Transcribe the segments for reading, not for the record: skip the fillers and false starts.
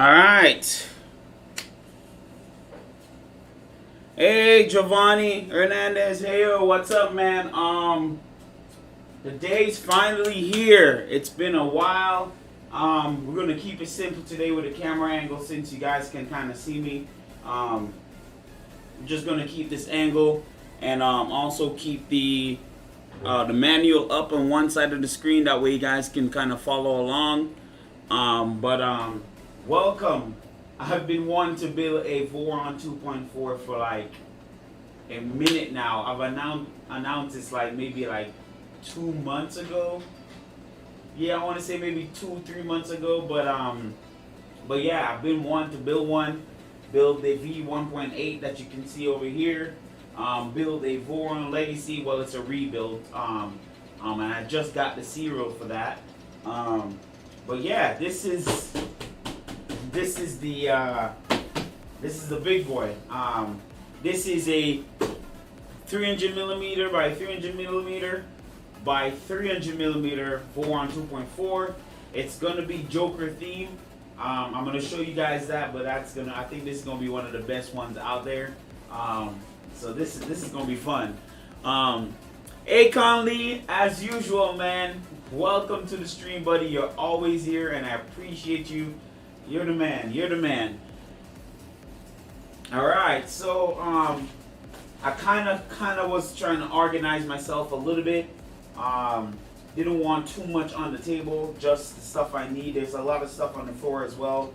All right. Hey, Giovanni Hernandez. Hey, yo, what's up, man? The day's finally here. It's been a while. We're gonna keep it simple today with a camera angle since you guys can kind of see me. I'm just gonna keep this angle and also keep the manual up on one side of the screen. That way you guys can kind of follow along. Welcome. I've been wanting to build a Voron 2.4 for like a minute now. I've announced this like maybe like 2 months ago. Yeah, I want to say maybe 2-3 months ago. But yeah, I've been wanting to build one. Build the V1.8 that you can see over here. Build a Voron Legacy. Well, it's a rebuild. And I just got the serial for that. But yeah, this is the big boy. This is a 300mm by 300mm by 300mm Voron 2.4. It's gonna be Joker theme. I'm gonna show you guys that, but I think this is gonna be one of the best ones out there. So this is gonna be fun. Akon Lee, as usual, man. Welcome to the stream, buddy. You're always here, and I appreciate you. You're the man. You're the man. All right. So I kind of was trying to organize myself a little bit. Didn't want too much on the table, just the stuff I need. There's a lot of stuff on the floor as well.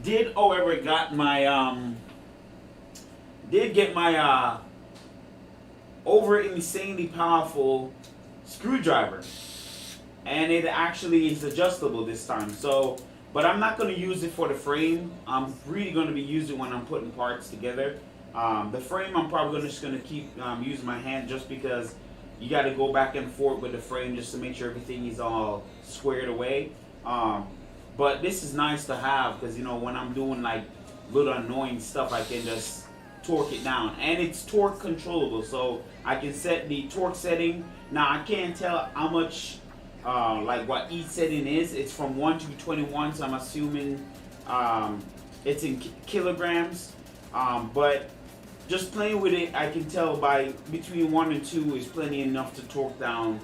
Did get my over insanely powerful screwdriver, and it actually is adjustable this time. So, but I'm not going to use it for the frame. I'm really going to be using it when I'm putting parts together. The frame I'm probably just going to keep using my hand, just because you got to go back and forth with the frame just to make sure everything is all squared away. But this is nice to have, because you know, when I'm doing like little annoying stuff, I can just torque it down, and it's torque controllable, so I can set the torque setting. Now I can't tell how much like what each setting is. It's from 1 to 21, so I'm assuming it's in kilograms, but just playing with it, I can tell by between 1 and 2 is plenty enough to torque down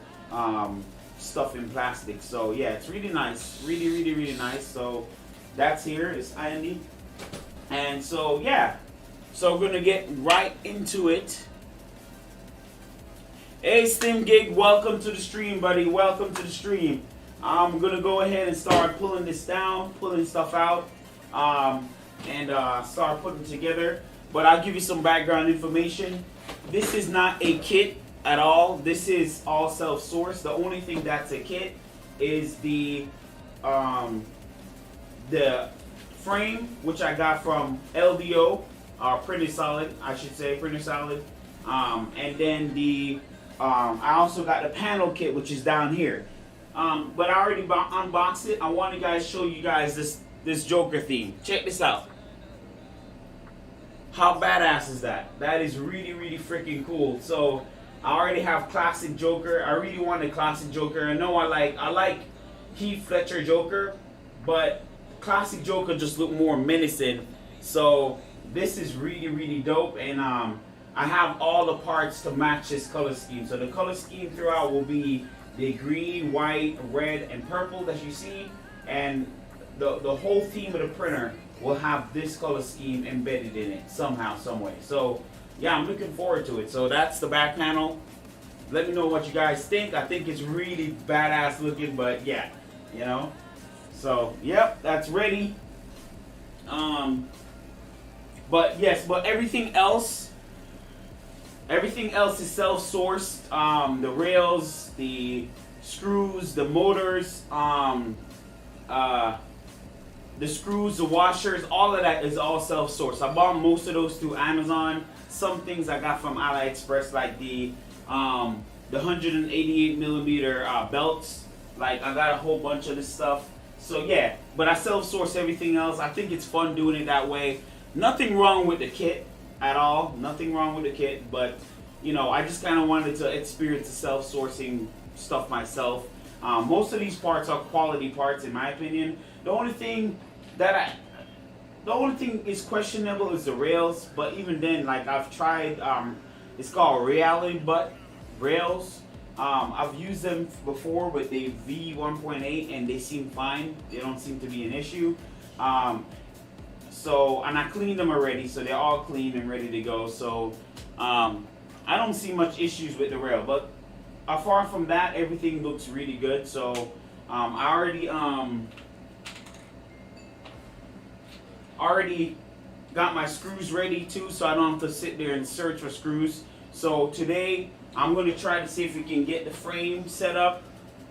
stuff in plastic. So yeah, it's really nice, really nice. So that's here, it's handy. And so yeah, so we're gonna get right into it. Hey Stim Gig, welcome to the stream, buddy. Welcome to the stream. I'm gonna go ahead and start pulling this down, pulling stuff out, and start putting together. But I'll give you some background information. This is not a kit at all. This is all self-sourced. The only thing that's a kit is the frame, which I got from LDO. Printed solid, I should say, printed solid. And then I also got the panel kit, which is down here. But I already unboxed it. I want to show you guys this Joker theme. Check this out. How badass is that? That is really freaking cool. So I already have classic Joker. I really want a classic Joker. I know I like Heath Ledger Joker, but classic Joker just look more menacing. So this is really dope, and I have all the parts to match this color scheme. So the color scheme throughout will be the green, white, red, and purple that you see, and the whole theme of the printer will have this color scheme embedded in it somehow, some way. So yeah, I'm looking forward to it. So that's the back panel. Let me know what you guys think. I think it's really badass looking, but yeah, you know. So yep, that's ready. But yes, but everything else is self-sourced. The rails, the screws, the motors, the screws, the washers, all of that is all self-sourced. I bought most of those through Amazon. Some things I got from AliExpress, like the 188mm belts. Like I got a whole bunch of this stuff. So yeah, but I self-source everything else. I think it's fun doing it that way. Nothing wrong with the kit at all. Nothing wrong with the kit, but you know, I just kind of wanted to experience the self-sourcing stuff myself. Most of these parts are quality parts, in my opinion. The only thing the only thing is questionable is the rails, but even then, like I've tried, it's called reality butt rails. I've used them before with the V1.8 and they seem fine. They don't seem to be an issue. So, and I cleaned them already, so they're all clean and ready to go. So, I don't see much issues with the rail, but apart from that, everything looks really good. So, I already got my screws ready too, so I don't have to sit there and search for screws. So today, I'm going to try to see if we can get the frame set up,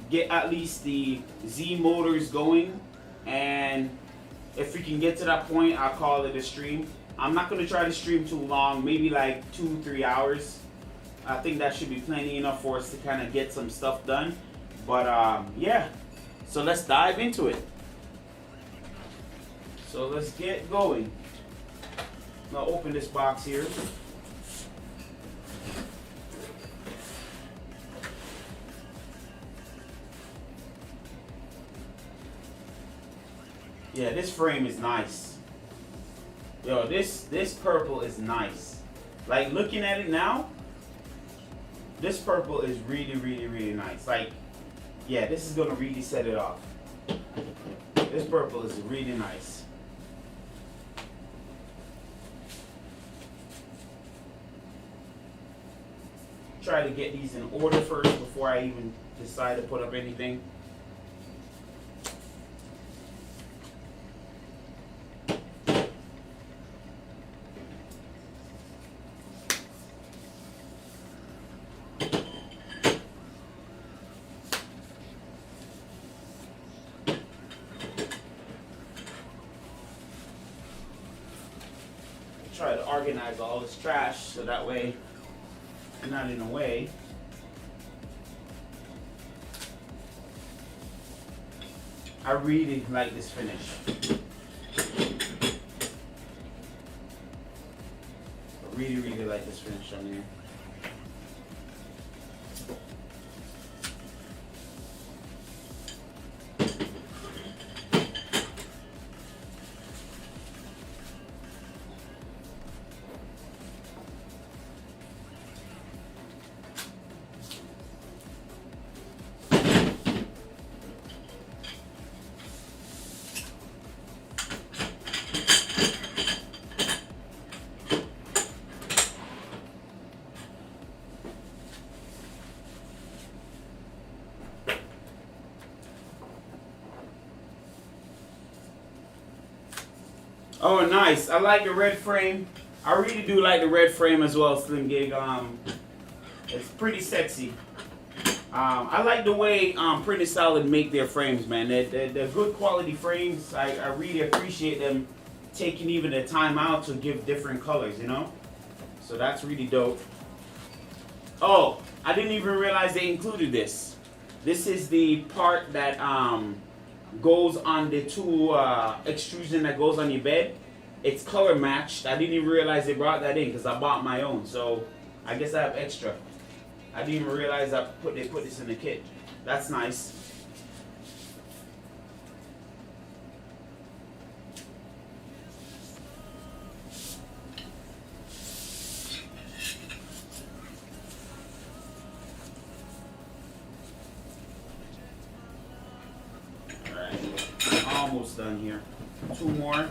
get at least the Z motors going, and if we can get to that point, I'll call it a stream. I'm not going to try to stream too long, maybe like 2-3 hours. I think that should be plenty enough for us to kind of get some stuff done. But yeah, so let's dive into it. So let's get going. Now open this box here. Yeah, this frame is nice. Yo, this purple is nice. Like looking at it now, this purple is really, really, really nice. Like, yeah, this is gonna really set it off. This purple is really nice. Try to get these in order first before I even decide to put up anything. Try to organize all this trash so that way I'm not in the way. I really like this finish. I really, really like this finish on here. Oh, nice. I like the red frame. I really do like the red frame as well, Slim Gig. It's pretty sexy. I like the way Pretty Solid make their frames, man. They're good quality frames. I really appreciate them taking even the time out to give different colors, you know? So that's really dope. Oh, I didn't even realize they included this. This is the part that goes on the tool extrusion that goes on your bed. It's color matched. I didn't even realize they brought that in because I bought my own. So I guess I have extra. I didn't even realize they put this in the kit. That's nice. Almost done here. 2 more.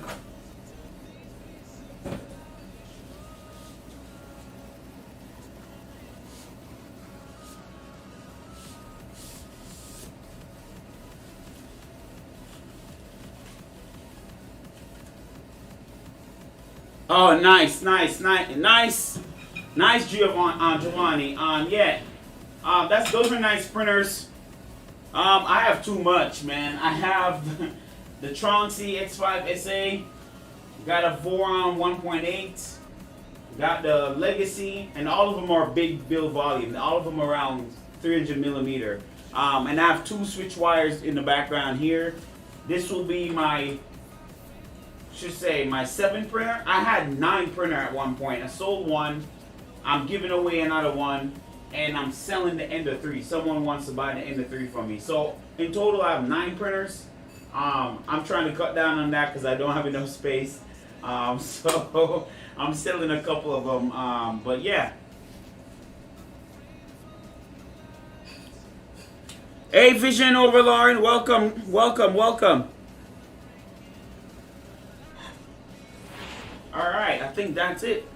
Oh, nice, Giovanni. Yeah. Those are nice printers. I have too much, man. I have the Troncy X5 SA, got a Voron 1.8, got the Legacy, and all of them are big build volume. All of them around 300 millimeter. And I have 2 switch wires in the background here. This will be my 7th printer. I had 9 printer at one point. I sold 1. I'm giving away another 1. And I'm selling the Ender 3. Someone wants to buy the Ender 3 from me. So in total, I have 9 printers. I'm trying to cut down on that because I don't have enough space. So I'm selling a couple of them. But yeah. Hey, Vision Overlord, welcome, welcome, welcome. All right, I think that's it.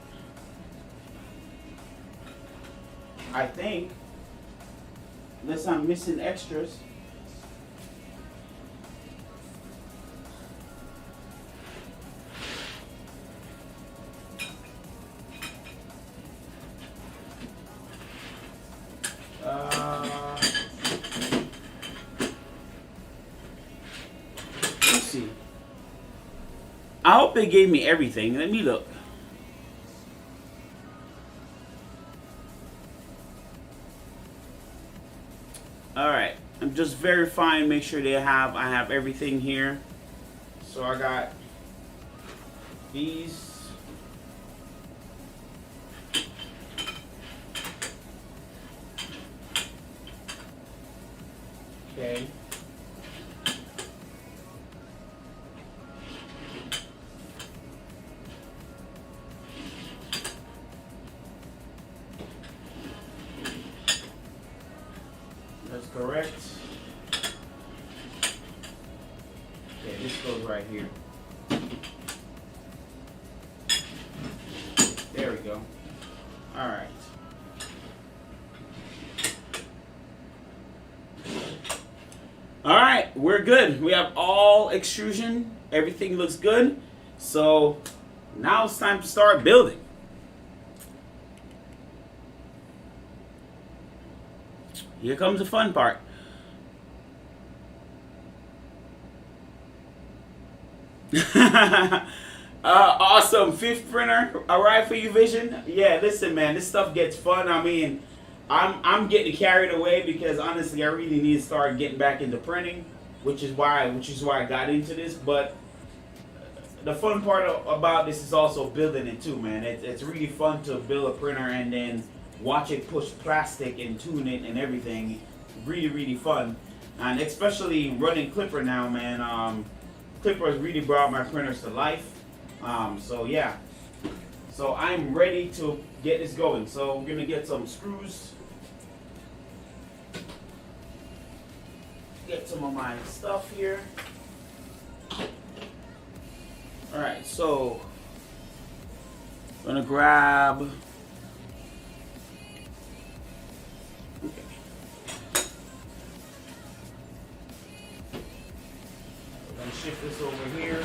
I think, unless I'm missing extras. Let's see. I hope they gave me everything. Let me look. Alright, I'm just verifying, make sure I have everything here. So I got these. Okay. That's correct. Okay, this goes right here. There we go. All right. All right, we're good. We have all extrusion. Everything looks good. So now it's time to start building. Here comes the fun part. Awesome. 5th printer. All right for you, Vision. Yeah, listen, man, this stuff gets fun. I mean, I'm getting carried away because honestly, I really need to start getting back into printing, which is why I got into this. But the fun part about this is also building it too, man. It's really fun to build a printer and then watch it push plastic and tune it and everything. Really, really fun. And especially running Clipper now, man. Clipper has really brought my printers to life. So yeah. So I'm ready to get this going. So we're gonna get some screws. Get some of my stuff here. Alright, so I'm gonna grab. Okay. We're gonna shift this over here.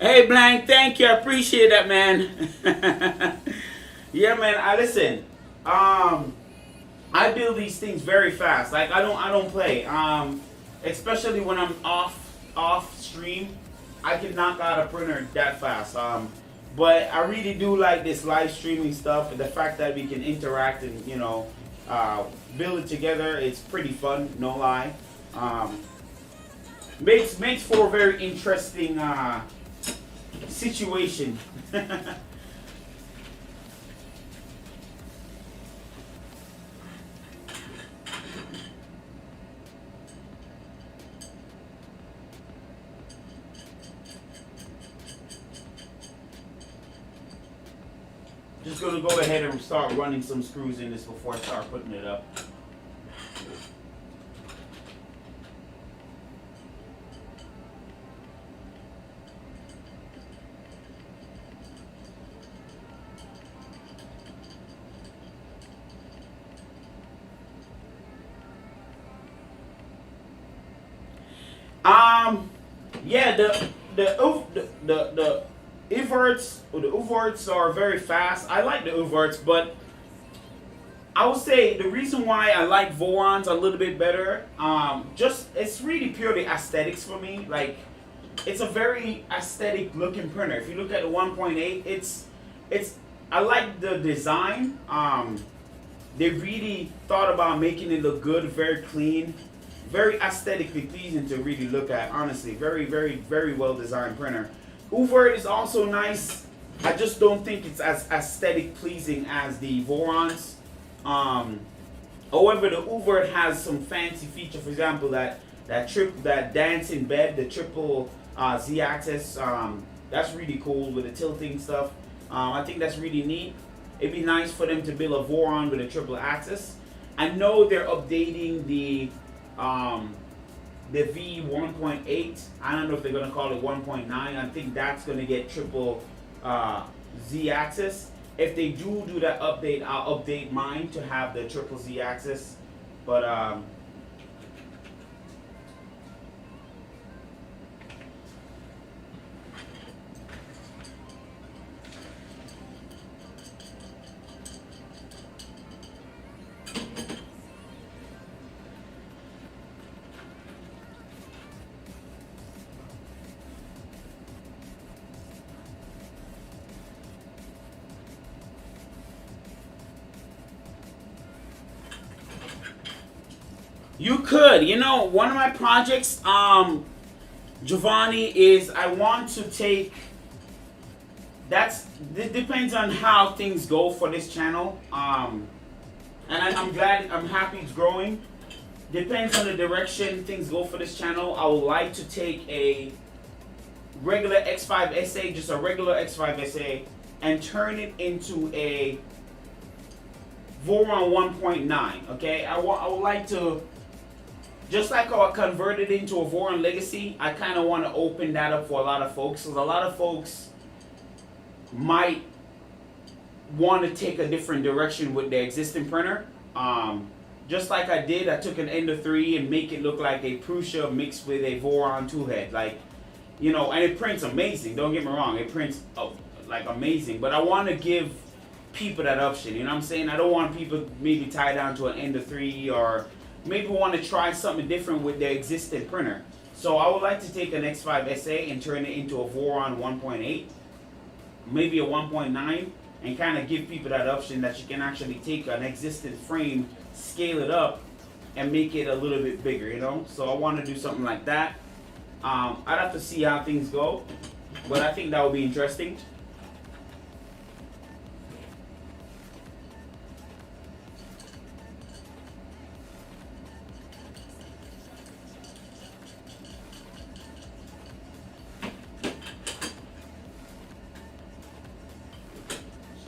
Hey, Blank, thank you. I appreciate that, man. Yeah, man. Listen. I build these things very fast. Like I don't play. Especially when I'm off stream, I can knock out a printer that fast. But I really do like this live streaming stuff. And the fact that we can interact and build it together, it's pretty fun. No lie. Makes for a very interesting situation. Just gonna go ahead and start running some screws in this before I start putting it up. Yeah, the Everts or the Uverts are very fast. I like the Uverts, but I would say the reason why I like Vorons a little bit better, just it's really purely aesthetics for me. Like, it's a very aesthetic looking printer. If you look at the 1.8, it's I like the design. They really thought about making it look good, very clean, very aesthetically pleasing to really look at. Honestly, very, very, very well designed printer. Uvert is also nice. I just don't think it's as aesthetic pleasing as the Vorons. However, the Uvert has some fancy feature. For example, that dancing bed, the triple Z-axis. That's really cool with the tilting stuff. I think that's really neat. It'd be nice for them to build a Voron with a triple axis. I know they're updating the V1.8. I don't know if they're gonna call it 1.9. I think that's gonna get triple Z-axis. If they do that update, I'll update mine to have the triple Z-axis. But you could, one of my projects, Giovanni, is I want to take. This depends on how things go for this channel. And I'm happy it's growing. Depends on the direction things go for this channel. I would like to take a regular X5 SA, just a regular X5 SA, and turn it into a Voron 1.9. Okay, I would like to. Just like how I converted into a Voron Legacy, I kind of want to open that up for a lot of folks. Because a lot of folks might want to take a different direction with their existing printer. Just like I did, I took an Ender 3 and make it look like a Pruz mixed with a Voron Toolhead. Like, and it prints amazing. Don't get me wrong, it prints like amazing. But I want to give people that option. You know what I'm saying? I don't want people maybe tied down to an Ender 3 or maybe want to try something different with their existing printer. So I would like to take an X5 SA and turn it into a Voron 1.8, maybe a 1.9, and kind of give people that option that you can actually take an existing frame, scale it up, and make it a little bit bigger, So I want to do something like that. I'd have to see how things go, but I think that would be interesting.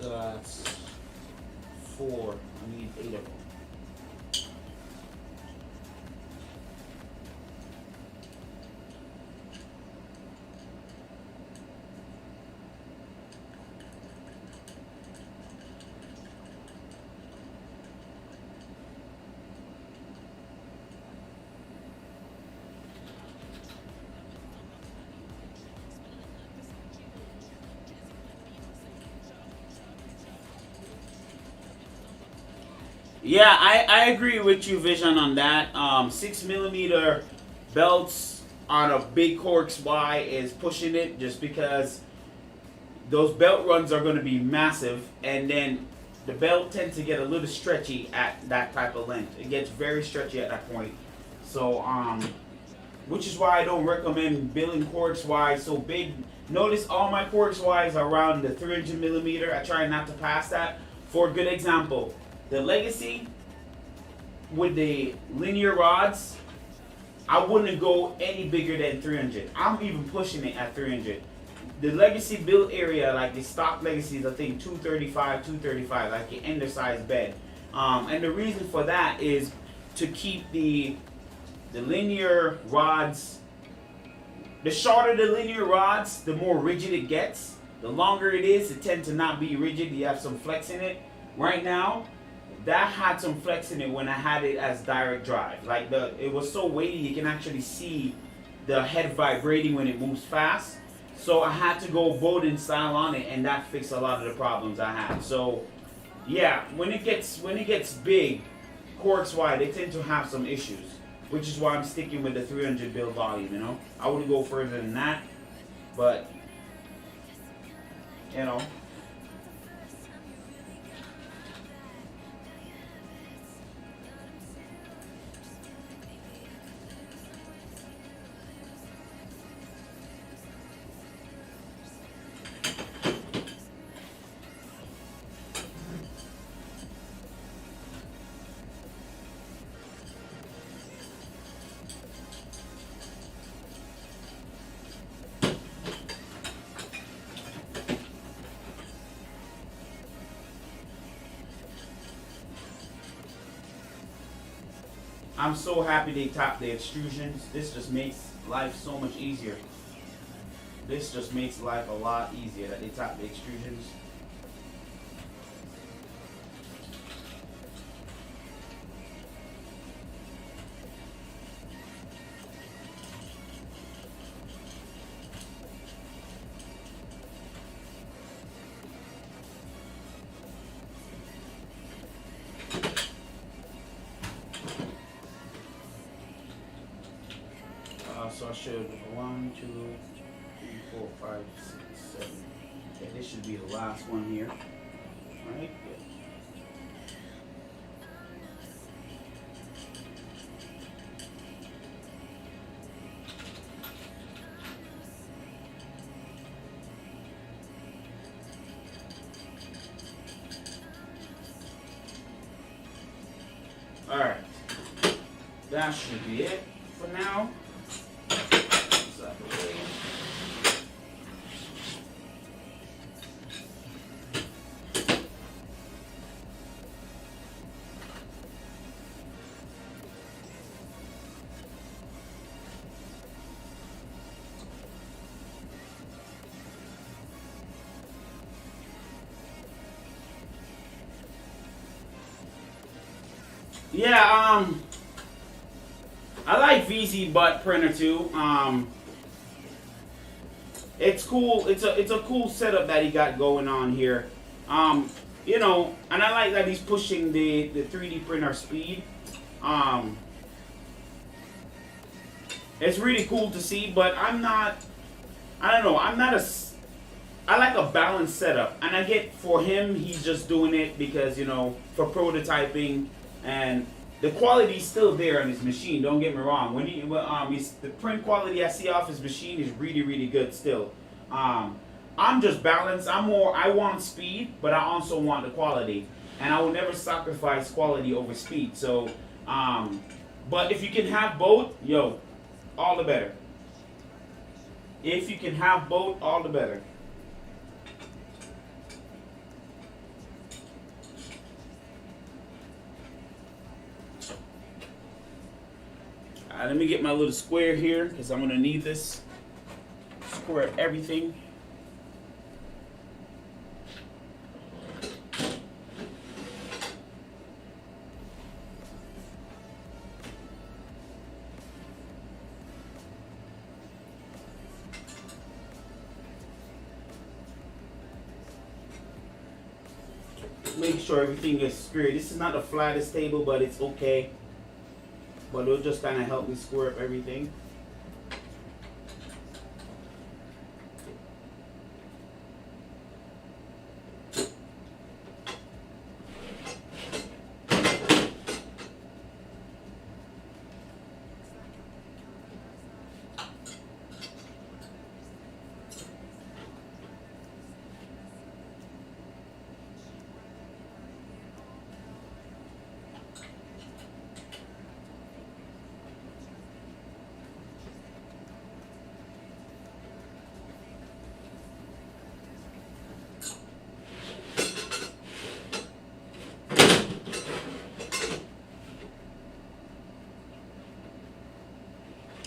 So that's 4. I need 8 of them. Yeah, I agree with you, Vision, on that. 6mm belts on a big Corks Y is pushing it just because those belt runs are going to be massive, and then the belt tends to get a little stretchy at that type of length. It gets very stretchy at that point. So, which is why I don't recommend building Corks Y so big. Notice all my Corks Ys are around the 300mm. I try not to pass that. For a good example, the Legacy with the linear rods, I wouldn't go any bigger than 300. I'm even pushing it at 300. The Legacy build area, like the stock Legacies, I think 235, like an ender size bed. And the reason for that is to keep the linear rods. The shorter the linear rods, the more rigid it gets. The longer it is, it tends to not be rigid. You have some flex in it. Right now, that had some flex in it when I had it as direct drive. Like it was so weighty, you can actually see the head vibrating when it moves fast. So I had to go Bowden style on it, and that fixed a lot of the problems I had. So yeah, when it gets big, corks wide, they tend to have some issues, which is why I'm sticking with the 300 build volume. You know, I wouldn't go further than that, but you know. I'm so happy they tapped the extrusions. This just makes life so much easier. This just makes life a lot easier that they tap the extrusions. So I should 1, 2, 3, 4, 5, 6, 7. Okay, this should be the last one here. All right, good. All right, that should be it for now. Yeah, I like VZ butt printer too. It's cool. It's a cool setup that he got going on here. You know, and I like that he's pushing the 3D printer speed. It's really cool to see, but I don't know, I like a balanced setup, and I get for him, he's just doing it because, you know, for prototyping, and the quality is still there on his machine. Don't get me wrong. When the print quality I see off his machine is really, really good still. I'm just balanced. I want speed, but I also want the quality, and I will never sacrifice quality over speed. So, but if you can have both, yo, all the better. If you can have both, all the better. Let me get my little square here because I'm gonna need this. Square everything. Make sure everything is square. This is not the flattest table, but it's okay. But it'll just kind of help me square up everything.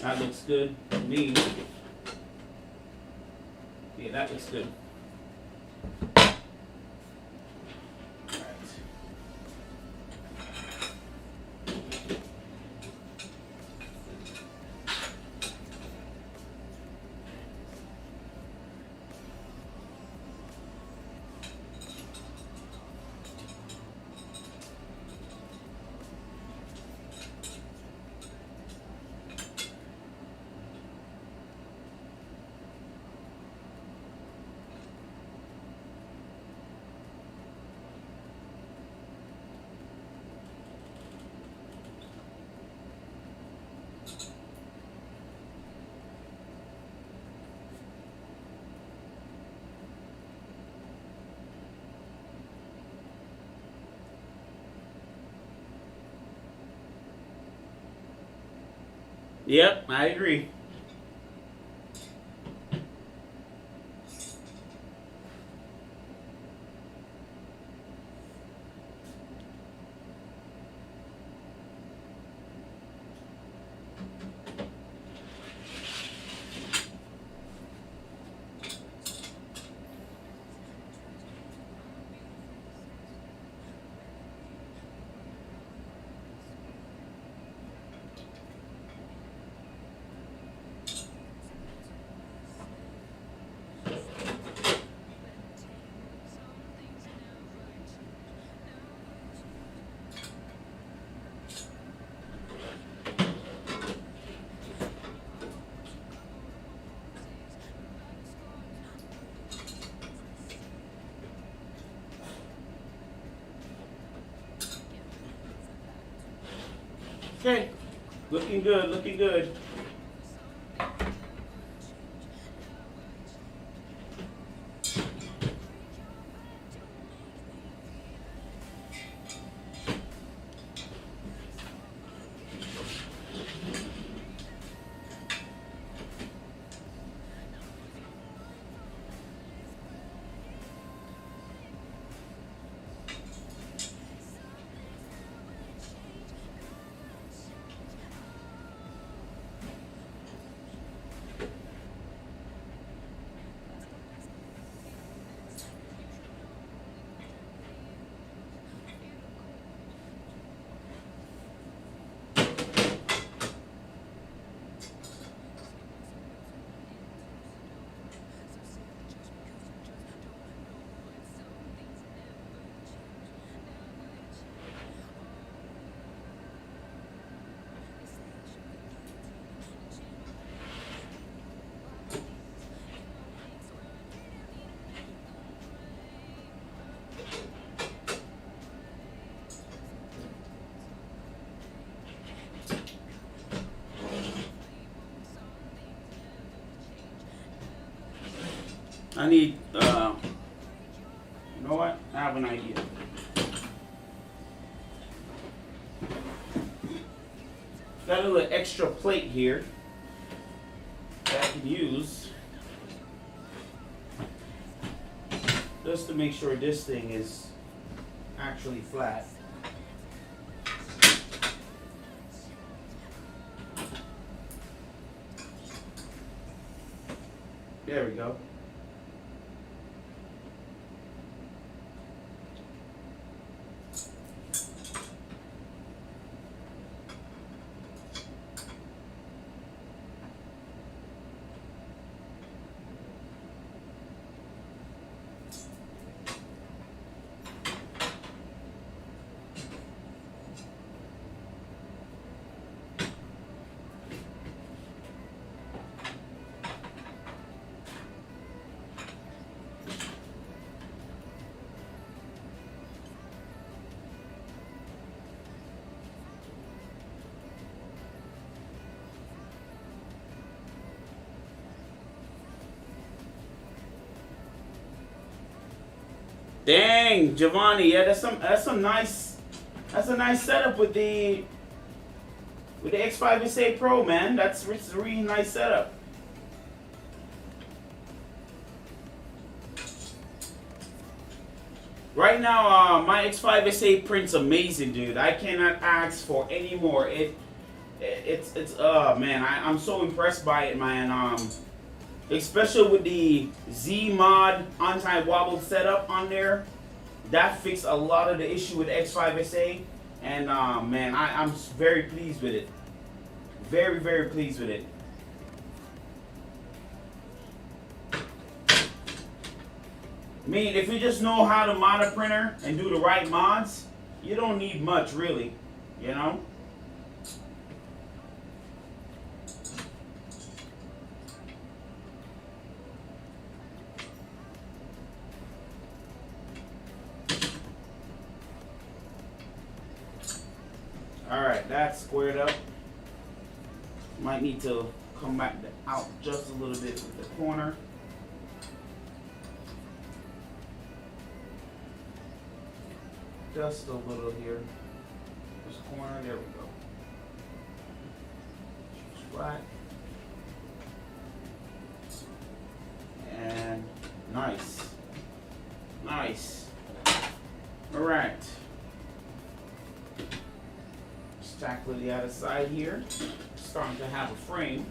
That looks good to me. Yeah, that looks good. Yep, I agree. Okay, looking good, looking good. I need, you know what? I have an idea. Got a little extra plate here that I can use just to make sure this thing is actually flat. There we go. Dang, Giovanni, yeah, that's a nice setup with the X5SA Pro, man. It's a really nice setup. Right now, my X5SA print's amazing, dude. I cannot ask for any more. It's man, I'm so impressed by it, man. Especially with the Z mod anti-wobble setup on there, that fixed a lot of the issue with X5SA, and man, I'm very pleased with it. Very, very pleased with it. I mean, if you just know how to mod a printer and do the right mods, you don't need much, really, you know? Alright, that's squared up. Might need to come back out just a little bit with the corner. Just a little here. This corner, there we go. flat. And nice. Nice. Alright. Just tackle the other side here. Starting to have a frame.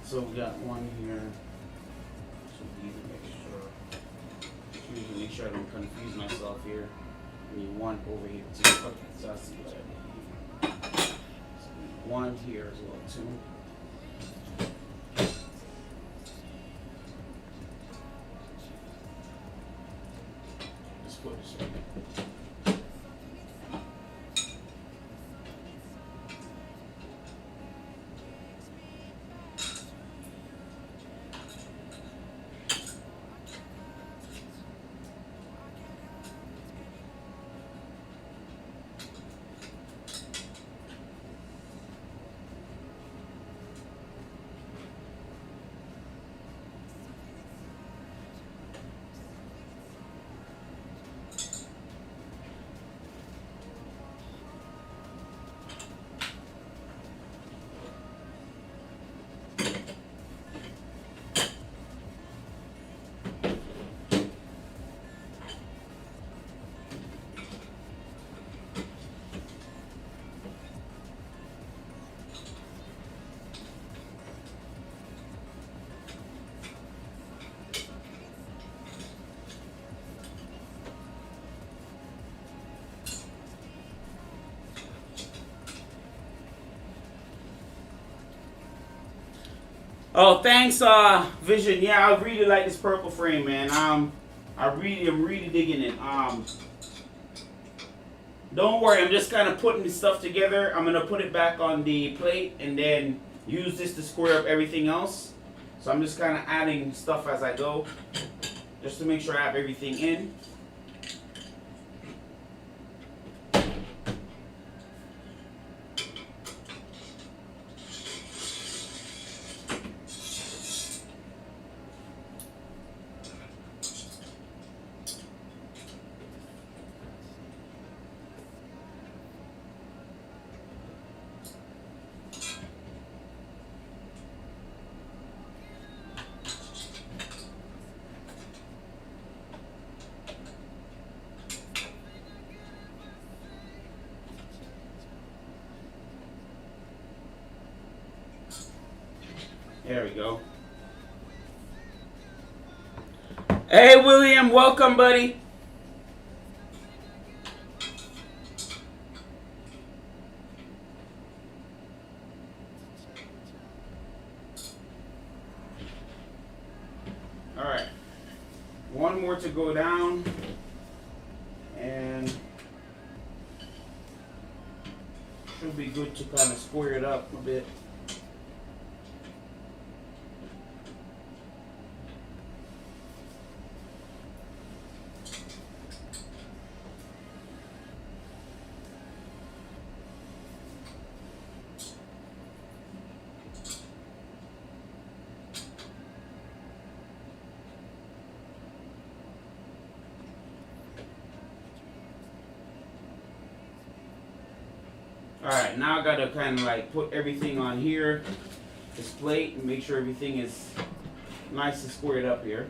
So we got one here. So we need to make sure I don't confuse myself here. We need one over here too. Okay, so I see what I need. So we need one here as well too. Just put this in. Oh, thanks, Vision. Yeah, I really like this purple frame, man. I'm really digging it. Don't worry, I'm just kind of putting this stuff together. I'm gonna put it back on the plate and then use this to square up everything else. So I'm just kind of adding stuff as I go, just to make sure I have everything in. There we go. Hey, William, welcome, buddy. All right. One more to go down. And should Should be good to kind of square it up a bit. Alright, now I gotta kind of like put everything on here, this plate, and make sure everything is nice and squared up here.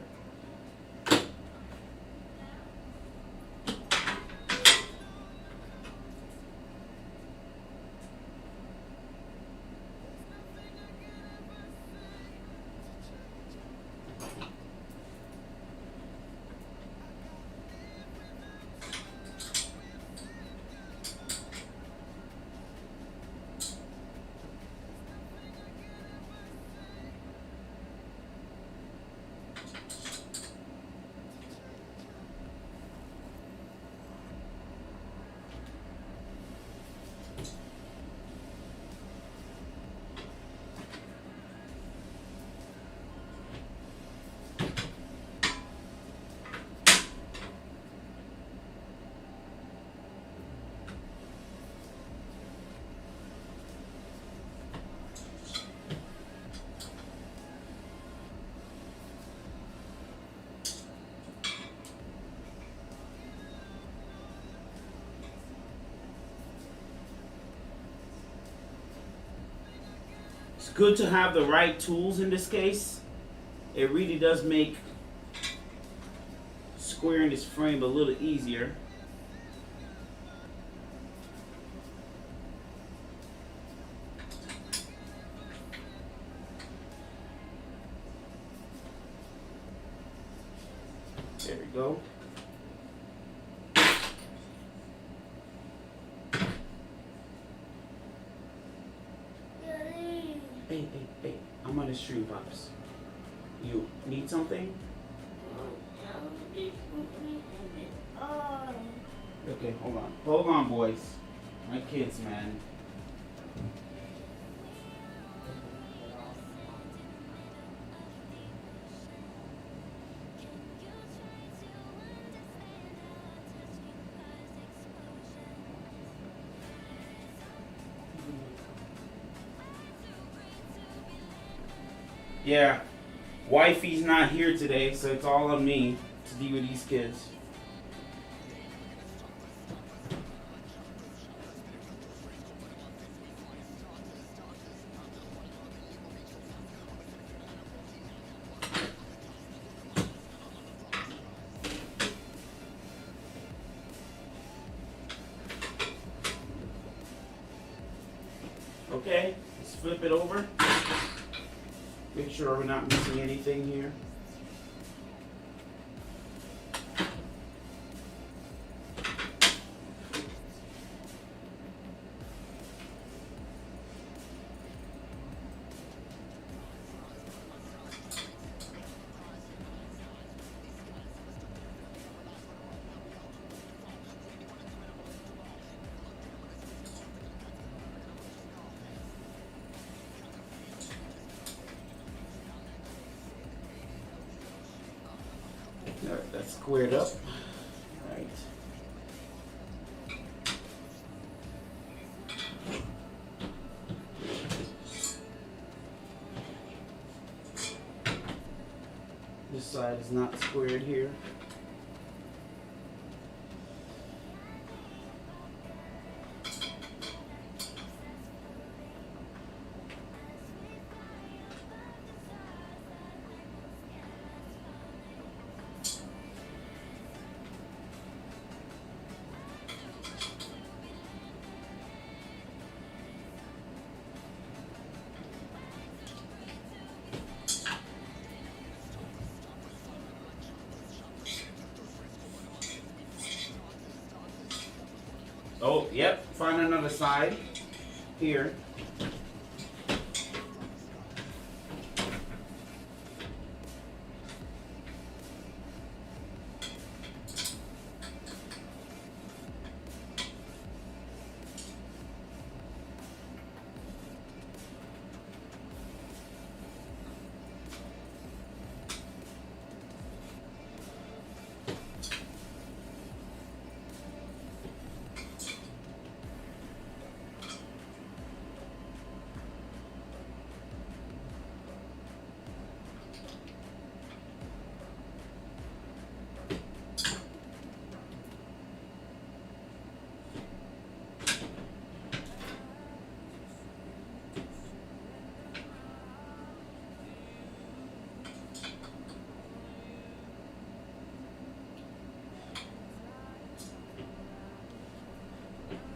It's good to have the right tools in this case. It really does make squaring this frame a little easier. There we go. Hey, I'm on the stream, Pops. You need something? Okay, hold on. Hold on, boys. My kids, man. Yeah, wifey's not here today, so it's all on me to deal with these kids. Okay, let's flip it over. Make sure we're not missing anything here. Alright, that's squared up. Alright. This side is not squared here. Oh, yep, find another side here.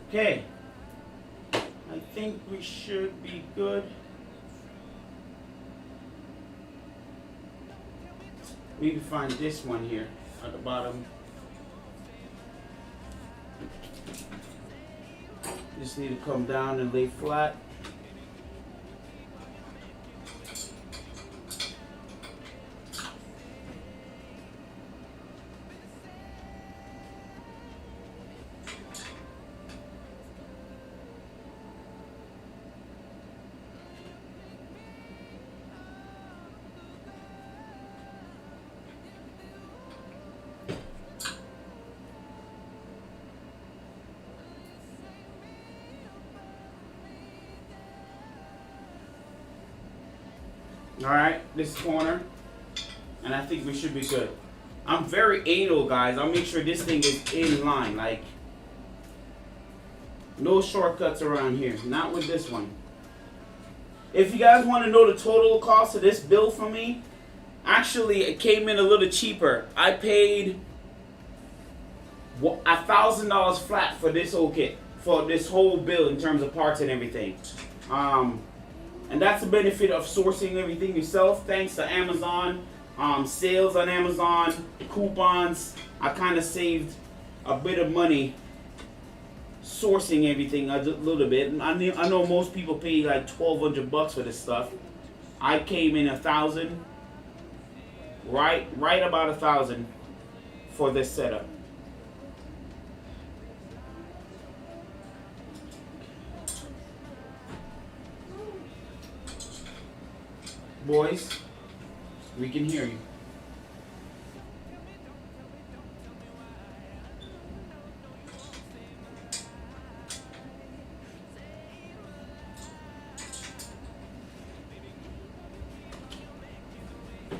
Okay. I think we should be good. Maybe find this one here at the bottom. Just need to come down and lay flat. Alright, this corner, and I think we should be good. I'm very anal, guys. I'll make sure this thing is in line. Like, no shortcuts around here. Not with this one. If you guys want to know the total cost of this build for me, actually, it came in a little cheaper. I paid $1,000 flat for this whole kit, for this whole build in terms of parts and everything. And that's the benefit of sourcing everything yourself. Thanks to Amazon, sales on Amazon, coupons. I kind of saved a bit of money sourcing everything a little bit. I know most people pay like $1,200 for this stuff. I came in $1,000, right about $1,000 for this setup. Boys, we can hear you.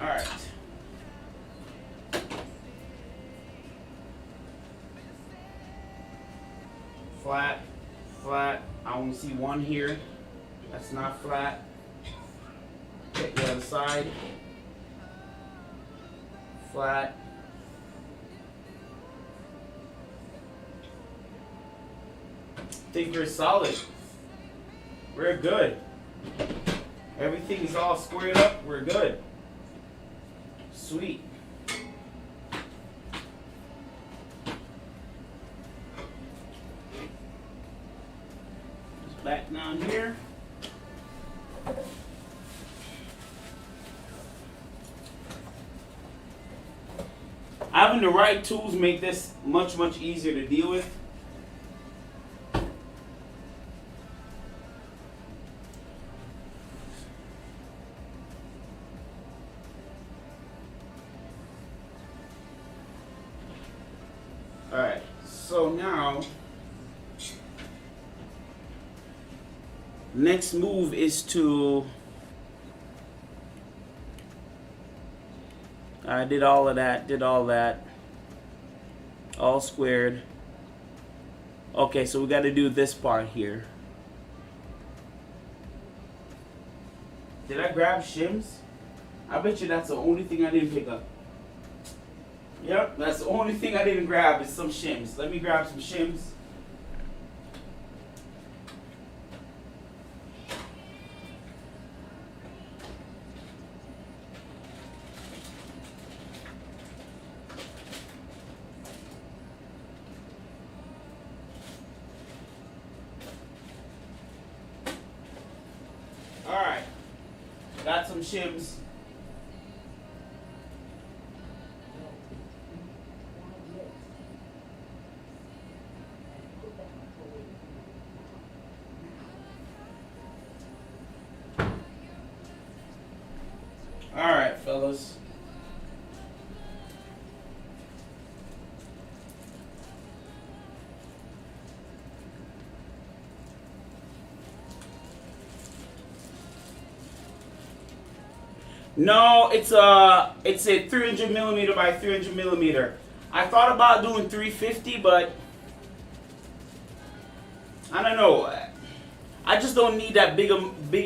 All right. Flat, flat. I only see one here. That's not flat. Check the other side. Flat. Think we're solid. We're good. Everything's all squared up. We're good. Sweet. Just back down here. Having the right tools make this much easier to deal with. Alright, so now next move is to I did all of that, all squared. Okay, so we got to do this part here. Did I grab shims? I bet you that's the only thing I didn't pick up. Yep, that's the only thing I didn't grab is some shims. Let me grab some shims. Alright, got some shims. Alright, fellas. No, it's a 300 millimeter by 300 millimeter. I thought about doing 350, but I don't know. I just don't need that big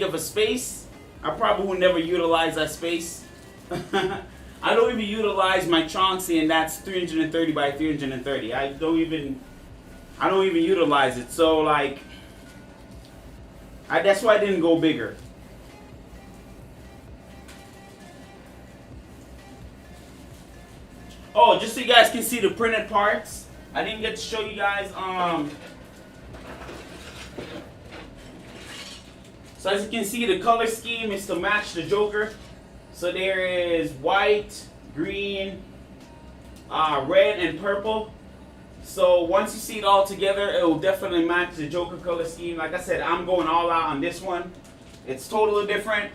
of a space. I probably will never utilize that space. I don't even utilize my Chauncey, and that's 330 by 330. I I don't even utilize it. So like, that's why I didn't go bigger. Oh, just so you guys can see the printed parts, I didn't get to show you guys. So as you can see, the color scheme is to match the Joker. So there is white, green, red, and purple. So once you see it all together, it will definitely match the Joker color scheme. Like I said, I'm going all out on this one. It's totally different.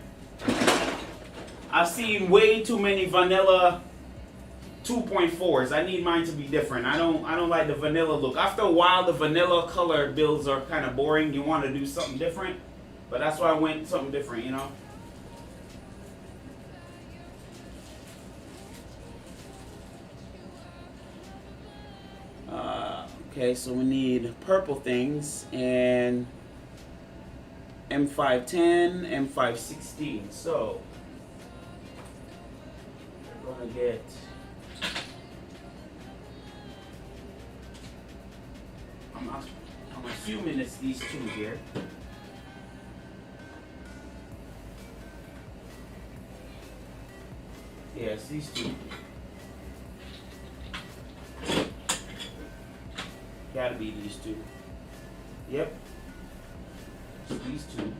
I've seen way too many vanilla 2.4s. I need mine to be different. I don't like the vanilla look. After a while, the vanilla color builds are kind of boring. You want to do something different. But that's why I went something different, you know. Okay, so we need purple things and M510, M516. So we're gonna get I'm assuming it's these two here. Yes, these two. Gotta be these two. Yep. So these two.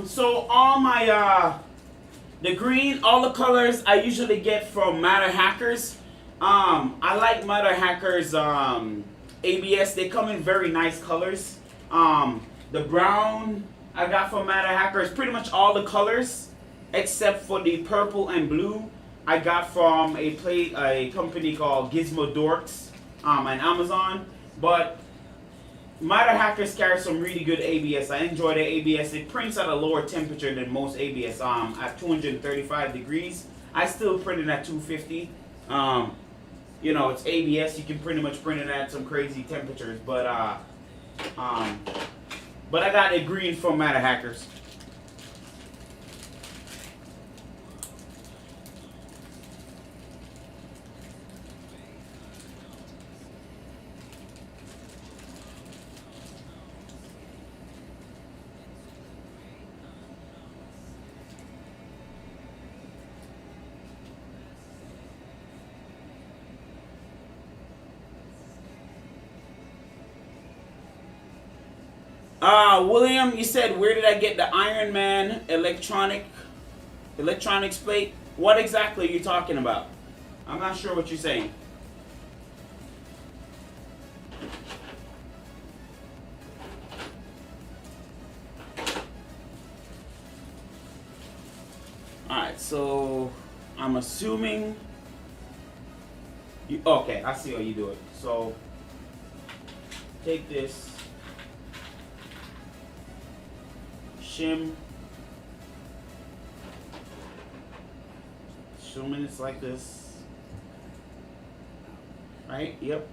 So all my the green, all the colors I usually get from Matter Hackers. I like Matter Hackers ABS. They come in very nice colors. The brown I got from Matter Hackers, pretty much all the colors except for the purple and blue I got from a company called Gizmo Dorks on Amazon. But Matter Hackers carry some really good ABS. I enjoy the ABS. It prints at a lower temperature than most ABS. At 235 degrees. I still print it at 250. You know, it's ABS. You can pretty much print it at some crazy temperatures. But I got a green from Matter Hackers. William, you said, where did I get the Iron Man electronics plate? What exactly are you talking about? I'm not sure what you're saying. Alright, so I'm assuming you, okay, I see how you do it. So take this shim, assuming it's like this, right? Yep.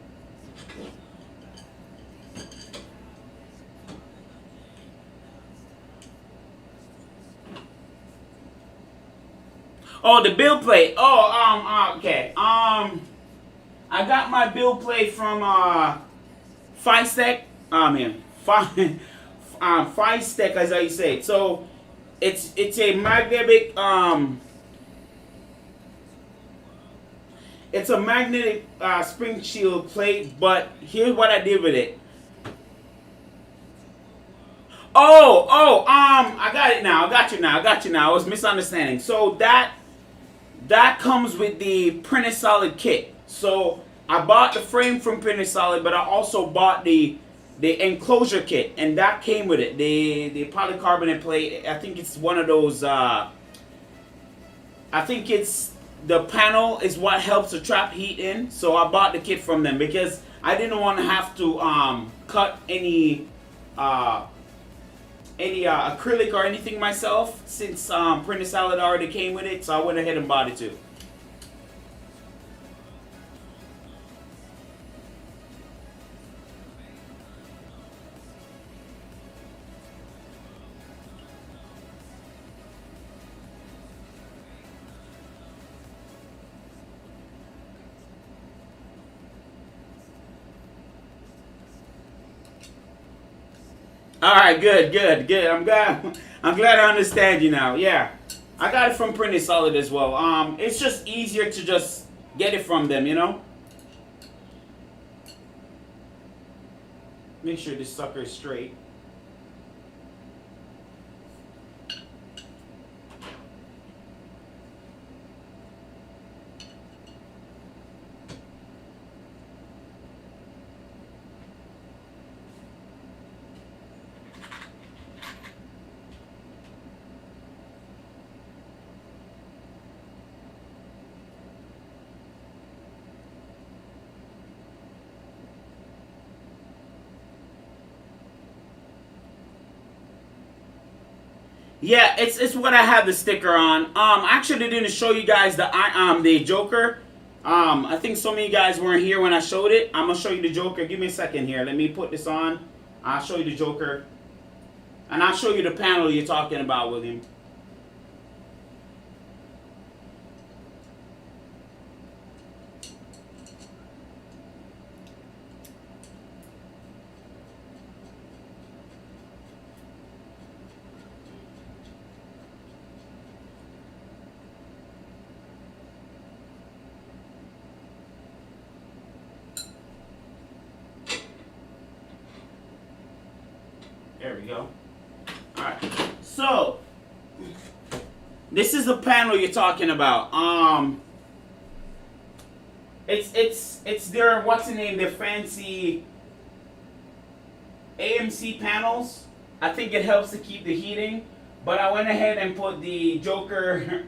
Oh, the build plate. Oh, okay. I got my build plate from Fistech. Fistech, as I say. So it's a magnetic it's a magnetic spring shield plate, but here's what I did with it. I got it now. I got you now. I was misunderstanding. So that comes with the Printed Solid kit. So I bought the frame from Printed Solid, but I also bought the enclosure kit, and that came with it. The polycarbonate plate. I think it's one of those. I think it's the panel is what helps to trap heat in. So I bought the kit from them because I didn't want to have to cut any any acrylic or anything myself, since Printed Salad already came with it, so I went ahead and bought it too. All right, good. I'm glad. I'm glad I understand you now. Yeah, I got it from Printed Solid as well. It's just easier to just get it from them, you know. Make sure this sucker is straight. Yeah, it's what I have the sticker on. I actually didn't show you guys the Joker. I think so many guys weren't here when I showed it. I'm gonna show you the Joker. Give me a second here. Let me put this on. I'll show you the Joker, and I'll show you the panel you're talking about with him. There we go. Alright. So this is the panel you're talking about. It's their, what's the name? Their fancy AMC panels. I think it helps to keep the heating. But I went ahead and put the Joker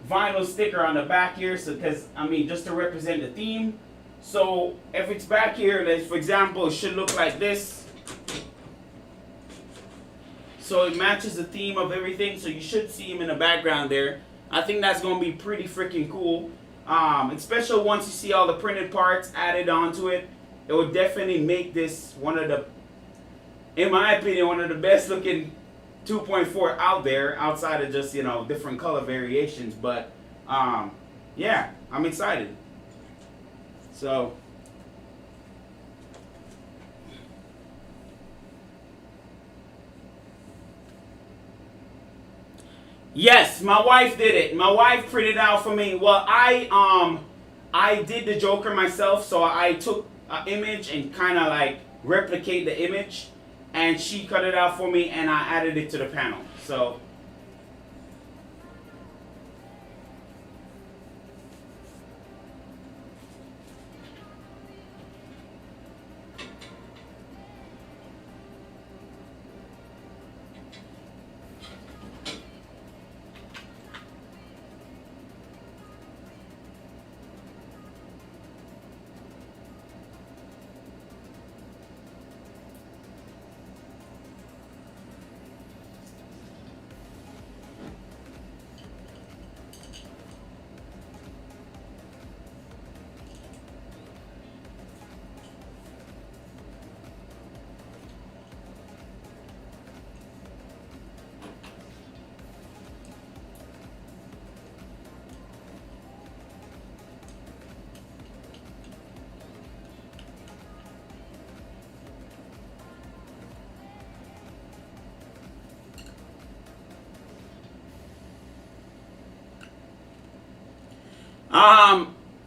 vinyl sticker on the back here, so because I mean just to represent the theme. So if it's back here, like for example, it should look like this. So it matches the theme of everything, so you should see him in the background there. I think that's going to be pretty freaking cool. Especially once you see all the printed parts added onto it. It would definitely make this one of the, in my opinion, one of the best looking 2.4 out there, outside of just, you know, different color variations. But, yeah, I'm excited. So... Yes, my wife did it. My wife printed it out for me. Well, I did the Joker myself, so I took an image and kind of like replicate the image, and she cut it out for me, and I added it to the panel. So.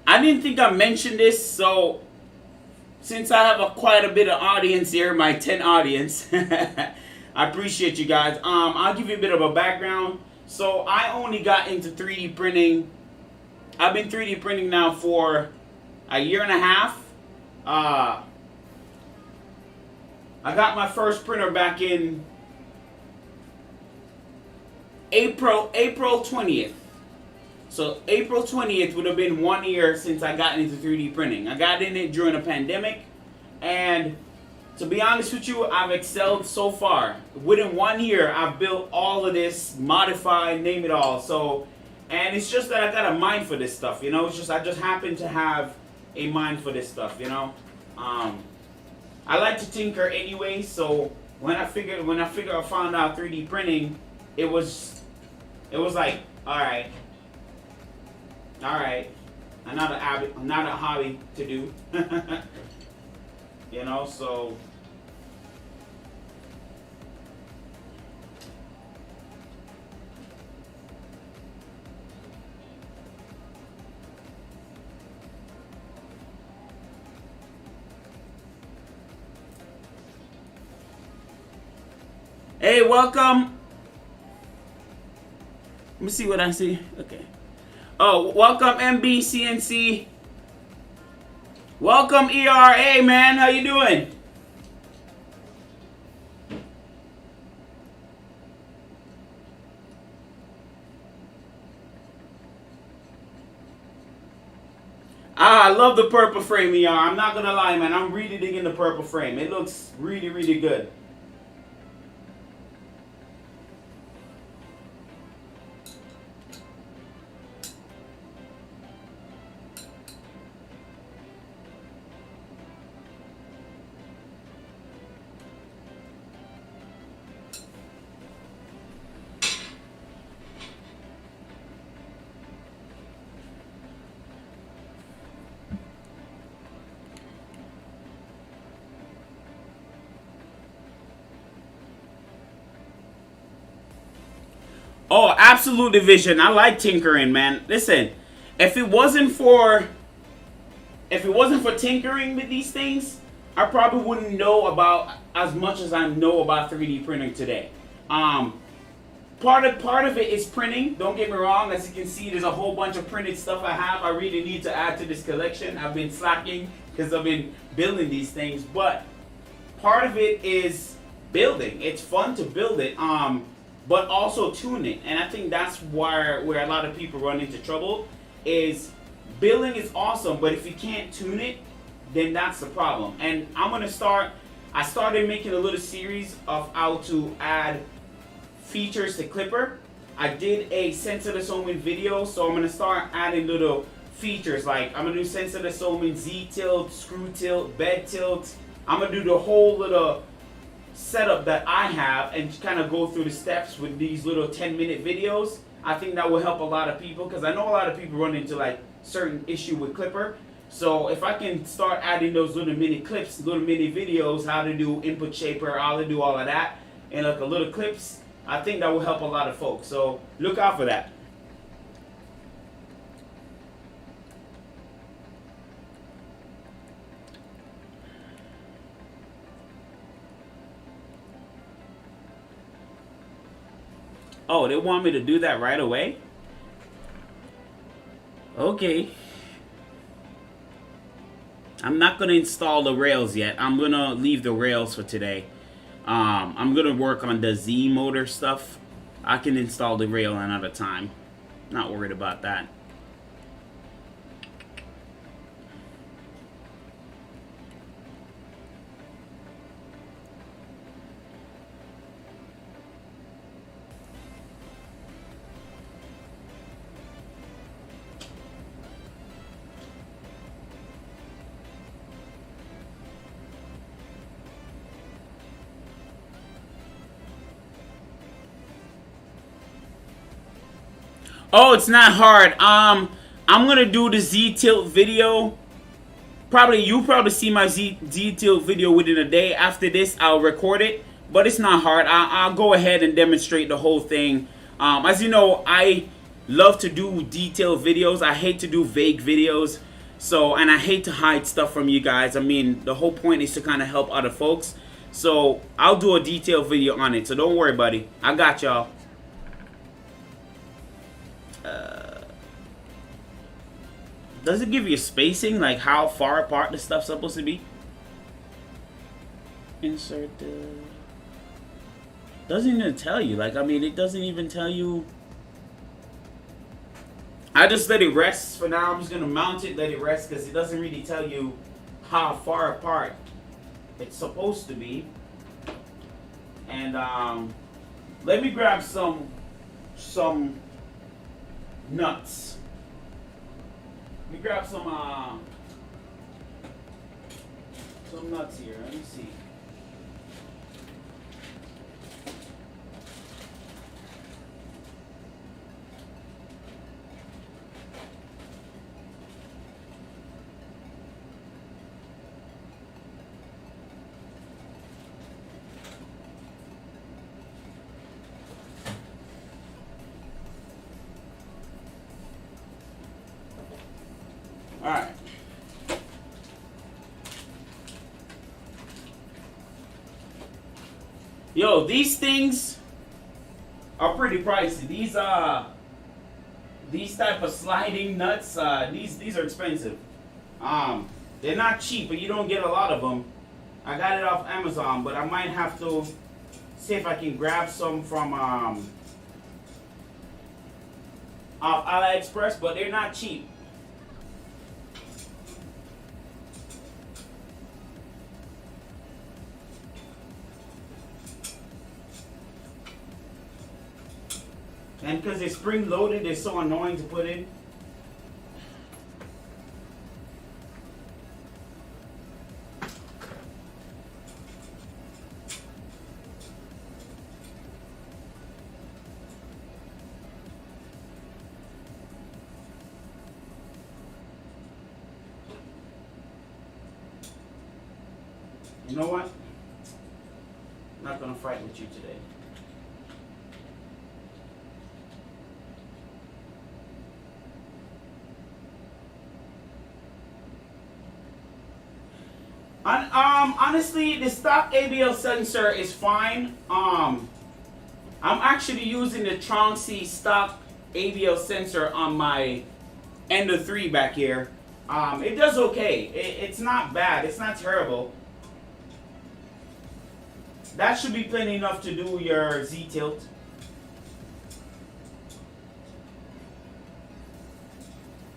I didn't think I mentioned this, so since I have quite a bit of audience here, my 10 audience, I appreciate you guys. I'll give you a bit of a background. So I only got into 3D printing. I've been 3D printing now for a year and a half. I got my first printer back in April 20th. So April 20th would have been 1 year since I got into 3D printing. I got in it during a pandemic, and to be honest with you, I've excelled so far. Within 1 year, I've built all of this, modified, name it all. So, and it's just that I got a mind for this stuff, you know. It's just I just happen to have a mind for this stuff, you know. I like to tinker anyway. So when I found out 3D printing, it was like, all right, another hobby to do, you know. So. Hey, welcome. Let me see what I see. Okay. Oh, welcome MBCNC. Welcome ERA, man. How you doing? I love the purple frame, ER. I'm not gonna lie, man. I'm really digging the purple frame. It looks really, really good. Oh, absolute division. I like tinkering, man. Listen, if it wasn't for tinkering with these things, I probably wouldn't know about as much as I know about 3D printing today. Part of it is printing. Don't get me wrong. As you can see, there's a whole bunch of printed stuff I have. I really need to add to this collection. I've been slacking because I've been building these things. But part of it is building. It's fun to build it. But also tune it. And I think that's where a lot of people run into trouble is building is awesome, but if you can't tune it, then that's the problem. And I started making a little series of how to add features to Clipper. I did a sensorless homing video, so I'm going to start adding little features like I'm going to do sensorless homing, Z tilt, screw tilt, bed tilt. I'm going to do the whole little setup that I have and kind of go through the steps with these little 10-minute videos. I think that will help a lot of people because I know a lot of people run into like certain issue with Clipper. So if I can start adding those little mini clips, little mini videos, how to do input shaper, how to do all of that, and like a little clips, I think that will help a lot of folks. So look out for that. Oh, they want me to do that right away? Okay. I'm not going to install the rails yet. I'm going to leave the rails for today. I'm going to work on the Z motor stuff. I can install the rail another time. Not worried about that. Oh, it's not hard. I'm gonna do the Z tilt video. You'll probably see my Z tilt video within a day. After this, I'll record it, but it's not hard. I'll go ahead and demonstrate the whole thing. As you know, I love to do detailed videos. I hate to do vague videos. And I hate to hide stuff from you guys. I mean, the whole point is to kind of help other folks. So I'll do a detailed video on it. So don't worry, buddy. I got y'all. Does it give you spacing, like how far apart the stuff's supposed to be? Insert doesn't even tell you. Like, I mean, it doesn't even tell you. I just let it rest for now. I'm just gonna mount it, let it rest, because it doesn't really tell you how far apart it's supposed to be. And let me grab some nuts. Let me grab some nuts here. Let me see. All right. Yo, these things are pretty pricey. These type of sliding nuts, these are expensive. They're not cheap, but you don't get a lot of them. I got it off Amazon, but I might have to see if I can grab some from off AliExpress, but they're not cheap. And because they're spring loaded, they're so annoying to put in. You know what? I'm not going to fight with you today. Honestly, the stock ABL sensor is fine. I'm actually using the Tronxy stock ABL sensor on my Ender 3 back here. It does okay. It's not bad. It's not terrible. That should be plenty enough to do your Z-tilt.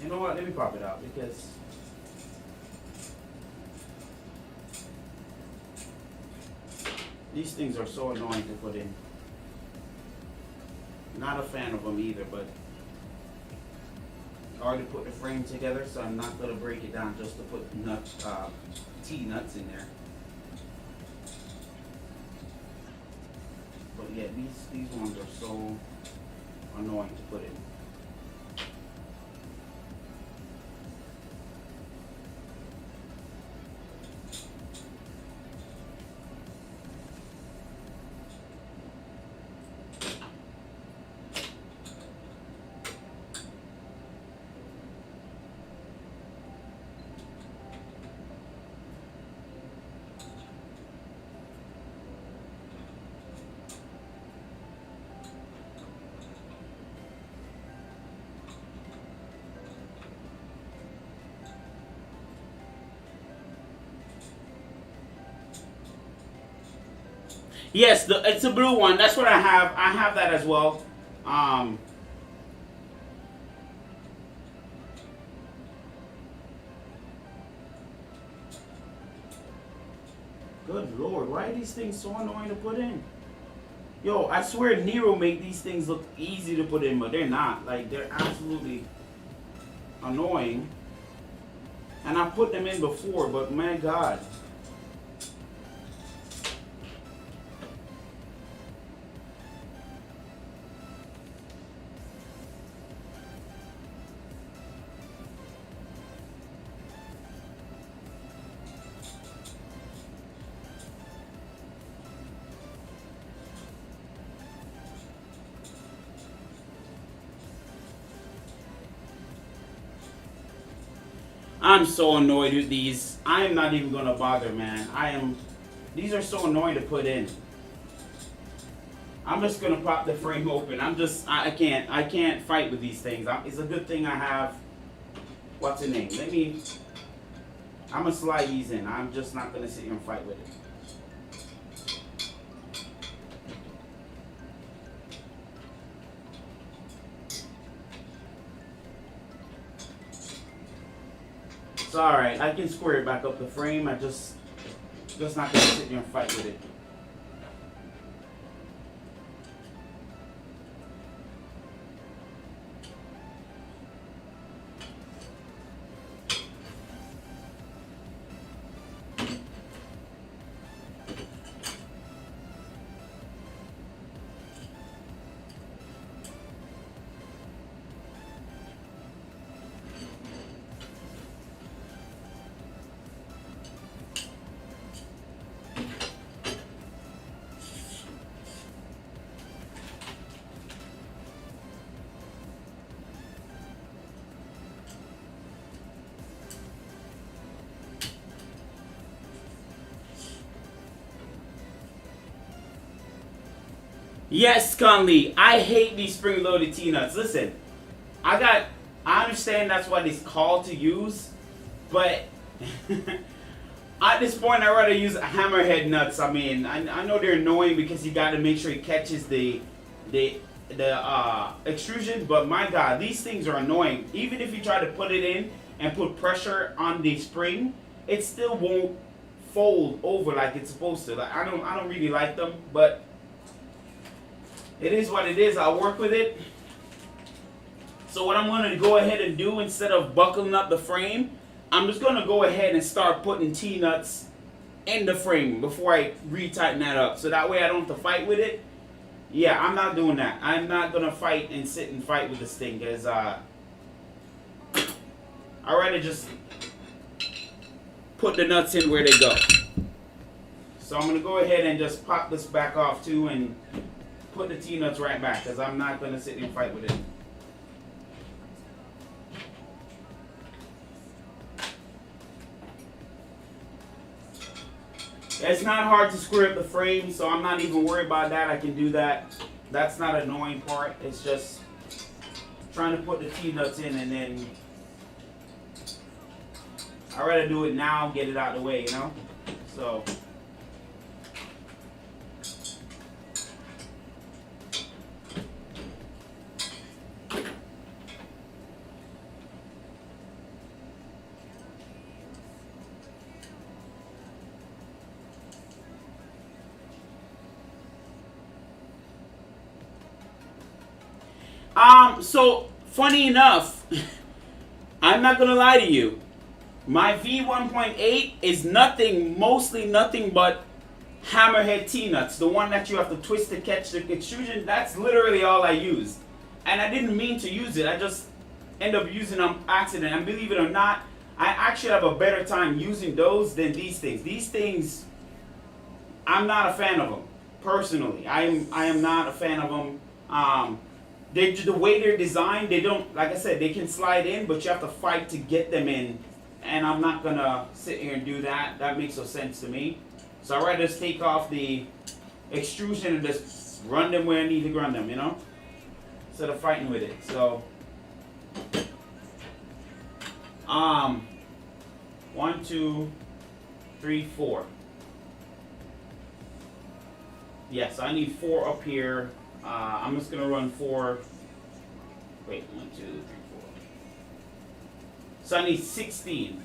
You know what? Let me pop it out because these things are so annoying to put in. Not a fan of them either, but I already put the frame together, so I'm not going to break it down just to put nuts, T-nuts in there. But yeah, these ones are so annoying to put in. Yes, it's a blue one. That's what I have. I have that as well. Good Lord, why are these things so annoying to put in? Yo, I swear Nero made these things look easy to put in, but they're not. Like, they're absolutely annoying. And I put them in before, but my God. I'm so annoyed with these. I am not even gonna bother, man. These are so annoying to put in. I'm just gonna pop the frame open. I can't fight with these things. It's a good thing I have, what's the name? I'm gonna slide these in. I'm just not gonna sit here and fight with it. It's alright, I can square it back up the frame. I just Just not gonna sit here and fight with it. Yes, Conley, I hate these spring-loaded T-nuts. Listen, I understand that's what it's called to use, but at this point, I'd rather use hammerhead nuts. I mean, I know they're annoying because you got to make sure it catches the extrusion, but my God, these things are annoying. Even if you try to put it in and put pressure on the spring, it still won't fold over like it's supposed to. Like, I don't really like them, but it is what it is. I'll work with it. So what I'm going to go ahead and do, instead of buckling up the frame, I'm just going to go ahead and start putting T-nuts in the frame before I retighten that up. So that way I don't have to fight with it. Yeah, I'm not doing that. I'm not going to fight and sit and fight with this thing, because I'd rather just put the nuts in where they go. So I'm going to go ahead and just pop this back off too and put the T-nuts right back, because I'm not going to sit and fight with it. It's not hard to square up the frame, so I'm not even worried about that. I can do that. That's not an annoying part. It's just trying to put the T-nuts in, and then I'd rather do it now, get it out of the way, you know? So so funny enough, I'm not gonna lie to you. My V1.8 is mostly nothing but hammerhead T-nuts. The one that you have to twist to catch the extrusion. That's literally all I use. And I didn't mean to use it. I just end up using them accident. And believe it or not, I actually have a better time using those than these things. These things, I'm not a fan of them personally. I am not a fan of them. The way they're designed, they don't, like I said, they can slide in, but you have to fight to get them in. And I'm not going to sit here and do that. That makes no sense to me. So I'd rather just take off the extrusion and just run them where I need to run them, you know? Instead of fighting with it. So, 1, 2, 3, 4. Yes, I need 4 up here. I'm just gonna run 4. Wait, 1, 2, 3, 4. So I need 16.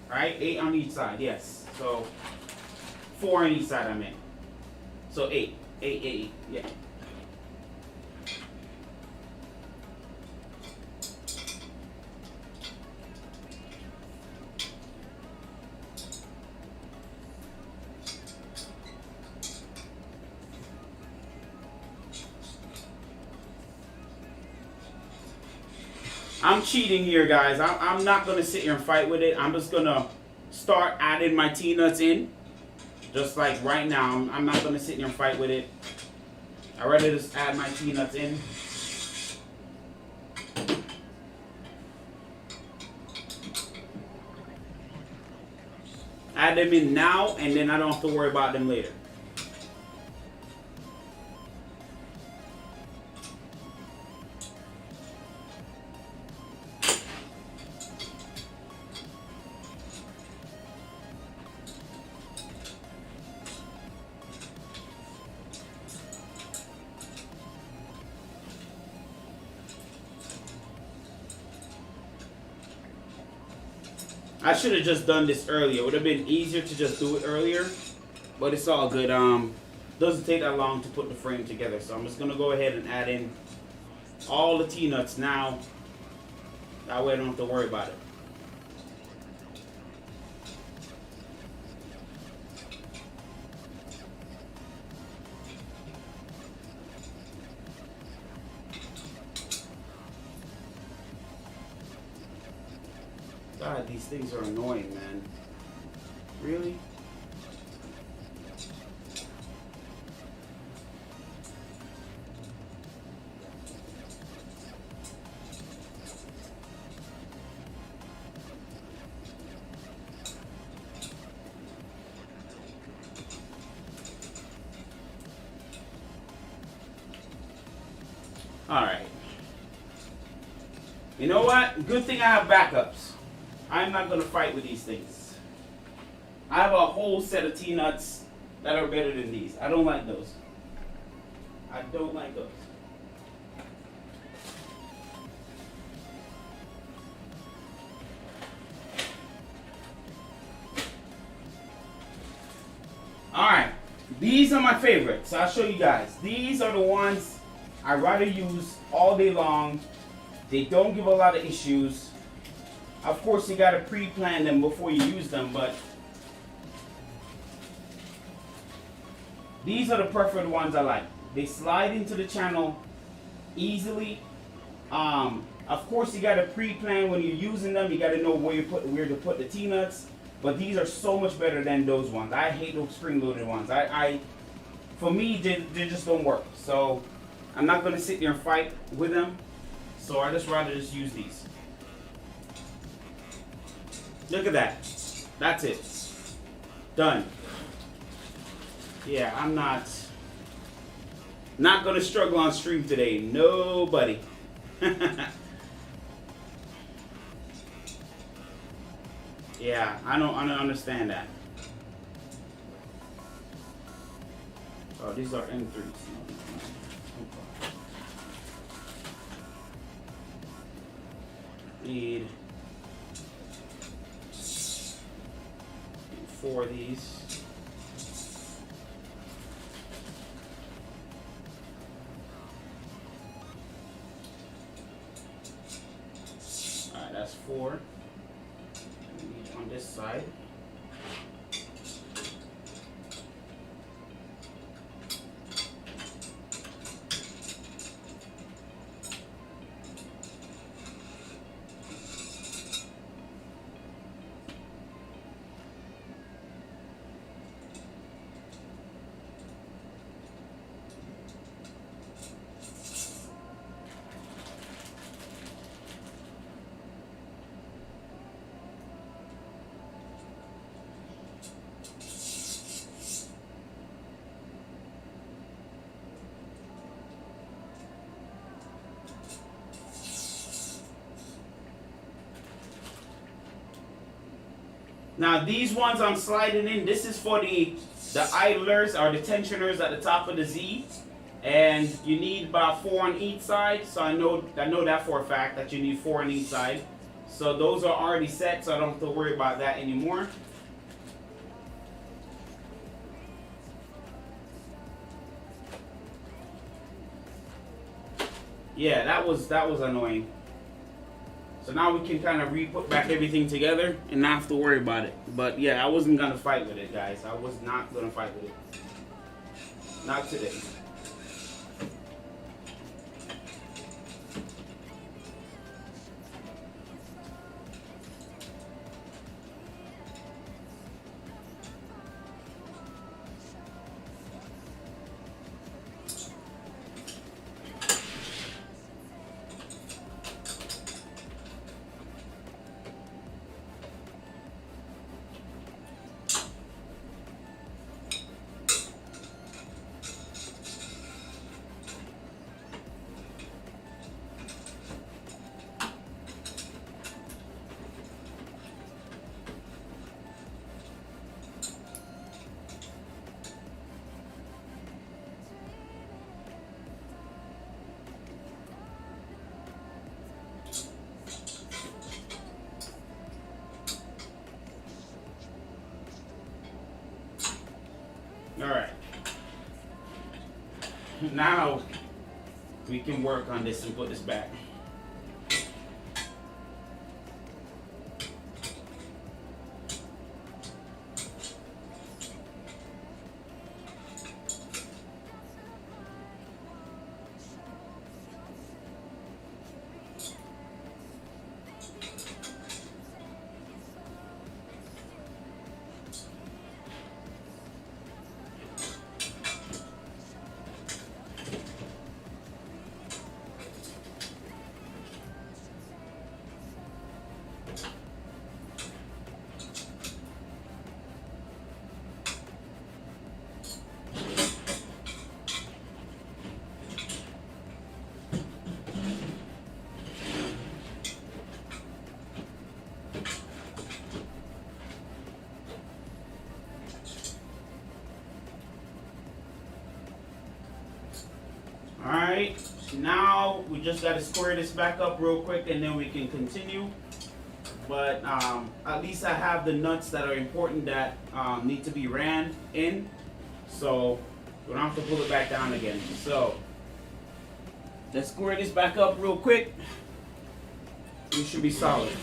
Right? 8 on each side, yes. So 4 on each side, I meant. So 8. 8, 8, yeah. I'm cheating here, guys. I'm not going to sit here and fight with it. I'm just going to start adding my T-nuts in. Just like right now. I'm not going to sit here and fight with it. I'd rather just add my T-nuts in. Add them in now, and then I don't have to worry about them later. I should have just done this earlier. It would have been easier to just do it earlier, but it's all good. Doesn't take that long to put the frame together, so I'm just gonna go ahead and add in all the T-nuts now. That way I don't have to worry about it. God, these things are annoying, man. Really? Alright. You know what? Good thing I have backups. I'm not going to fight with these things. I have a whole set of T-nuts that are better than these. I don't like those. I don't like those. Alright. These are my favorites. I'll show you guys. These are the ones I rather use all day long. They don't give a lot of issues. Of course, you gotta pre-plan them before you use them, but these are the preferred ones I like. They slide into the channel easily. Of course, you gotta pre-plan when you're using them. You gotta know where to put the T-nuts. But these are so much better than those ones. I hate those spring-loaded ones. For me, they just don't work. So I'm not gonna sit there and fight with them. So I just rather just use these. Look at that. That's it. Done. Yeah, I'm not gonna struggle on stream today. Nobody. Yeah, I don't understand that. Oh, these are M3s. Need 4 of these. Alright, that's 4. We need on this side. Now these ones I'm sliding in, this is for the idlers or the tensioners at the top of the Z. And you need about 4 on each side. So I know that for a fact that you need 4 on each side. So those are already set, so I don't have to worry about that anymore. Yeah, that was annoying. So now we can kind of re-put back everything together and not have to worry about it. But yeah, I wasn't gonna fight with it, guys. I was not gonna fight with it. Not today. now we can work on this and put this back. Alright, now we just got to square this back up real quick and then we can continue. But at least I have the nuts that are important that need to be ran in. So we don't have to pull it back down again. So let's square this back up real quick. We should be solid.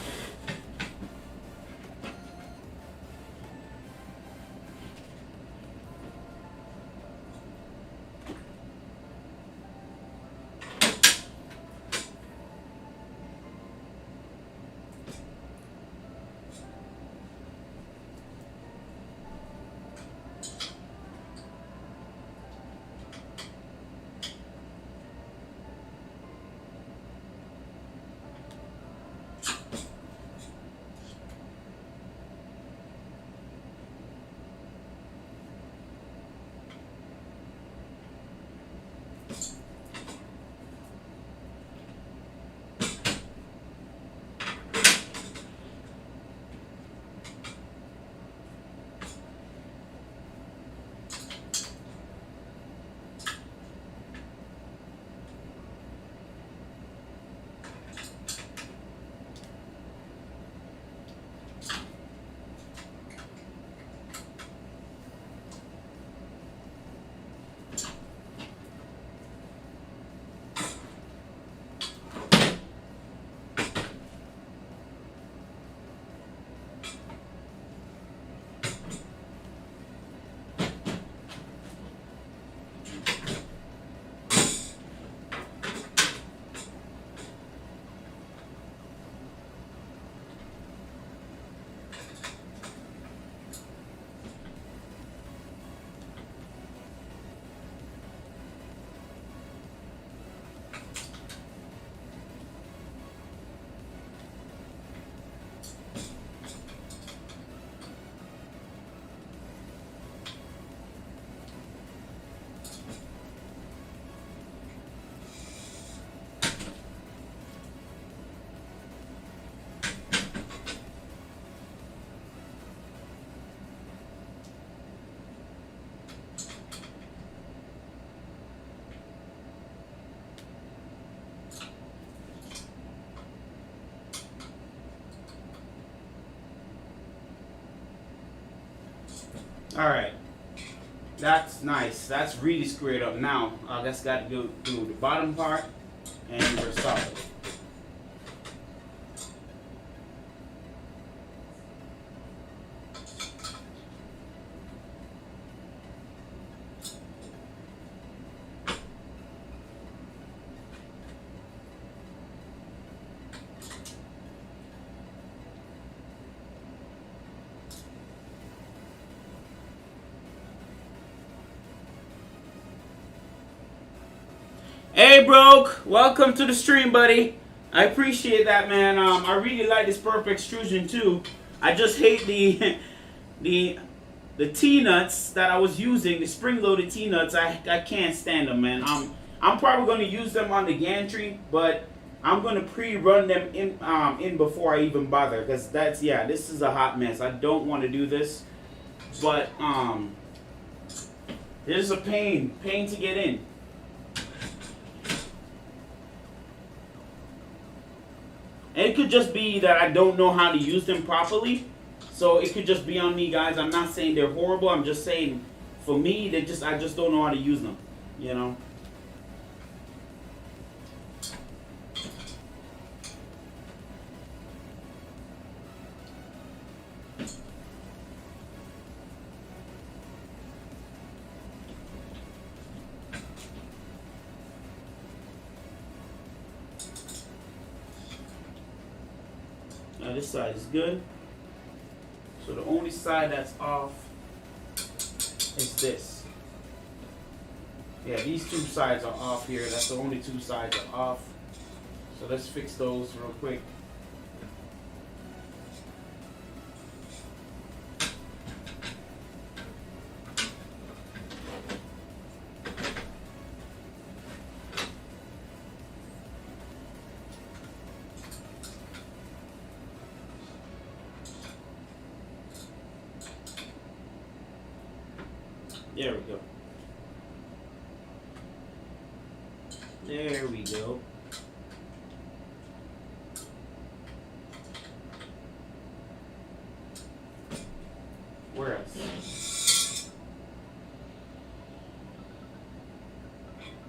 All right, that's nice. That's really squared up. Now I just got to go do the bottom part, and we're solid. Hey, Broke, welcome to the stream, buddy. I appreciate that, man. I really like this Perfect Extrusion too. I just hate the T-nuts that I was using, the spring-loaded T-nuts. I can't stand them, man. I'm probably going to use them on the gantry, but I'm going to pre-run them in before I even bother, because this is a hot mess. I don't want to do this, but this is a pain to get in. And it could just be that I don't know how to use them properly. So it could just be on me, guys. I'm not saying they're horrible. I'm just saying, for me, I just don't know how to use them, you know. this side is good. So the only side that's off is this. Yeah, these two sides are off here. That's the only two sides are off. So let's fix those real quick. There we go. There we go. Where else?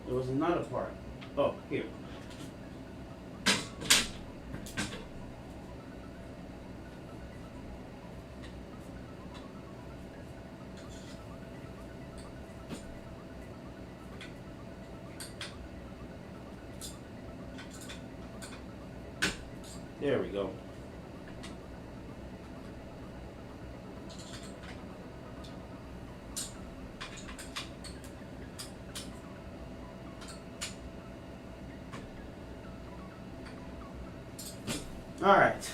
There was another part. Oh, here. There we go. All right.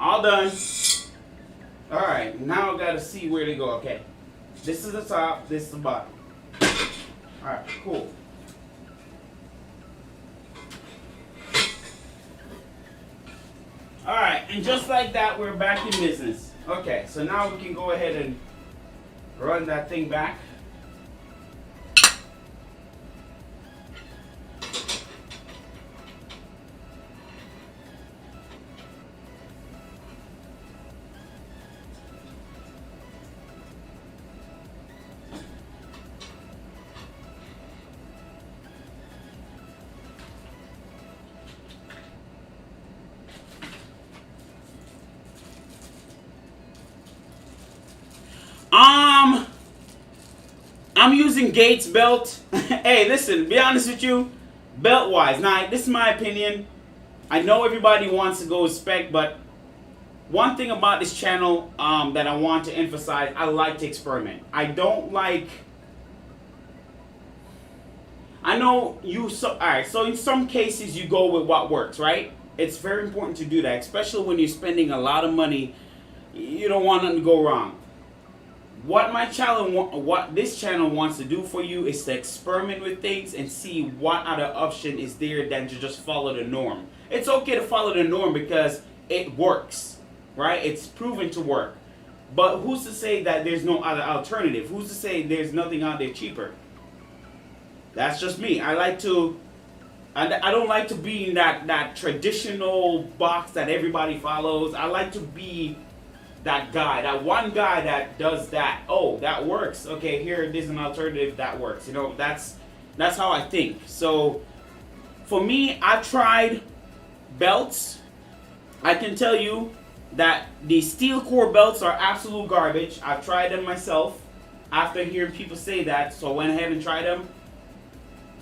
All done. All right, now I gotta see where to go. Okay, this is the top, this is the bottom. All right, cool. All right, and just like that, we're back in business. Okay, so now we can go ahead and run that thing back. I'm using Gates belt. Hey, listen, be honest with you, belt wise. Now, this is my opinion. I know everybody wants to go with spec, but one thing about this channel that I want to emphasize, I like to experiment. I don't like. I know you. Alright, so in some cases you go with what works, right? It's very important to do that, especially when you're spending a lot of money. You don't want nothing to go wrong. What this channel wants to do for you is to experiment with things and see what other option is there than to just follow the norm. It's okay to follow the norm because it works, right? It's proven to work. But who's to say that there's no other alternative? Who's to say there's nothing out there cheaper? That's just me. I don't like to be in that traditional box that everybody follows. I like to be that guy, that one guy that does that. Oh, that works. Okay, here there's an alternative that works. You know, that's how I think. So for me, I've tried belts. I can tell you that the steel core belts are absolute garbage. I've tried them myself after hearing people say that, so I went ahead and tried them.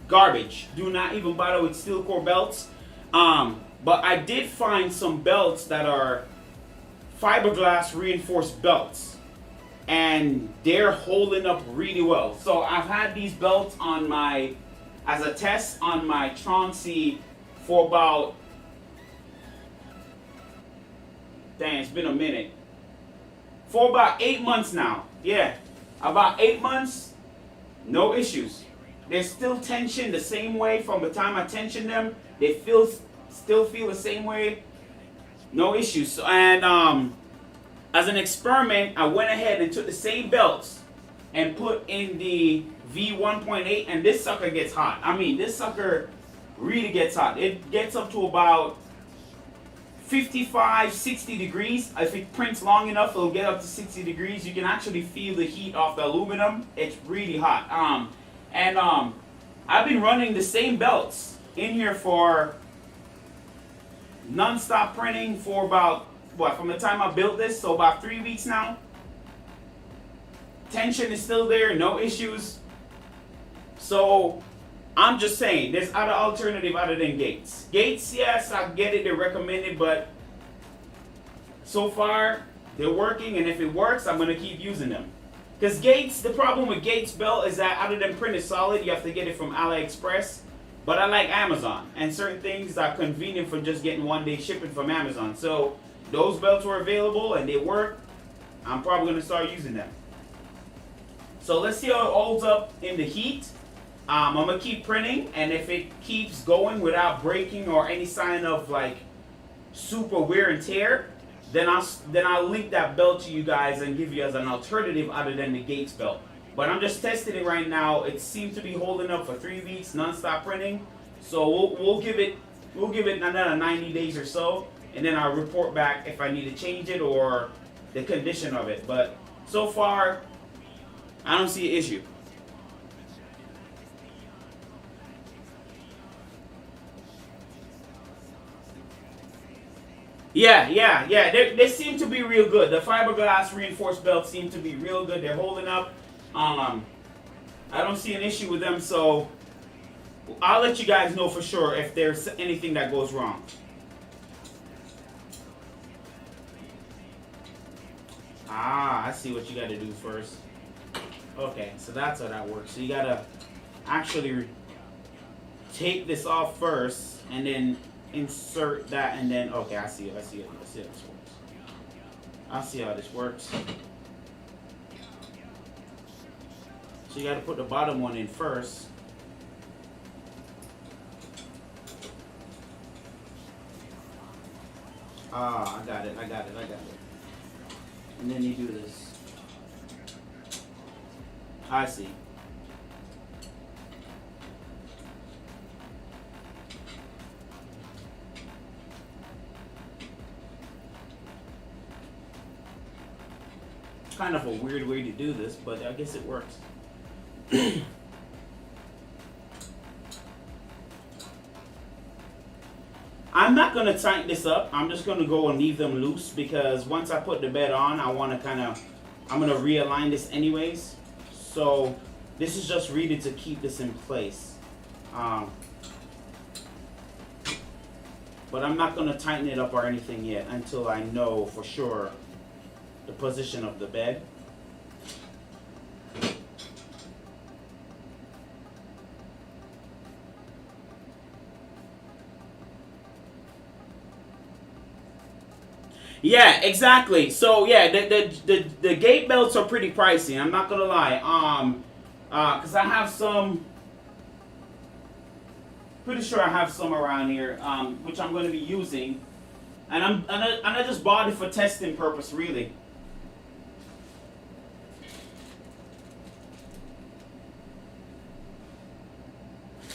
Garbage. Do not even bother with steel core belts. But I did find some belts that are fiberglass reinforced belts, and they're holding up really well. So I've had these belts on as a test on my Troncy for about, it's been a minute, for about 8 months now. Yeah, about 8 months, no issues. There's still tension the same way from the time I tension them. They still feel the same way. No issues. And as an experiment, I went ahead and took the same belts and put in the V1.8, and this sucker gets hot. I mean, this sucker really gets hot. It gets up to about 55, 60 degrees. If it prints long enough, it'll get up to 60 degrees. You can actually feel the heat off the aluminum. It's really hot. I've been running the same belts in here for non-stop printing for about, from the time I built this, so about 3 weeks now. Tension is still there, no issues. So I'm just saying, there's other alternative other than Gates. Gates, yes, I get it, they're recommended, but so far, they're working, and if it works, I'm gonna keep using them. Because Gates, the problem with Gates belt is that other than printed solid, you have to get it from AliExpress. But I like Amazon, and certain things are convenient for just getting one-day shipping from Amazon. So those belts were available and they work. I'm probably gonna start using them. So let's see how it holds up in the heat. I'm gonna keep printing, and if it keeps going without breaking or any sign of like super wear and tear, then I'll link that belt to you guys and give you as an alternative other than the Gates belt. But I'm just testing it right now. It seems to be holding up for 3 weeks, non-stop printing. So we'll give it another 90 days or so, and then I'll report back if I need to change it or the condition of it. But so far, I don't see an issue. Yeah. They seem to be real good. The fiberglass reinforced belts seem to be real good. They're holding up. I don't see an issue with them, so I'll let you guys know for sure if there's anything that goes wrong. Ah, I see what you got to do first. Okay, so that's how that works. So you got to actually take this off first, and then insert that, and then, okay, I see it. I see how this works. I see how this works. So you got to put the bottom one in first. Ah, I got it. And then you do this. I see. Kind of a weird way to do this, but I guess it works. I'm not going to tighten this up. I'm just going to go and leave them loose because once I put the bed on, I'm going to realign this anyways. So this is just really to keep this in place. But I'm not going to tighten it up or anything yet until I know for sure the position of the bed. Yeah, exactly. So yeah, the gate belts are pretty pricey. I'm not gonna lie. Cause I have some. Pretty sure I have some around here, which I'm gonna be using, and I just bought it for testing purpose, really.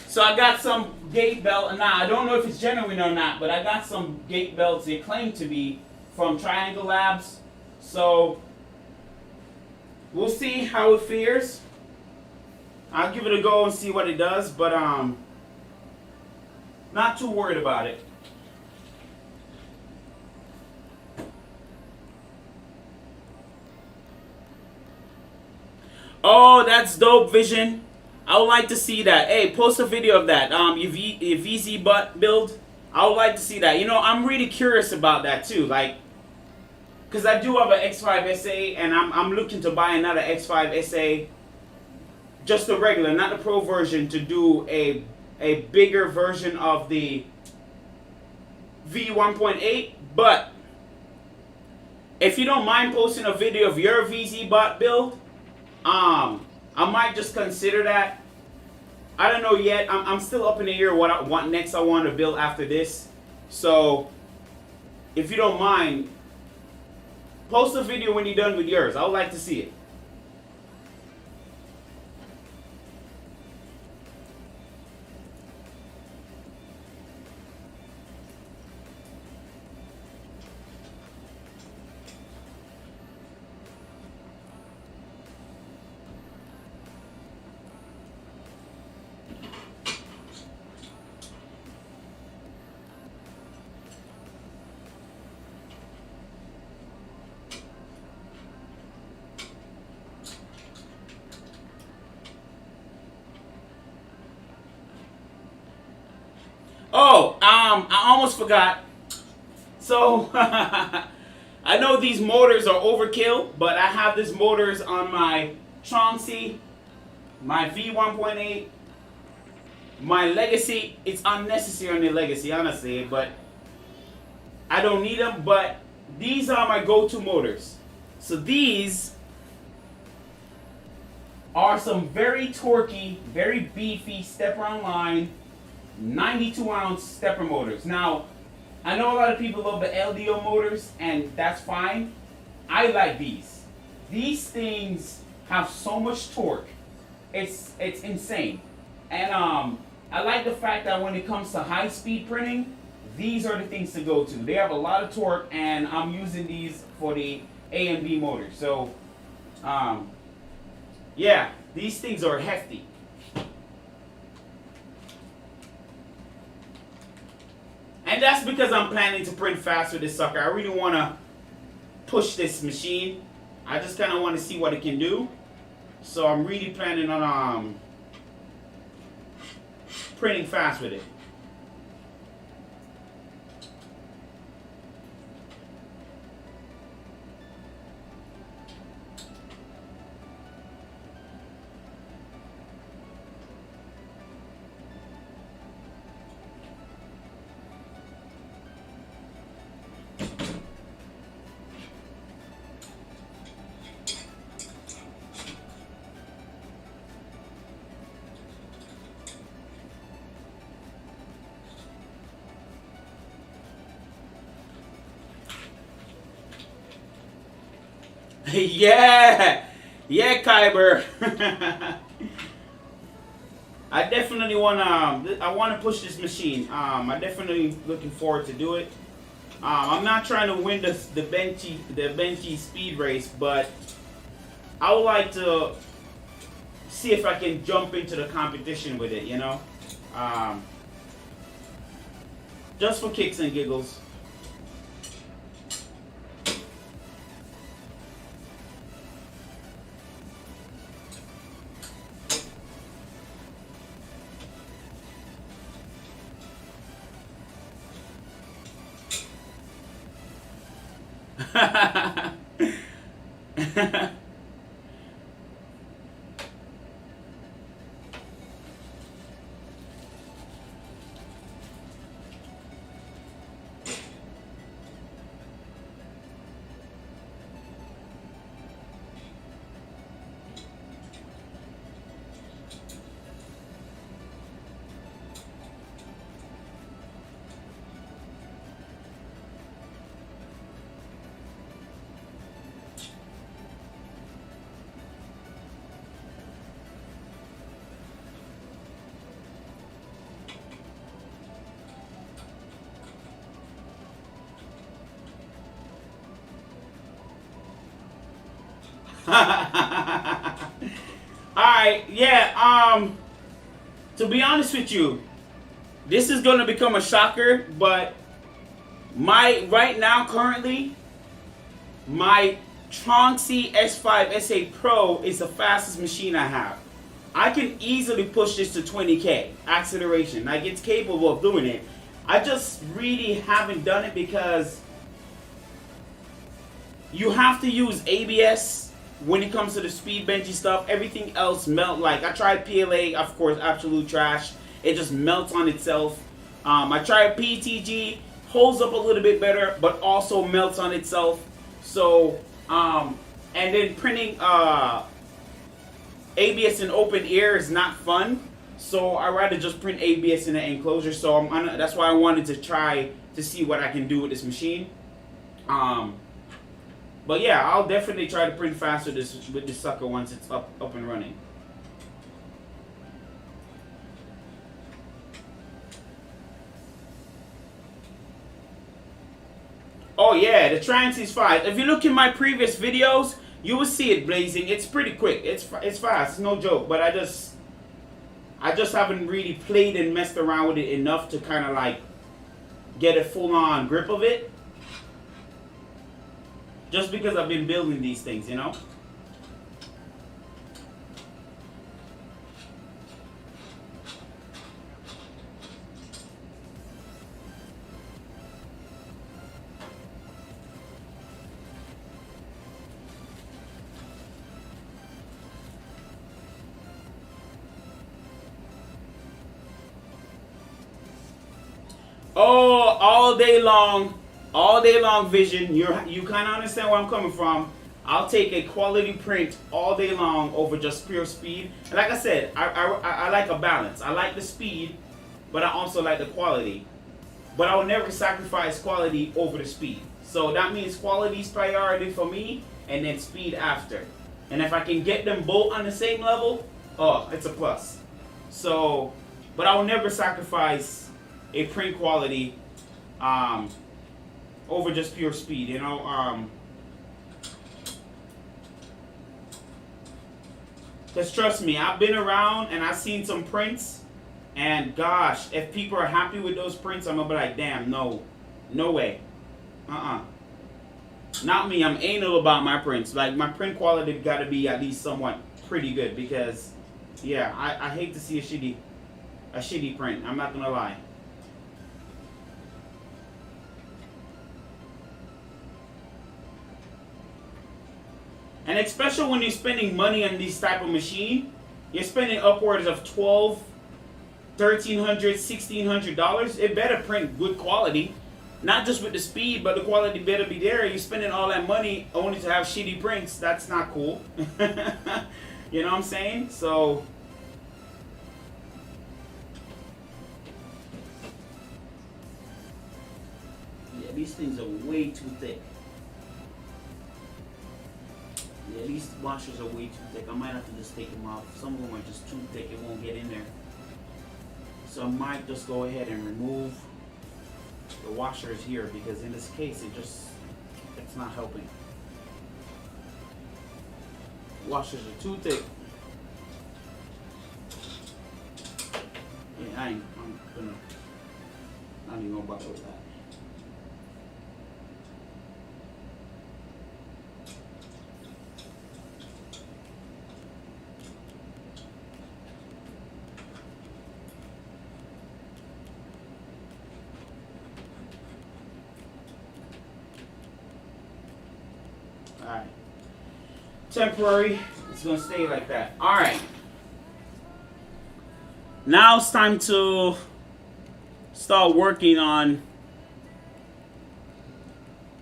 So I got some gate belt, and now I don't know if it's genuine or not, but I got some gate belts they claim to be from Triangle Labs. So we'll see how it fares. I'll give it a go and see what it does, but not too worried about it. Oh, that's dope, Vision. I would like to see that. Hey, post a video of that. Your VZ butt build. I would like to see that. You know, I'm really curious about that too. Like, because I do have an X5 SA, and I'm looking to buy another X5 SA. Just the regular, not the Pro version, to do a bigger version of the V1.8. But if you don't mind posting a video of your VZ bot build, I might just consider that. I don't know yet. I'm still up in the air what next I want to build after this. So if you don't mind, post a video when you're done with yours. I would like to see it. Oh, I almost forgot. So I know these motors are overkill, but I have these motors on my Chauncey, my V1.8, my Legacy. It's unnecessary on the Legacy, honestly, but I don't need them. But these are my go-to motors. So these are some very torquey, very beefy stepper line 92 ounce stepper motors. Now, I know a lot of people love the LDO motors, and that's fine. I like these. These things have so much torque. It's insane. And I like the fact that when it comes to high speed printing, these are the things to go to. They have a lot of torque, and I'm using these for the A and B motors. So, yeah, these things are hefty. And that's because I'm planning to print fast with this sucker. I really want to push this machine. I just kind of want to see what it can do. So I'm really planning on printing fast with it. Yeah, Kyber. I definitely I want to push this machine. I definitely looking forward to do it. I'm not trying to win the benchy speed race, but I would like to see if I can jump into the competition with it. You know, just for kicks and giggles. Alright, yeah, to be honest with you, this is gonna become a shocker, but right now currently my Chauncey S5 SA Pro is the fastest machine I have. I can easily push this to 20k acceleration. Like, it's capable of doing it. I just really haven't done it because you have to use ABS when it comes to the speed benchy stuff. Everything else melt. Like, I tried PLA, of course, absolute trash. It just melts on itself. I tried PTG, holds up a little bit better, but also melts on itself. So, and then printing ABS in open air is not fun. So I rather just print ABS in an enclosure. So that's why I wanted to try to see what I can do with this machine. But yeah, I'll definitely try to print faster with this sucker once it's up and running. Oh yeah, the Trans is fast. If you look in my previous videos, you will see it blazing. It's pretty quick. It's fast. It's no joke. But I just haven't really played and messed around with it enough to kind of like get a full-on grip of it. Just because I've been building these things, you know? Oh, all day long, Vision. You kind of understand where I'm coming from. I'll take a quality print all day long over just pure speed. And like I said, I like a balance. I like the speed, but I also like the quality. But I will never sacrifice quality over the speed. So that means quality is priority for me, and then speed after. And if I can get them both on the same level, oh, it's a plus. So, but I will never sacrifice a print quality over just pure speed, you know. Because trust me, I've been around and I've seen some prints, and gosh, if people are happy with those prints, I'm gonna be like, damn, no way. Not me. I'm anal about my prints. Like, my print quality got to be at least somewhat pretty good, because yeah, I hate to see a shitty print. I'm not gonna lie. And especially when you're spending money on this type of machine, you're spending upwards of $1,200, $1,300, $1,600. It better print good quality. Not just with the speed, but the quality better be there. You're spending all that money only to have shitty prints. That's not cool. You know what I'm saying? So, yeah, these things are way too thick. Yeah, these washers are way too thick. I might have to just take them off. Some of them are just too thick. It won't get in there. So I might just go ahead and remove the washers here, because in this case it's not helping. Washers are too thick. Yeah, I'm not even gonna bother with that. Alright. Temporary. It's going to stay like that. Alright. Now it's time to start working on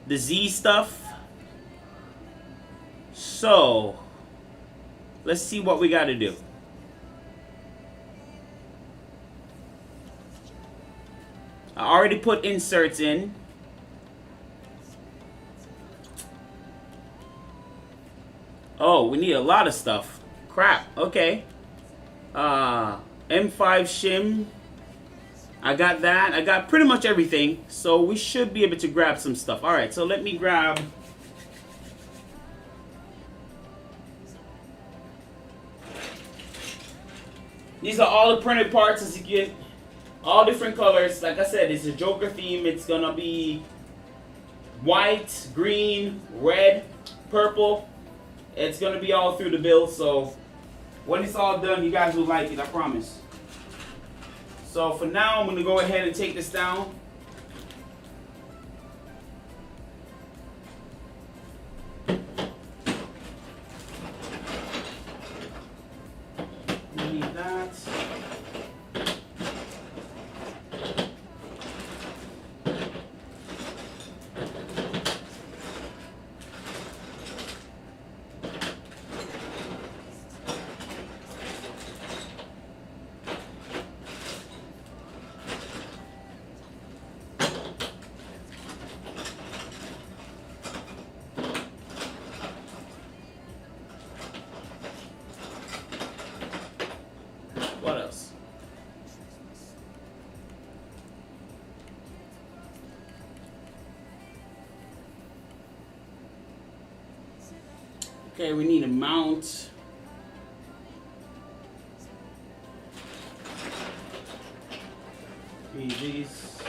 the Z stuff. So, let's see what we got to do. I already put inserts in. Oh, we need a lot of stuff. Crap. Okay. M5 shim. I got that. I got pretty much everything. So we should be able to grab some stuff. Alright, so let me grab... These are all the printed parts as you get. All different colors. Like I said, it's a Joker theme. It's gonna be white, green, red, purple. It's going to be all through the build, so when it's all done, you guys will like it, I promise. So for now, I'm going to go ahead and take this down. Need that. What else? Okay, we need a mount. These.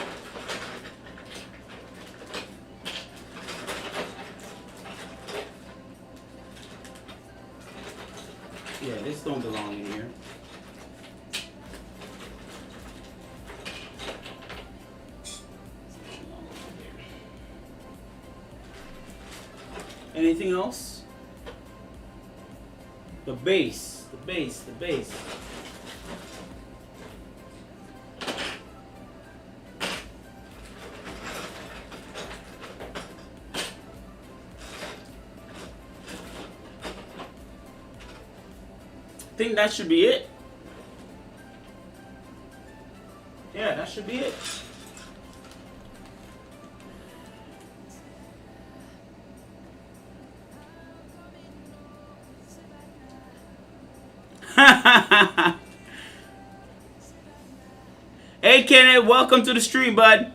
Yeah, this don't belong in here. Anything else? The base. think that should be it. Yeah, that should be it. Hey Kenneth, welcome to the stream, bud.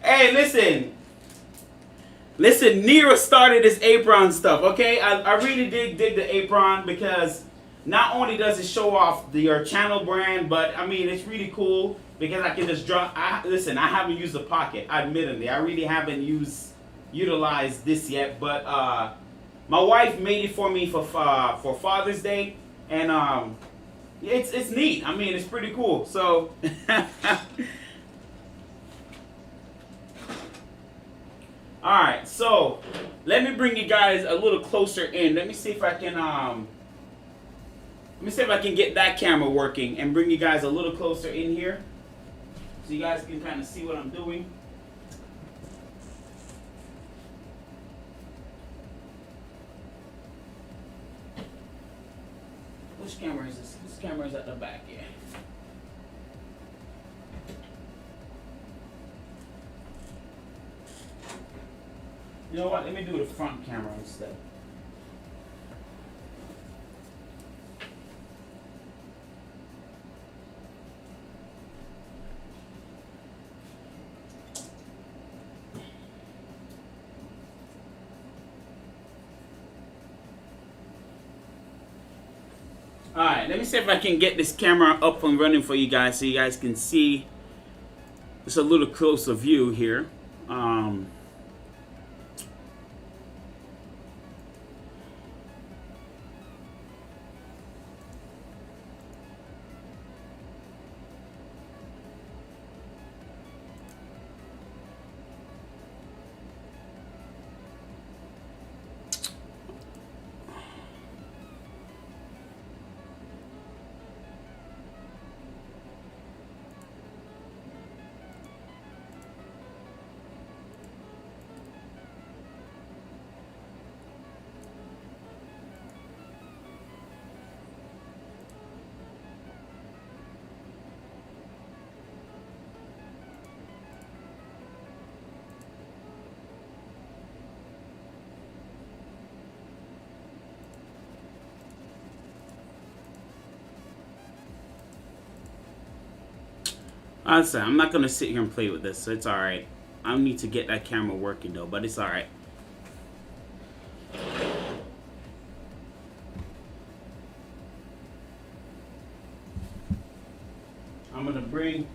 Hey, listen, Nero started this apron stuff, okay? I really dig the apron because not only does it show off your channel brand, but I mean, it's really cool because I can just drop. Listen, I haven't used the pocket, admittedly. I really haven't utilized this yet, but my wife made it for me for Father's Day, and it's neat. I mean, it's pretty cool. So all right, so let me bring you guys a little closer in. Let me see if I can get that camera working and bring you guys a little closer in here so you guys can kind of see what I'm doing. Which camera is this? This camera is at the back, yeah. You know what? Let me do the front camera instead. Alright, let me see if I can get this camera up and running for you guys so you guys can see just a little closer view here. Honestly, I'm not going to sit here and play with this, so it's alright. I need to get that camera working though, but it's alright. I'm going to bring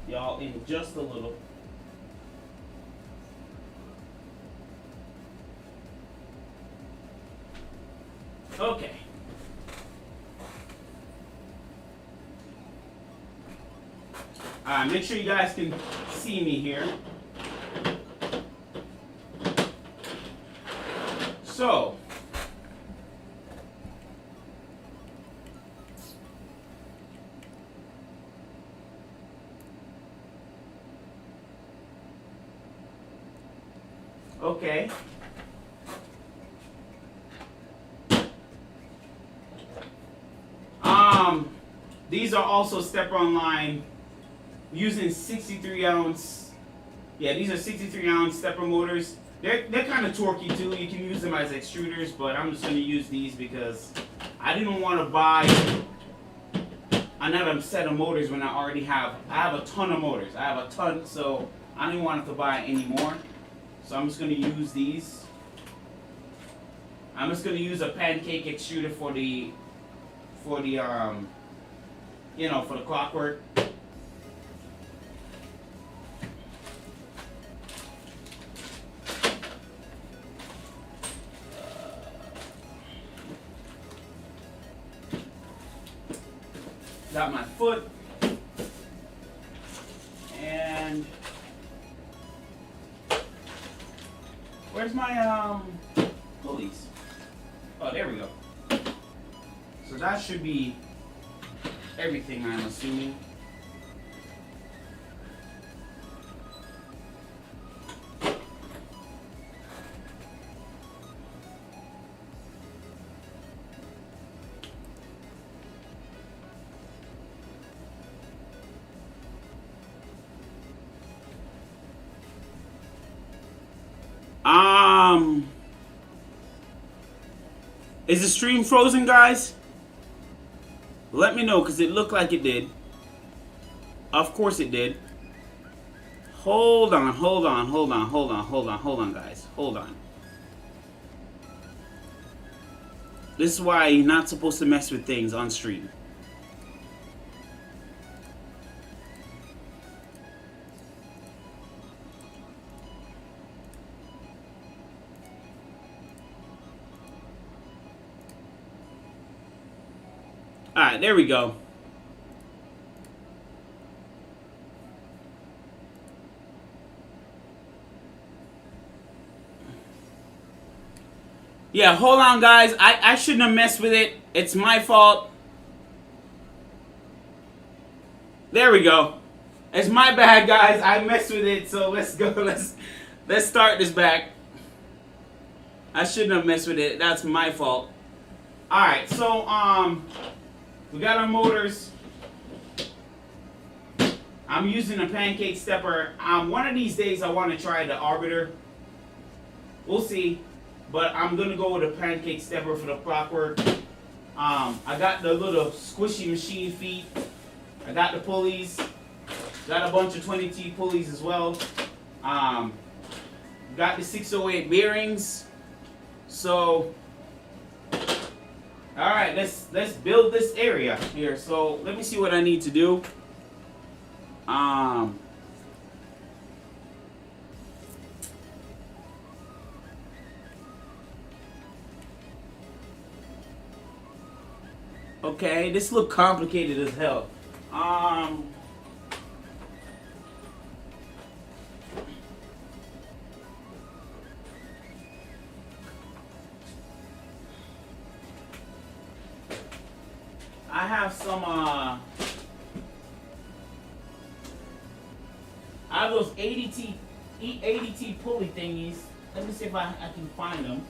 y'all in just a little. Okay. Make sure you guys can see me here. So, okay. These are also step-on line using 63 ounce. Yeah, these are 63 ounce stepper motors. They're kind of torquey too. You can use them as extruders, but I'm just going to use these because I didn't want to buy another set of motors when I have a ton of motors. I have a ton, so I didn't want to buy any more. So I'm just going to use these. I'm just going to use a pancake extruder for the for the clockwork. Got my foot, and where's my pulleys? Oh, there we go. So that should be everything, I'm assuming. Is the stream frozen, guys? Let me know, because it looked like it did. Of course it did. Hold on, guys. Hold on. This is why you're not supposed to mess with things on stream. Alright, there we go. Yeah, hold on, guys. I shouldn't have messed with it. It's my fault. There we go. It's my bad, guys. I messed with it, so let's go. Let's start this back. I shouldn't have messed with it. That's my fault. Alright, so we got our motors. I'm using a pancake stepper. One of these days I want to try the arbiter. We'll see. But I'm going to go with a pancake stepper for the clockwork. I got the little squishy machine feet. I got the pulleys. Got a bunch of 20T pulleys as well. Got the 608 bearings. So, alright, let's build this area here. So, let me see what I need to do. Okay, this look complicated as hell. I have some I have those 80T pulley thingies. Let me see if I can find them.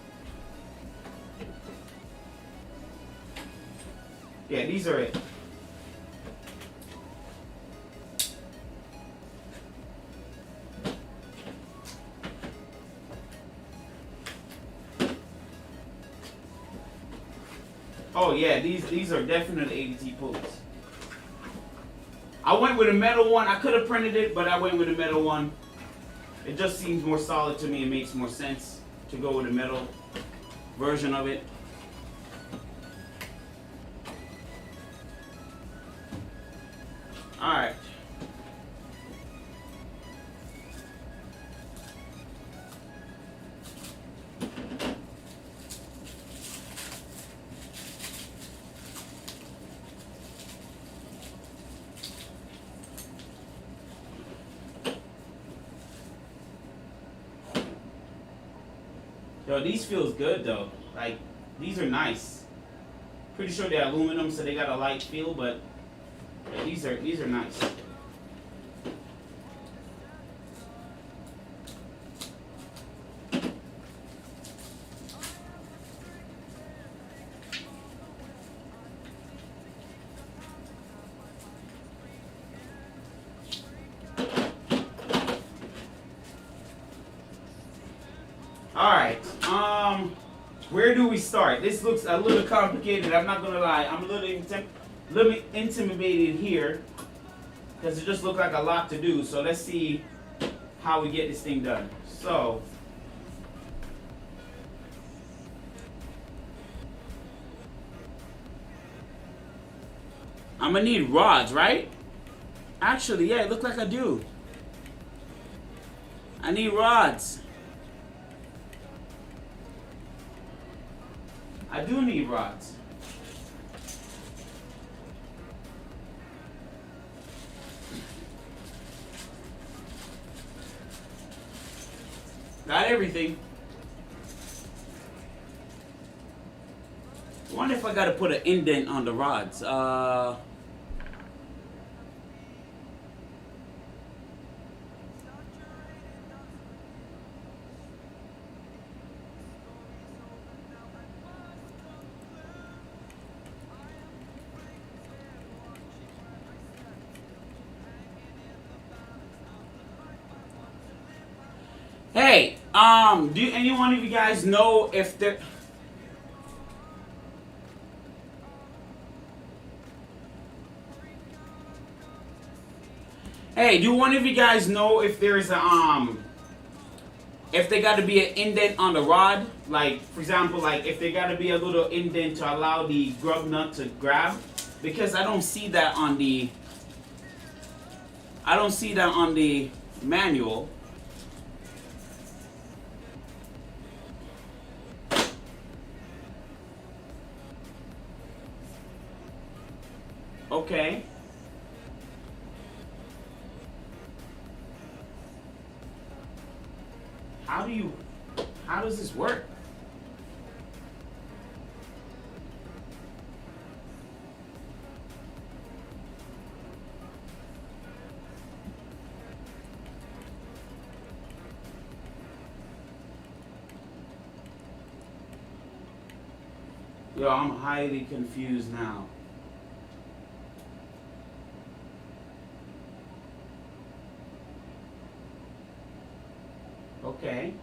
Yeah, these are it. Oh yeah, these are definitely 80T pulleys. I went with a metal one. I could have printed it, but I went with a metal one. It just seems more solid to me. It makes more sense to go with a metal version of it. All right. Yo, these feels good though. Like, these are nice. Pretty sure they're aluminum, so they got a light feel, but yeah, these are nice. Alright, where do we start? This looks a little complicated, I'm not gonna lie. I'm a little intimidated here because it just looked like a lot to do. So let's see how we get this thing done. So I'm gonna need rods, right? Actually, yeah, it looked like I do. I need rods. I do need rods. Got everything. I wonder if I gotta put an indent on the rods. Hey, Do any one of you guys know if there? Hey, do one of you guys know if there's a if they got to be an indent on the rod? Like, for example, like if there got to be a little indent to allow the grub nut to grab, because I don't see that on the manual. Okay. How does this work? Yo, I'm highly confused now. Okay.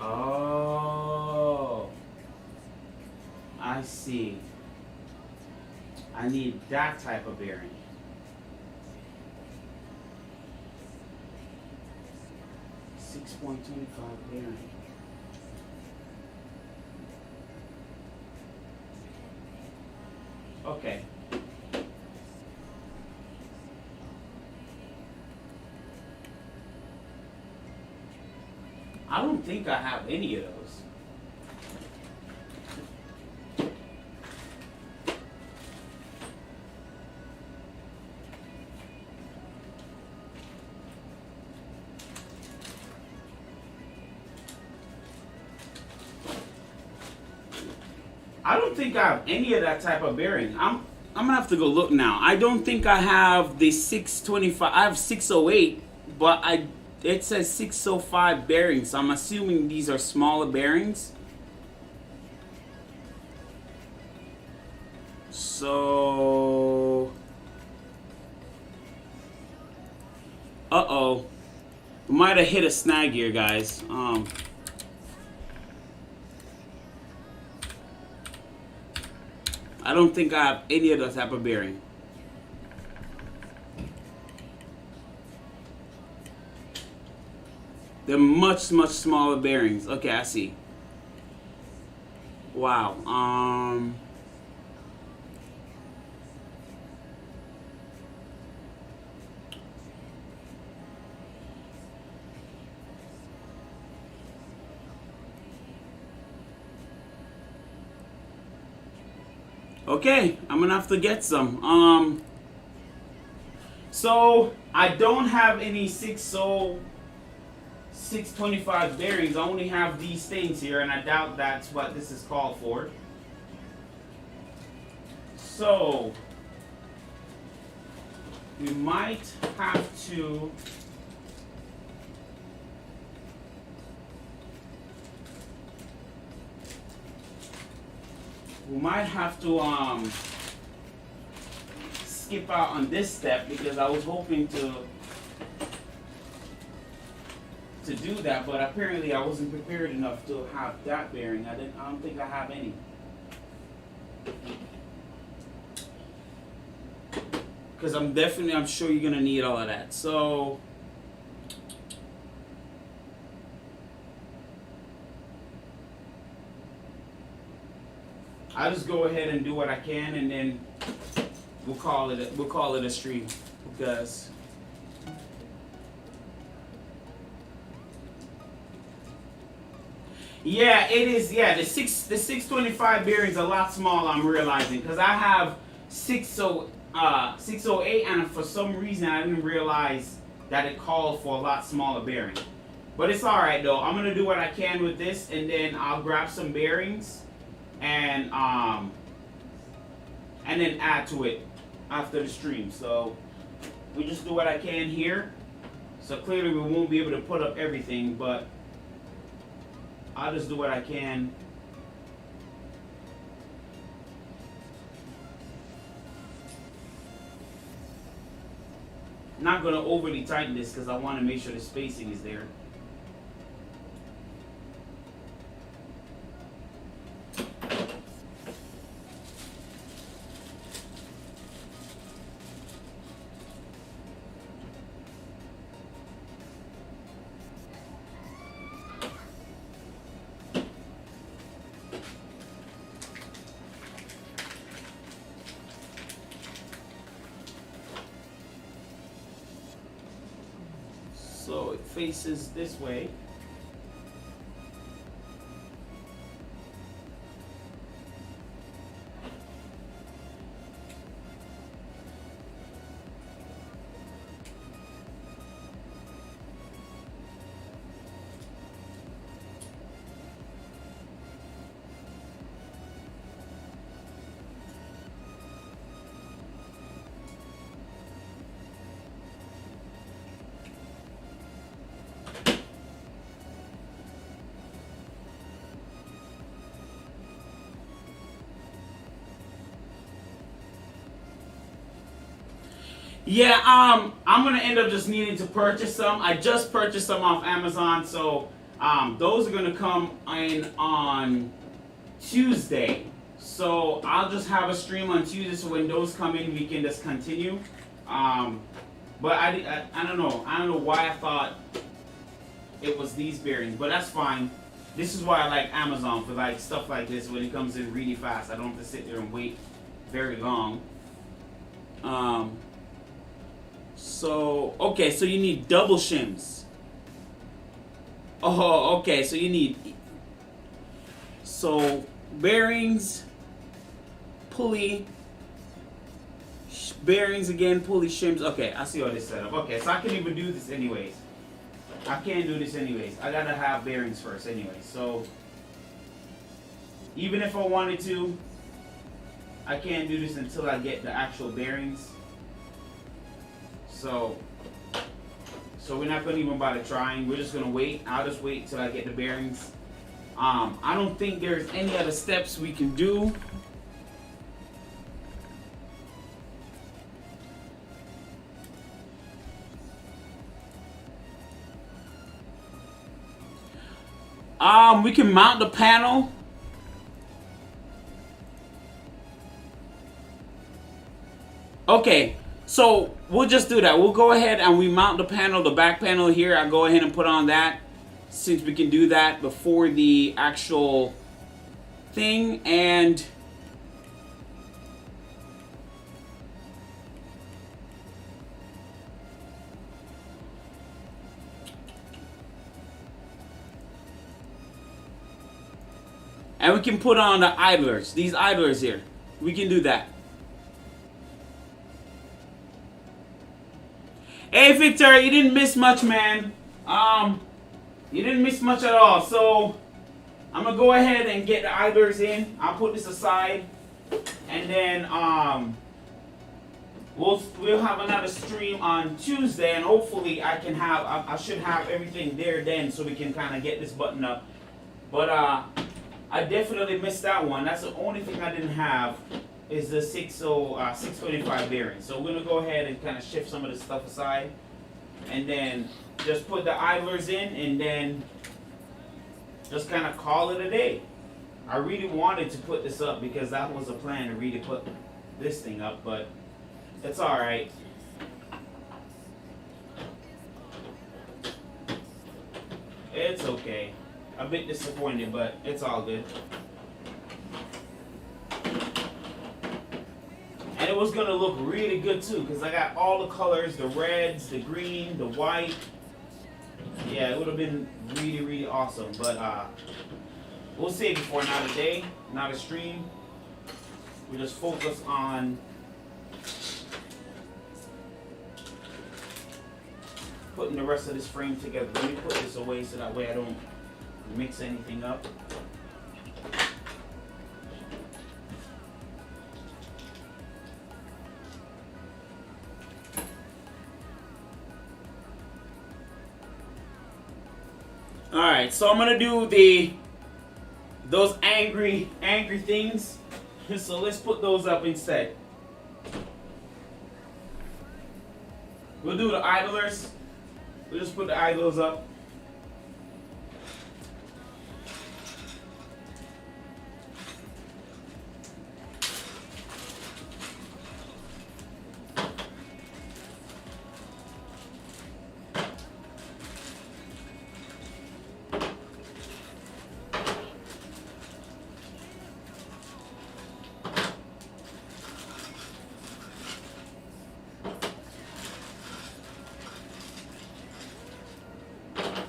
Oh, I see. I need that type of bearing. .25 bearing. Okay. I don't think I have any of those. I don't think I have any of that type of bearing. I'm gonna have to go look now. I don't think I have the 625. I have 608, but it says 605 bearings. So I'm assuming these are smaller bearings. So, uh-oh, we might have hit a snag here, guys. I don't think I have any of that type of bearing. They're much, much smaller bearings. Okay, I see. Wow. Okay, I'm gonna have to get some. So I don't have any 625 bearings. I only have these things here, and I doubt that's what this is called for. So we might have to skip out on this step, because I was hoping to do that, but apparently I wasn't prepared enough to have that bearing. I don't think I have any. Because I'm sure you're gonna need all of that. So I'll just go ahead and do what I can, and then we'll call it a stream, because yeah, it is. Yeah, the 625 bearing is a lot smaller, I'm realizing, because I have 608, and for some reason I didn't realize that it called for a lot smaller bearing. But it's all right though. I'm gonna do what I can with this, and then I'll grab some bearings, and then add to it after the stream. So we just do what I can here. So clearly we won't be able to put up everything, but I'll just do what I can. Not going to overly tighten this because I want to make sure the spacing is there. So it faces this way. Yeah, I'm gonna end up just needing to purchase some. I just purchased some off Amazon, so those are gonna come in on Tuesday. So I'll just have a stream on Tuesday, so when those come in, we can just continue. But I don't know. I don't know why I thought it was these bearings, but that's fine. This is why I like Amazon for like stuff like this when it comes in really fast. I don't have to sit there and wait very long. So, okay, so you need double shims. Oh, okay, so you need... So, bearings, pulley, bearings again, pulley, shims. Okay, I see all this set up. Okay, so I can even do this anyways. I can't do this anyways. I gotta have bearings first anyway. So, even if I wanted to, I can't do this until I get the actual bearings. So we're not going to even bother trying. We're just going to wait. I'll just wait till I get the bearings. I don't think there's any other steps we can do. We can mount the panel. Okay. So we'll just do that. We'll go ahead and we mount the panel, the back panel here. I'll go ahead and put on that since we can do that before the actual thing. And we can put on the idlers, these idlers here. We can do that. Hey Victor, you didn't miss much, man. You didn't miss much at all. So I'm gonna go ahead and get the idlers in. I'll put this aside, and then we'll have another stream on Tuesday, and hopefully I should have everything there then, so we can kind of get this button up. But I definitely missed that one. That's the only thing I didn't have. Is the 625 bearing. So we're gonna go ahead and kind of shift some of this stuff aside, and then just put the idlers in, and then just kind of call it a day. I really wanted to put this up because that was a plan to really put this thing up, but it's all right. It's okay. A bit disappointed, but it's all good. And it was gonna look really good too, because I got all the colors, the reds, the green, the white. Yeah, it would have been really, really awesome. But we'll save it for another day, not a stream. We just focus on putting the rest of this frame together. Let me put this away so that way I don't mix anything up. Alright, so I'm gonna do those angry things. So let's put those up instead. We'll do the idlers. We'll just put the idlers up.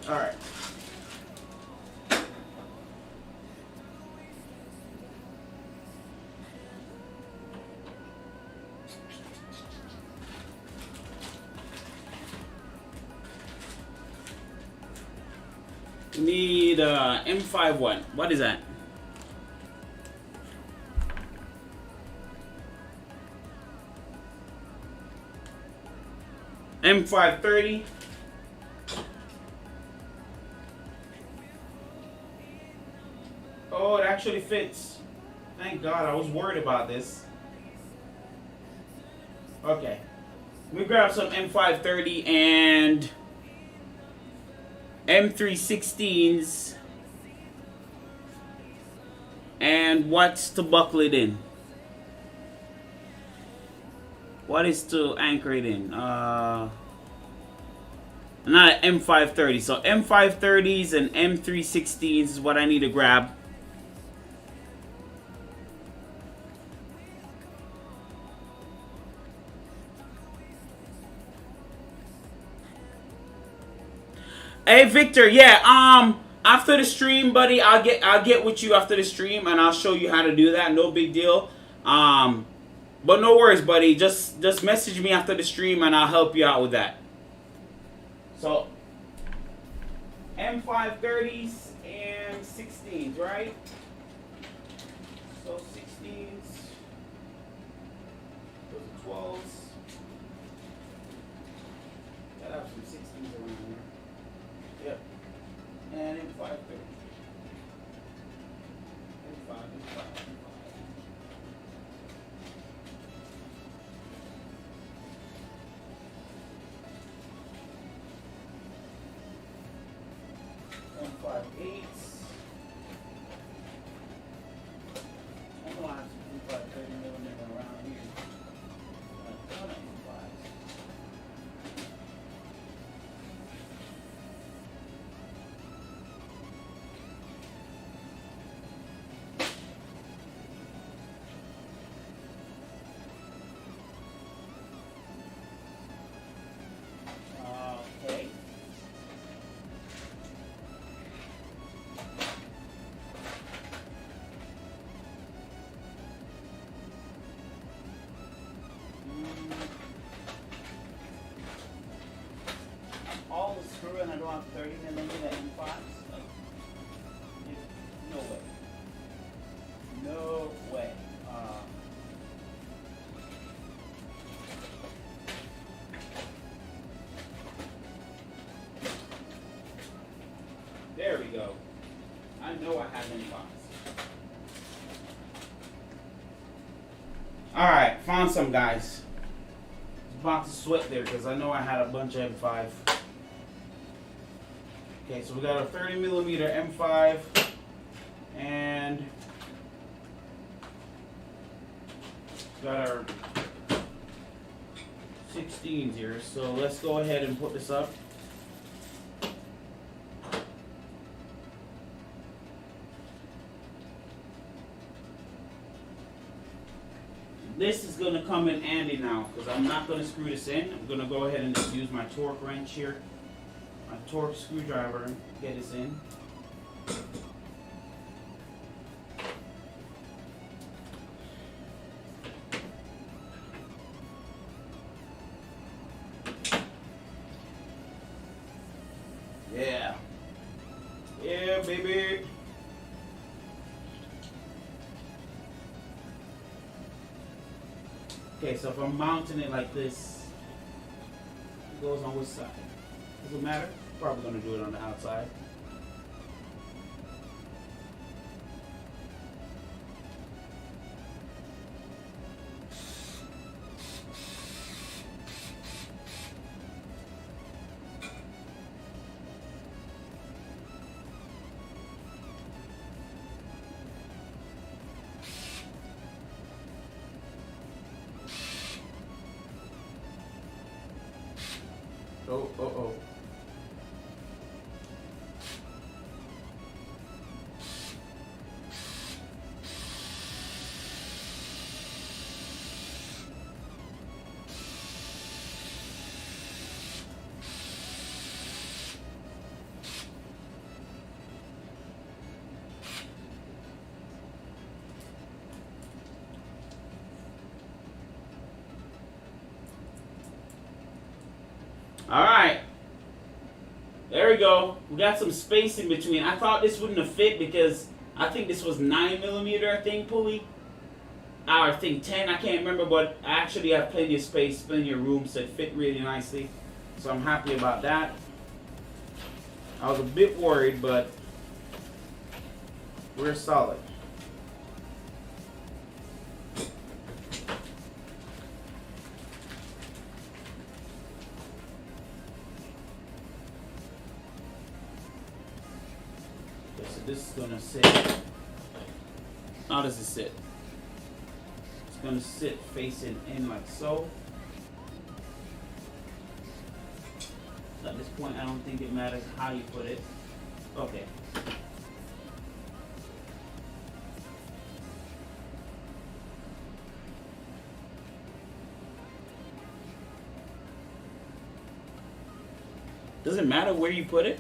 All right. We need M51. What is that? M530. Oh, it actually fits. Thank God, I was worried about this. Okay. Let me grab some M530 and M316s. And what's to buckle it in? What is to anchor it in? Not an M530. So M530s and M316s is what I need to grab. Hey Victor, yeah, after the stream, buddy, I'll get with you after the stream and I'll show you how to do that. No big deal. But no worries, buddy. Just message me after the stream and I'll help you out with that. So M530s and 16s, right? So 16s, those are 12s. Gotta have some 16s around here. Yep. And M530. M5. M58s. I know I have some 530mm around here. A ton of M5s. Okay. All the screw and I don't have 30mm M5s. No way. No way. There we go. I know I have M5s. Alright, found some, guys. About to sweat there because I know I had a bunch of M5. Okay, so we got a 30mm M5 and got our 16s here. So let's go ahead and put this up. This is going to come in handy now because I'm not going to screw this in. I'm going to go ahead and just use my torque wrench here. My torque screwdriver and get this in. Yeah. Yeah, baby. Okay, so if I'm mounting it like this, it goes on which side? Does it matter? Probably going to do it on the outside. Oh. Alright. There we go. We got some space in between. I thought this wouldn't have fit because I think this was 9mm, I think, pulley. Or I think 10, I can't remember, but I actually have plenty of space, plenty of room, so it fit really nicely. So I'm happy about that. I was a bit worried, but we're solid. This is gonna sit. How does it sit? It's gonna sit facing in like so. At this point, I don't think it matters how you put it. Okay. Does it matter where you put it?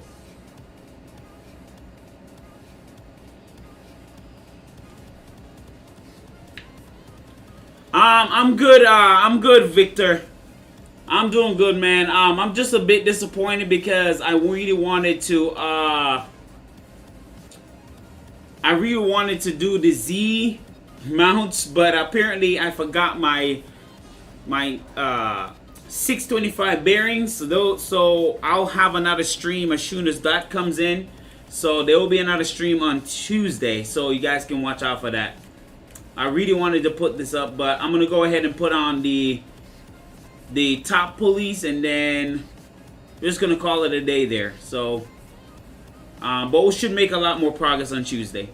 I'm good. I'm good, Victor. I'm doing good, man. I'm just a bit disappointed because I really wanted to. I really wanted to do the Z mounts, but apparently I forgot my 625 bearings. So I'll have another stream as soon as that comes in. So there will be another stream on Tuesday, so you guys can watch out for that. I really wanted to put this up, but I'm gonna go ahead and put on the top pulleys, and then we're just gonna call it a day there. So, but we should make a lot more progress on Tuesday.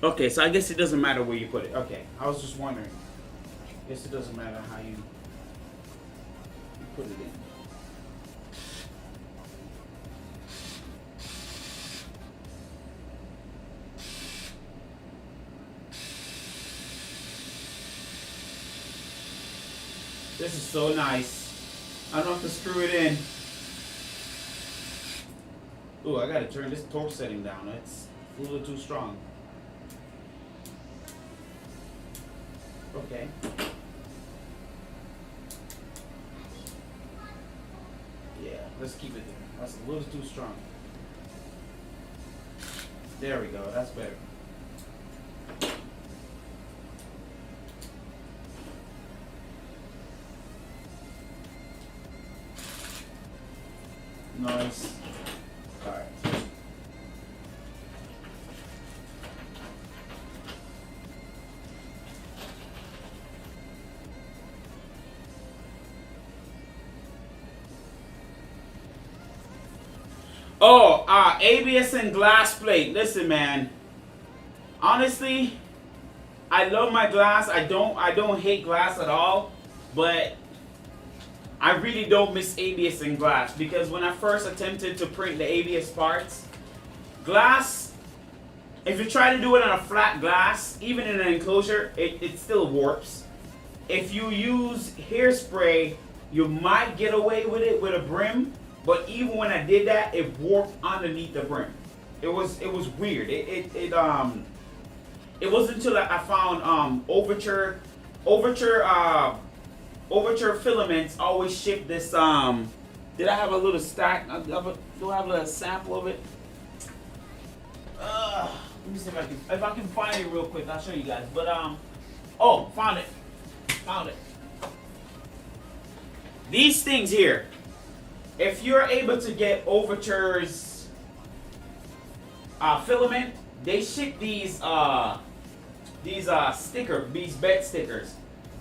Okay, so I guess it doesn't matter where you put it. Okay, I was just wondering. I guess it doesn't matter how you put it in. This is so nice. I don't have to screw it in. Ooh, I gotta turn this torque setting down. It's a little too strong. Okay. Yeah, let's keep it there. That's a little too strong. There we go. That's better. Nice. All right. Oh, ABS and glass plate. Listen, man. Honestly, I love my glass. I don't hate glass at all, but I really don't miss ABS and glass, because when I first attempted to print the ABS parts, glass, if you try to do it on a flat glass, even in an enclosure, it still warps. If you use hairspray, you might get away with it with a brim, but even when I did that, it warped underneath the brim. It was weird. It wasn't until I found Overture filaments always ship this. Did I have a little stack? Do I have a sample of it? Let me see if I can find it real quick. I'll show you guys. But oh, found it. These things here. If you're able to get Overture's filament, they ship these bed stickers.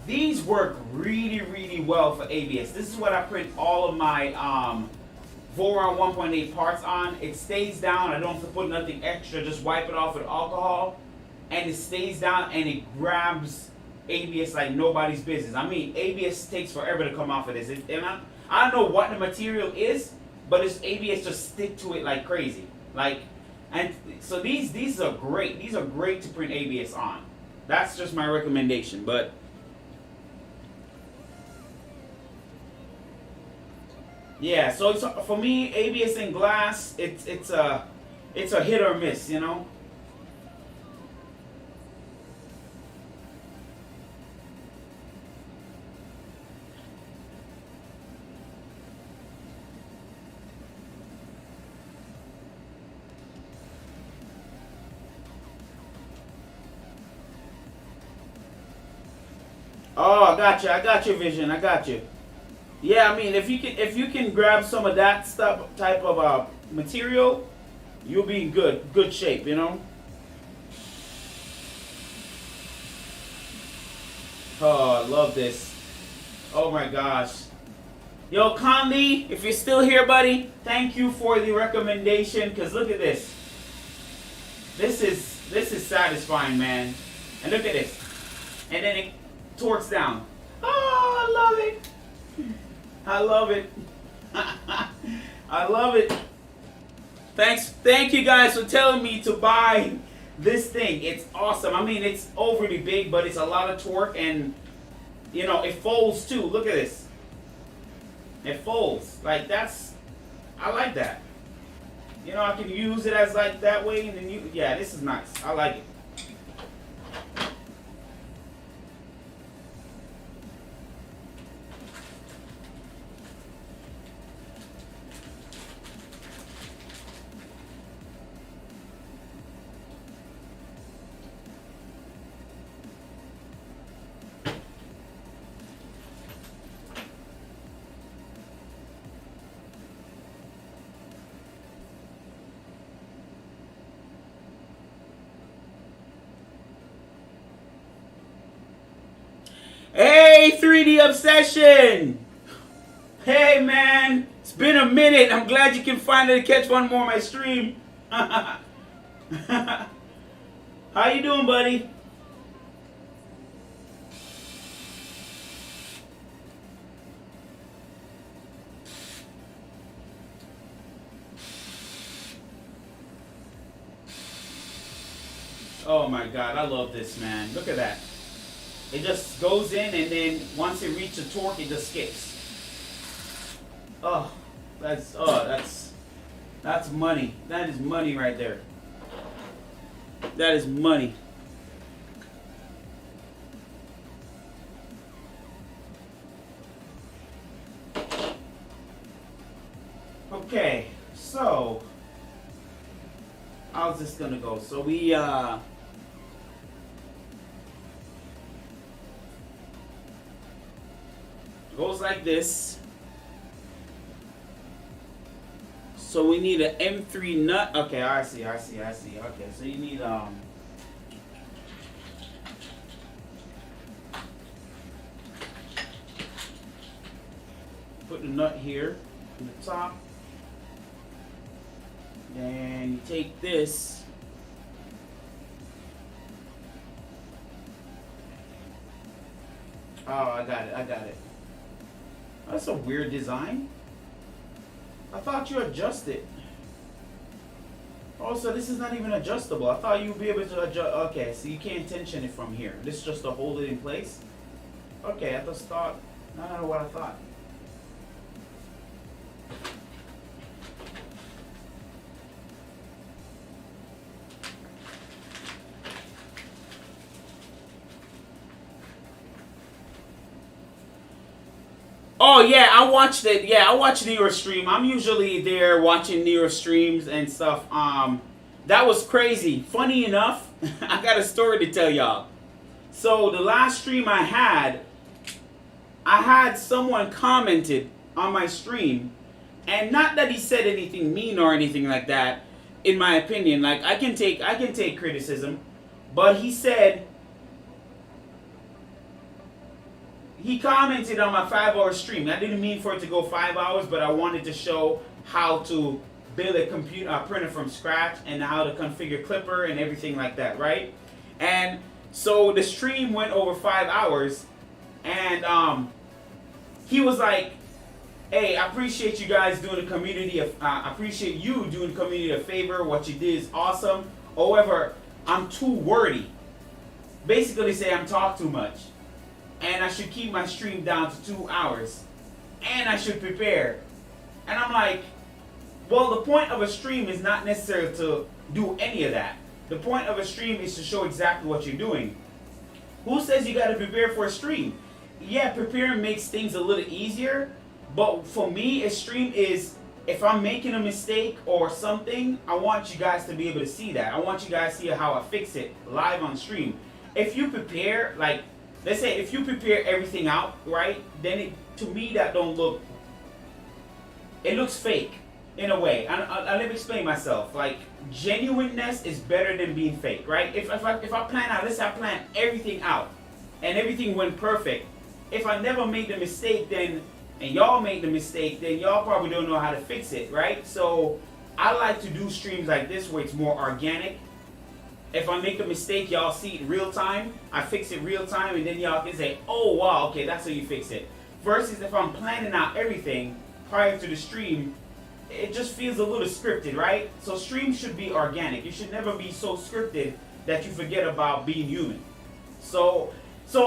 These work really well for ABS. This is what I print all of my Voron 1.8 parts on. It stays down. I don't have to put nothing extra. Just wipe it off with alcohol, and it stays down, and it grabs ABS like nobody's business. I mean, ABS takes forever to come off of this. And I don't know what the material is, but it's ABS just stick to it like crazy. Like, and so these are great. These are great to print ABS on. That's just my recommendation. But yeah, so it's, for me, ABS in glass, it's a hit or miss, you know. Oh, I got you, Vision. I got you. Yeah, I mean, if you can grab some of that stuff, type of material, you'll be in good shape, you know. Oh, I love this. Oh my gosh. Yo, Conley, if you're still here, buddy, thank you for the recommendation. Cause look at this. This is satisfying, man. And look at this. And then it torques down. Oh, I love it. I love it. I love it. Thank you guys for telling me to buy this thing. It's awesome. I mean, it's overly big, but it's a lot of torque, and you know, it folds too. Look at this. It folds. Like, I like that. You know, I can use it as like that way, and then yeah, this is nice. I like it. Hey, 3D Obsession! Hey, man! It's been a minute. I'm glad you can finally catch one more of my stream. How you doing, buddy? Oh my God, I love this, man. Look at that. It just goes in, and then once it reaches torque, it just skips. Oh, that's money. That is money right there. That is money. Okay, so how's this gonna go? So we goes like this. So we need an M3 nut. Okay, I see. Okay, so you need put the nut here in the top. Then you take this. Oh, I got it. That's a weird design. I thought you adjust it. Oh, so this is not even adjustable. I thought you'd be able to adjust. Okay, so you can't tension it from here. This is just to hold it in place. Okay, I just thought. I don't know what I thought. Oh yeah, I watched it. Yeah, I watched Nero stream. I'm usually there watching Nero streams and stuff. That was crazy. Funny enough, I got a story to tell y'all. So the last stream I had someone commented on my stream, and not that he said anything mean or anything like that. In my opinion, like I can take criticism, but he said. He commented on my 5-hour stream. I didn't mean for it to go 5 hours, but I wanted to show how to build a printer from scratch and how to configure Clipper and everything like that, right? And So the stream went over 5 hours, and he was like, "Hey, I appreciate you guys doing the community. I appreciate you doing the community a favor. What you did is awesome. However, I'm too wordy. Basically, say I'm talk too much, and I should keep my stream down to 2 hours, and I should prepare." And I'm like, well, the point of a stream is not necessarily to do any of that. The point of a stream is to show exactly what you're doing. Who says you got to prepare for a stream? Yeah, preparing makes things a little easier, but for me, a stream is, if I'm making a mistake or something, I want you guys to be able to see that. I want you guys to see how I fix it live on stream. If you prepare, like, let's say if you prepare everything out, right, then it, to me, that don't look, it looks fake in a way. I'll let me explain myself. Like, genuineness is better than being fake, right? If I plan out, let's say I plan everything out and everything went perfect. If I never made the mistake, then, and y'all made the mistake, then y'all probably don't know how to fix it, right? So I like to do streams like this where it's more organic. If I make a mistake, y'all see it real time. I fix it real time, and then y'all can say, "Oh wow, okay, that's how you fix it." Versus if I'm planning out everything prior to the stream, it just feels a little scripted, right? So streams should be organic. You should never be so scripted that you forget about being human. So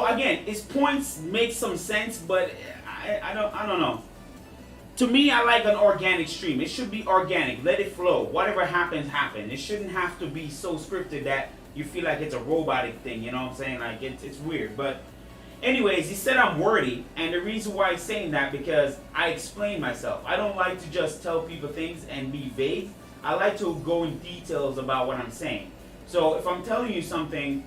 again, his points make some sense, but I don't know. To me, I like an organic stream. It should be organic. Let it flow. Whatever happens, happen. It shouldn't have to be so scripted that you feel like it's a robotic thing. You know what I'm saying? Like it's weird. But anyways, he said I'm wordy, and the reason why he's saying that because I explain myself. I don't like to just tell people things and be vague. I like to go in details about what I'm saying. So if I'm telling you something,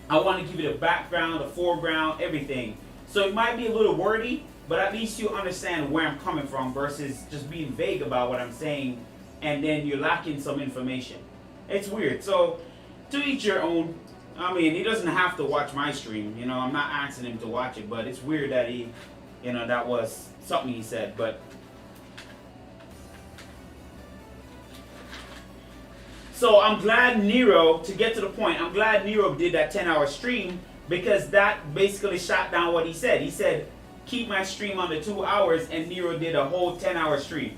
I want to give it a background, a foreground, everything. So it might be a little wordy, but at least you understand where I'm coming from versus just being vague about what I'm saying and then you're lacking some information. It's weird. So to each your own. I mean, he doesn't have to watch my stream. You know, I'm not asking him to watch it, but it's weird that he, you know, that was something he said. But so I'm glad Nero, to get to the point, I'm glad Nero did that 10-hour stream because that basically shot down what he said. He said, keep my stream under 2 hours, and Nero did a whole 10-hour stream.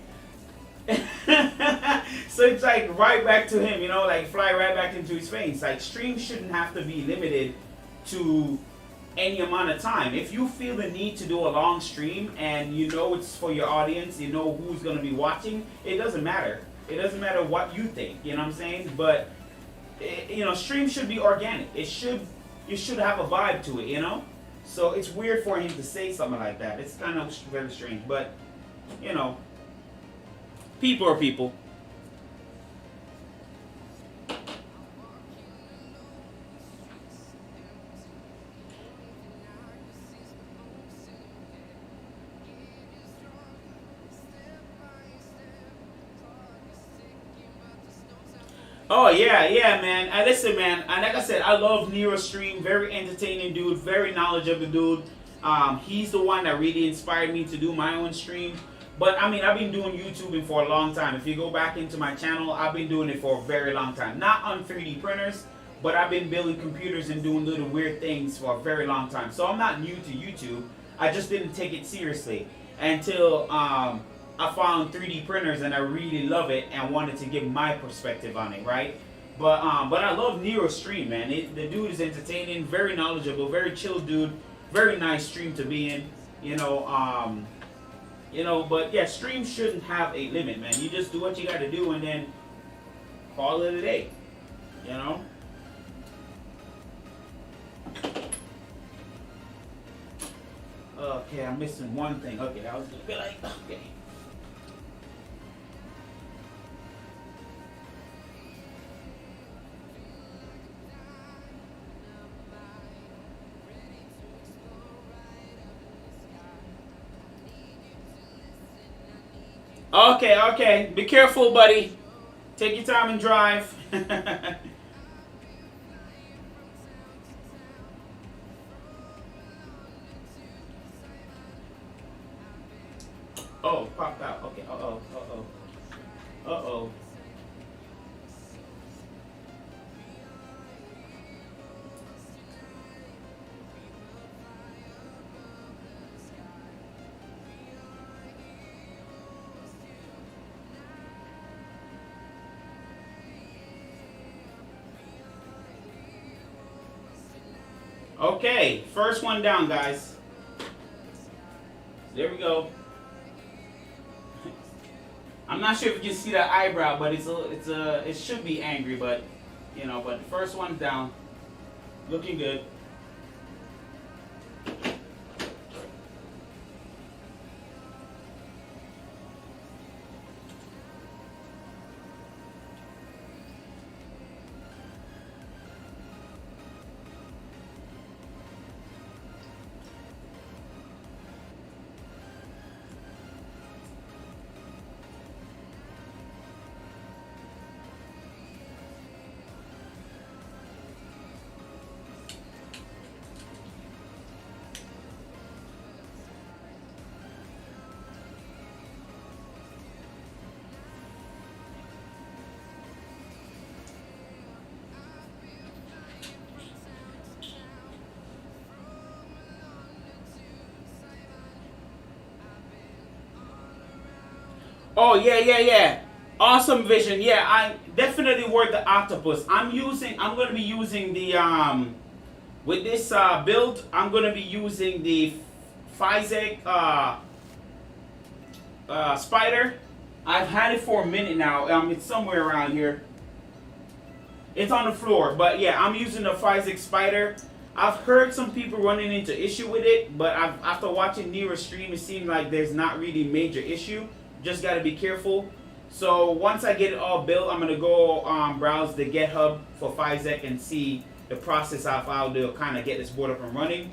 So it's like right back to him, you know, like fly right back into his face. Like streams shouldn't have to be limited to any amount of time. If you feel the need to do a long stream and you know it's for your audience, you know who's going to be watching, it doesn't matter. It doesn't matter what you think, you know what I'm saying? But, you know, streams should be organic. You should have a vibe to it, you know? So it's weird for him to say something like that. It's kind of very strange, but, you know, people are people. Oh yeah, man. Listen, man. And like I said, I love Nero's stream. Very entertaining dude. Very knowledgeable dude. He's the one that really inspired me to do my own stream. But I mean, I've been doing YouTubing for a long time. If you go back into my channel, I've been doing it for a very long time. Not on 3D printers, but I've been building computers and doing little weird things for a very long time. So I'm not new to YouTube. I just didn't take it seriously until I found 3D printers and I really love it and wanted to give my perspective on it, right? But I love Nero's stream, man. The dude is entertaining, very knowledgeable, very chill dude, very nice stream to be in, you know. But yeah, streams shouldn't have a limit, man. You just do what you got to do and then call it a day, you know. Okay, I'm missing one thing. Okay, I was gonna be like, okay. Okay. Be careful, buddy. Take your time and drive. Oh, popped out. Okay. Uh-oh. Okay, first one down, guys. There we go. I'm not sure if you can see that eyebrow, but it should be angry, but you know, but the first one's down. Looking good. Oh yeah. Awesome vision. Yeah, I definitely work the octopus. I'm gonna be using the with this build, I'm gonna be using the Physec spider. I've had it for a minute now. It's somewhere around here. It's on the floor, but yeah, I'm using the Physec spider. I've heard some people running into issue with it, but after watching Nira's stream, it seems like there's not really major issue. Just got to be careful. So once I get it all built, I'm going to go browse the GitHub for Physec and see the process of how to kind of get this board up and running.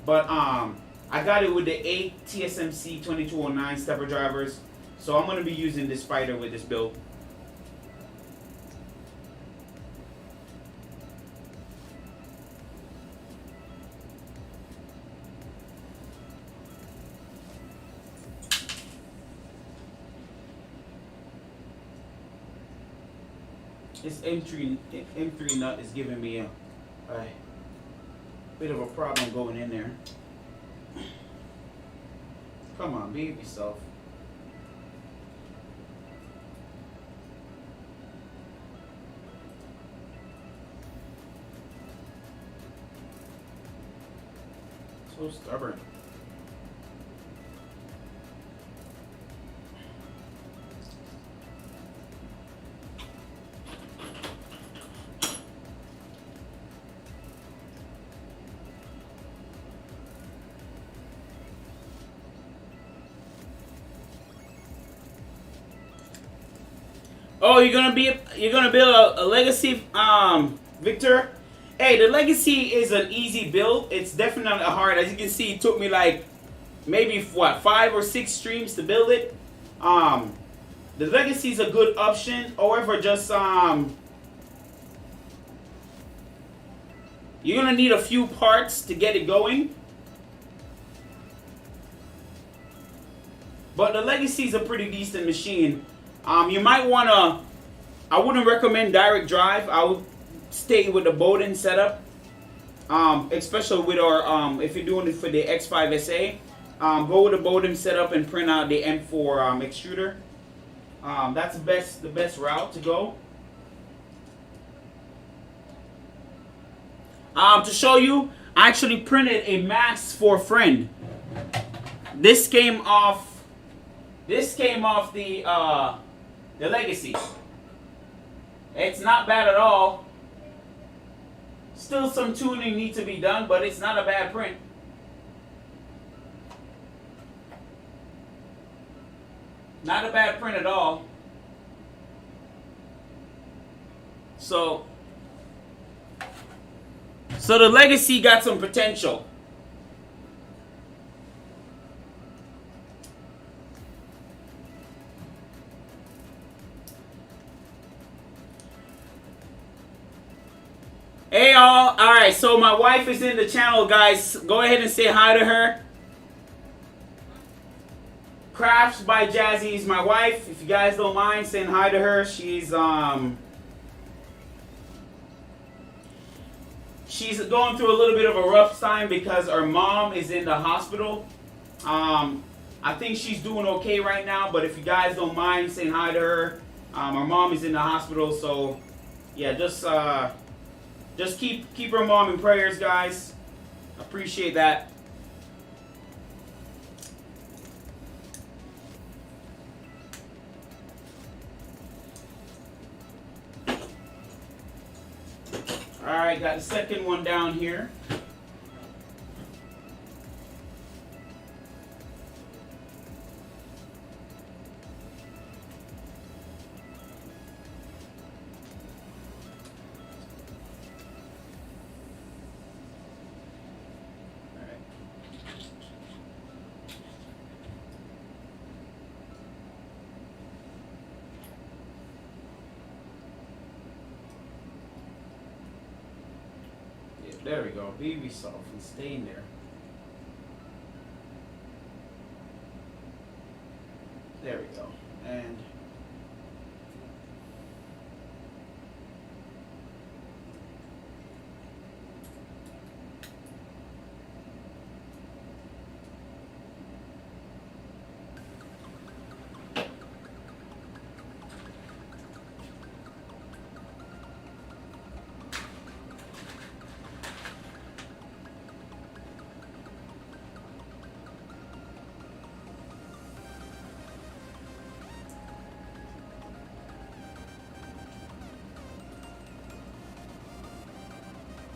But I got it with the 8 TSMC 2209 stepper drivers. So I'm going to be using this spider with this build. This M3 nut is giving me a bit of a problem going in there. Come on, behave yourself. So stubborn. Oh, you're gonna build a legacy, Victor. Hey, the legacy is an easy build. It's definitely hard. As you can see, it took me like maybe what 5 or 6 streams to build it. The legacy is a good option. However, just you're gonna need a few parts to get it going. But the legacy is a pretty decent machine. You might wanna. I wouldn't recommend direct drive. I would stay with the Bowden setup, especially with our if you're doing it for the X5SA. Go with the Bowden setup and print out the M4 extruder. That's the best route to go. To show you, I actually printed a mask for a friend. This came off the legacy. It's not bad at all. Still some tuning needs to be done, but it's not a bad print. Not a bad print at all. So the legacy got some potential. Hey all, alright, so my wife is in the channel, guys. Go ahead and say hi to her. Crafts by Jazzy is my wife. If you guys don't mind saying hi to her, she's going through a little bit of a rough time because her mom is in the hospital. I think she's doing okay right now, but if you guys don't mind saying hi to her, her mom is in the hospital, so yeah, just keep her mom in prayers, guys. Appreciate that. Alright, got the second one down here. There we go. Be soft and stay in there. There we go. And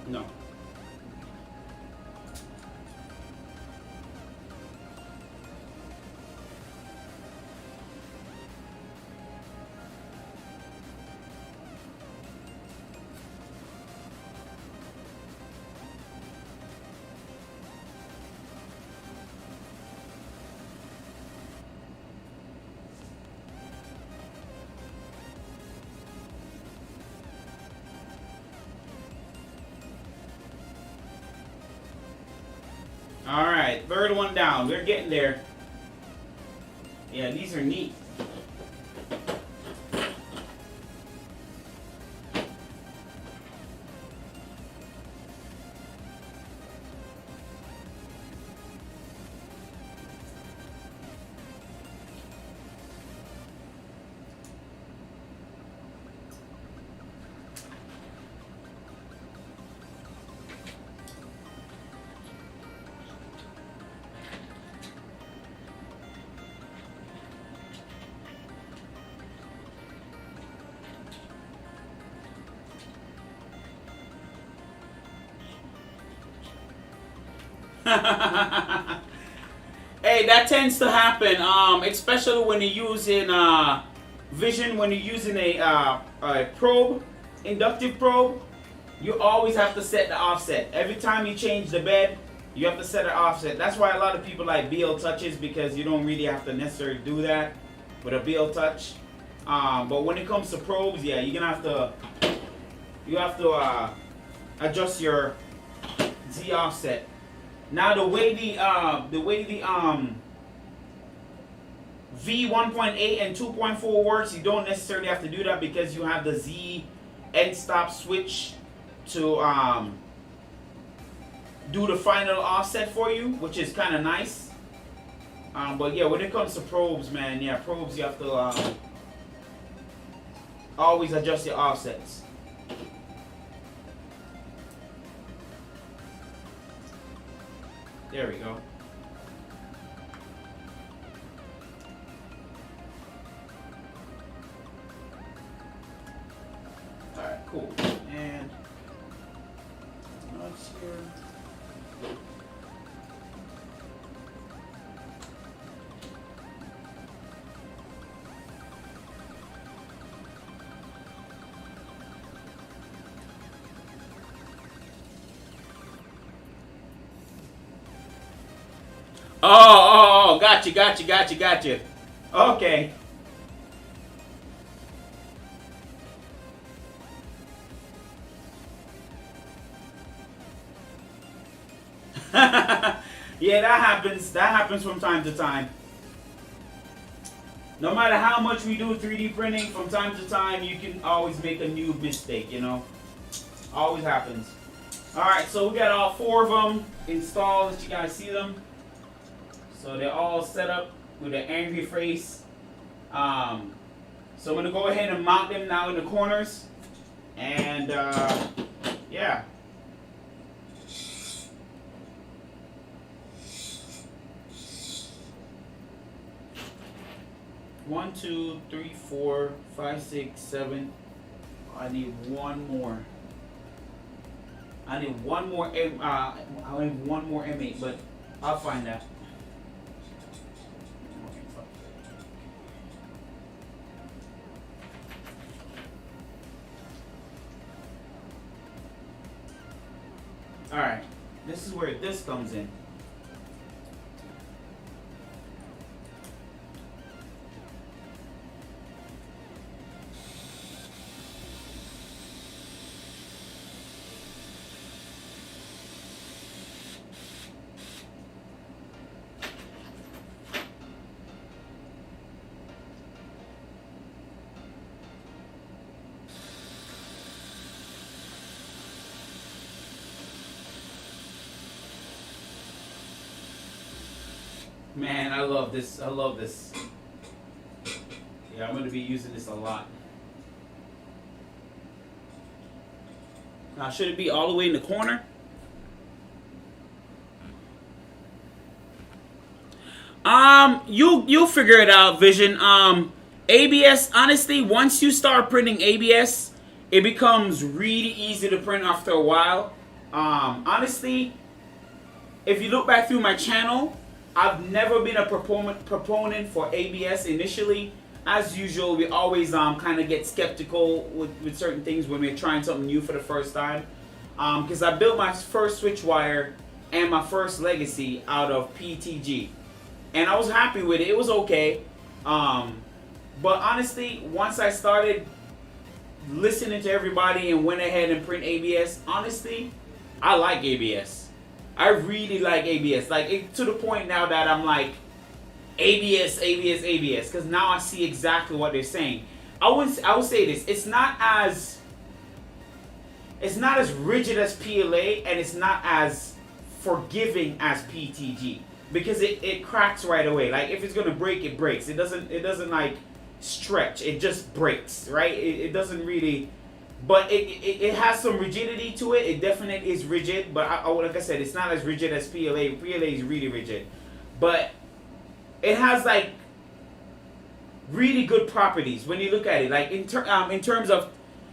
no. Alright, third one down. We're getting there. Yeah, these are neat. Hey, that tends to happen, especially when you're using vision, when you're using a probe, inductive probe. You always have to set the offset. Every time you change the bed, you have to set an offset. That's why a lot of people like BL touches, because you don't really have to necessarily do that with a BL touch. But when it comes to probes, yeah, you're gonna have to adjust your Z offset. Now the way the V 1.8 and 2.4 works, you don't necessarily have to do that because you have the Z end stop switch to do the final offset for you, which is kind of nice. But yeah, when it comes to probes, man, yeah, probes you have to always adjust your offsets. There we go. Alright, cool. And nuts here. Oh, gotcha. Okay. Yeah, that happens. That happens from time to time. No matter how much we do 3D printing, from time to time, you can always make a new mistake, you know? Always happens. Alright, so we got all 4 of them installed. Let you guys see them. So they're all set up with an angry face. So I'm going to go ahead and mount them now in the corners. And yeah. 1, 2, 3, 4, 5, 6, 7. I need one more. I need one more M8, but I'll find that. Alright, this is where this comes in. Man, I love this. I love this. Yeah, I'm going to be using this a lot. Now, should it be all the way in the corner? You'll figure it out, Vision. ABS, honestly, once you start printing ABS, it becomes really easy to print after a while. Honestly, if you look back through my channel, I've never been a proponent for ABS initially. As usual, we always kind of get skeptical with certain things when we're trying something new for the first time. Because I built my first switch wire and my first legacy out of PTG. And I was happy with it. It was okay. But honestly, once I started listening to everybody and went ahead and print ABS, honestly, I like ABS. I really like ABS, like to the point now that I'm like ABS, because now I see exactly what they're saying. I would say this: it's not as rigid as PLA, and it's not as forgiving as PTG, because it cracks right away. Like if it's gonna break, it breaks. It doesn't like stretch. It just breaks, right? It doesn't really. But it has some rigidity to it. It definitely is rigid. But like I said, it's not as rigid as PLA. PLA is really rigid. But it has like really good properties when you look at it. Like in terms of,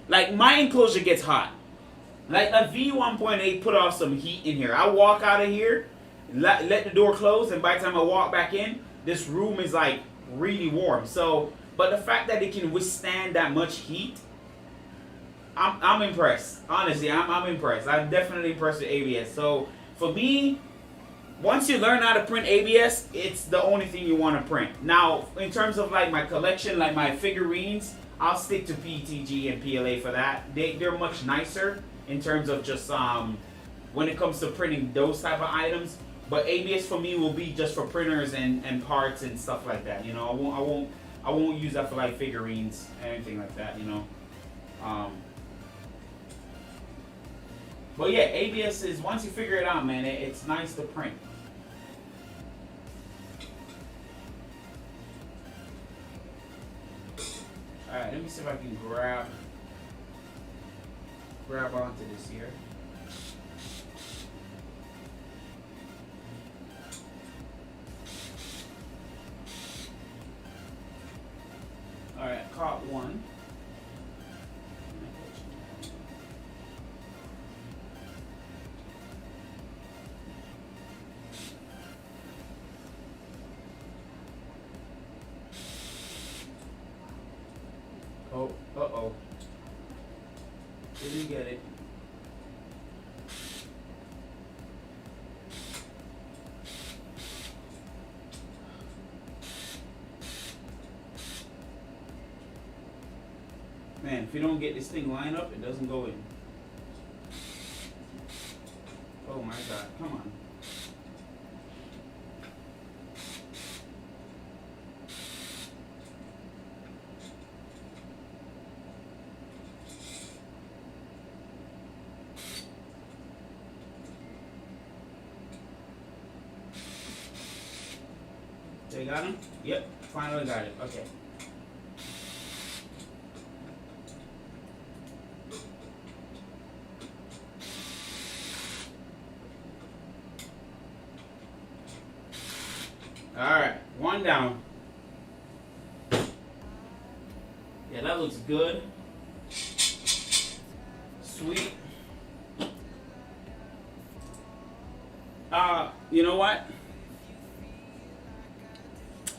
like my enclosure gets hot. Like a V1.8 put off some heat in here. I walk out of here, let the door close, and by the time I walk back in, this room is like really warm. So, but the fact that it can withstand that much heat, I'm impressed. Honestly, I'm impressed. I'm definitely impressed with ABS. So for me, once you learn how to print ABS, it's the only thing you want to print. Now, in terms of like my collection, like my figurines, I'll stick to PTG and PLA for that. They're much nicer in terms of just when it comes to printing those type of items. But ABS for me will be just for printers and parts and stuff like that. You know, I won't use that for like figurines and anything like that. You know. But yeah, ABS is, once you figure it out, man, it's nice to print. Alright, let me see if I can grab onto this here. Alright, caught one. Oh, uh-oh. Didn't get it. Man, if you don't get this thing lined up, it doesn't go in. Oh my God, come on. You got him? Yep, finally got it. Okay. Alright, one down. looks good. Sweet. You know what?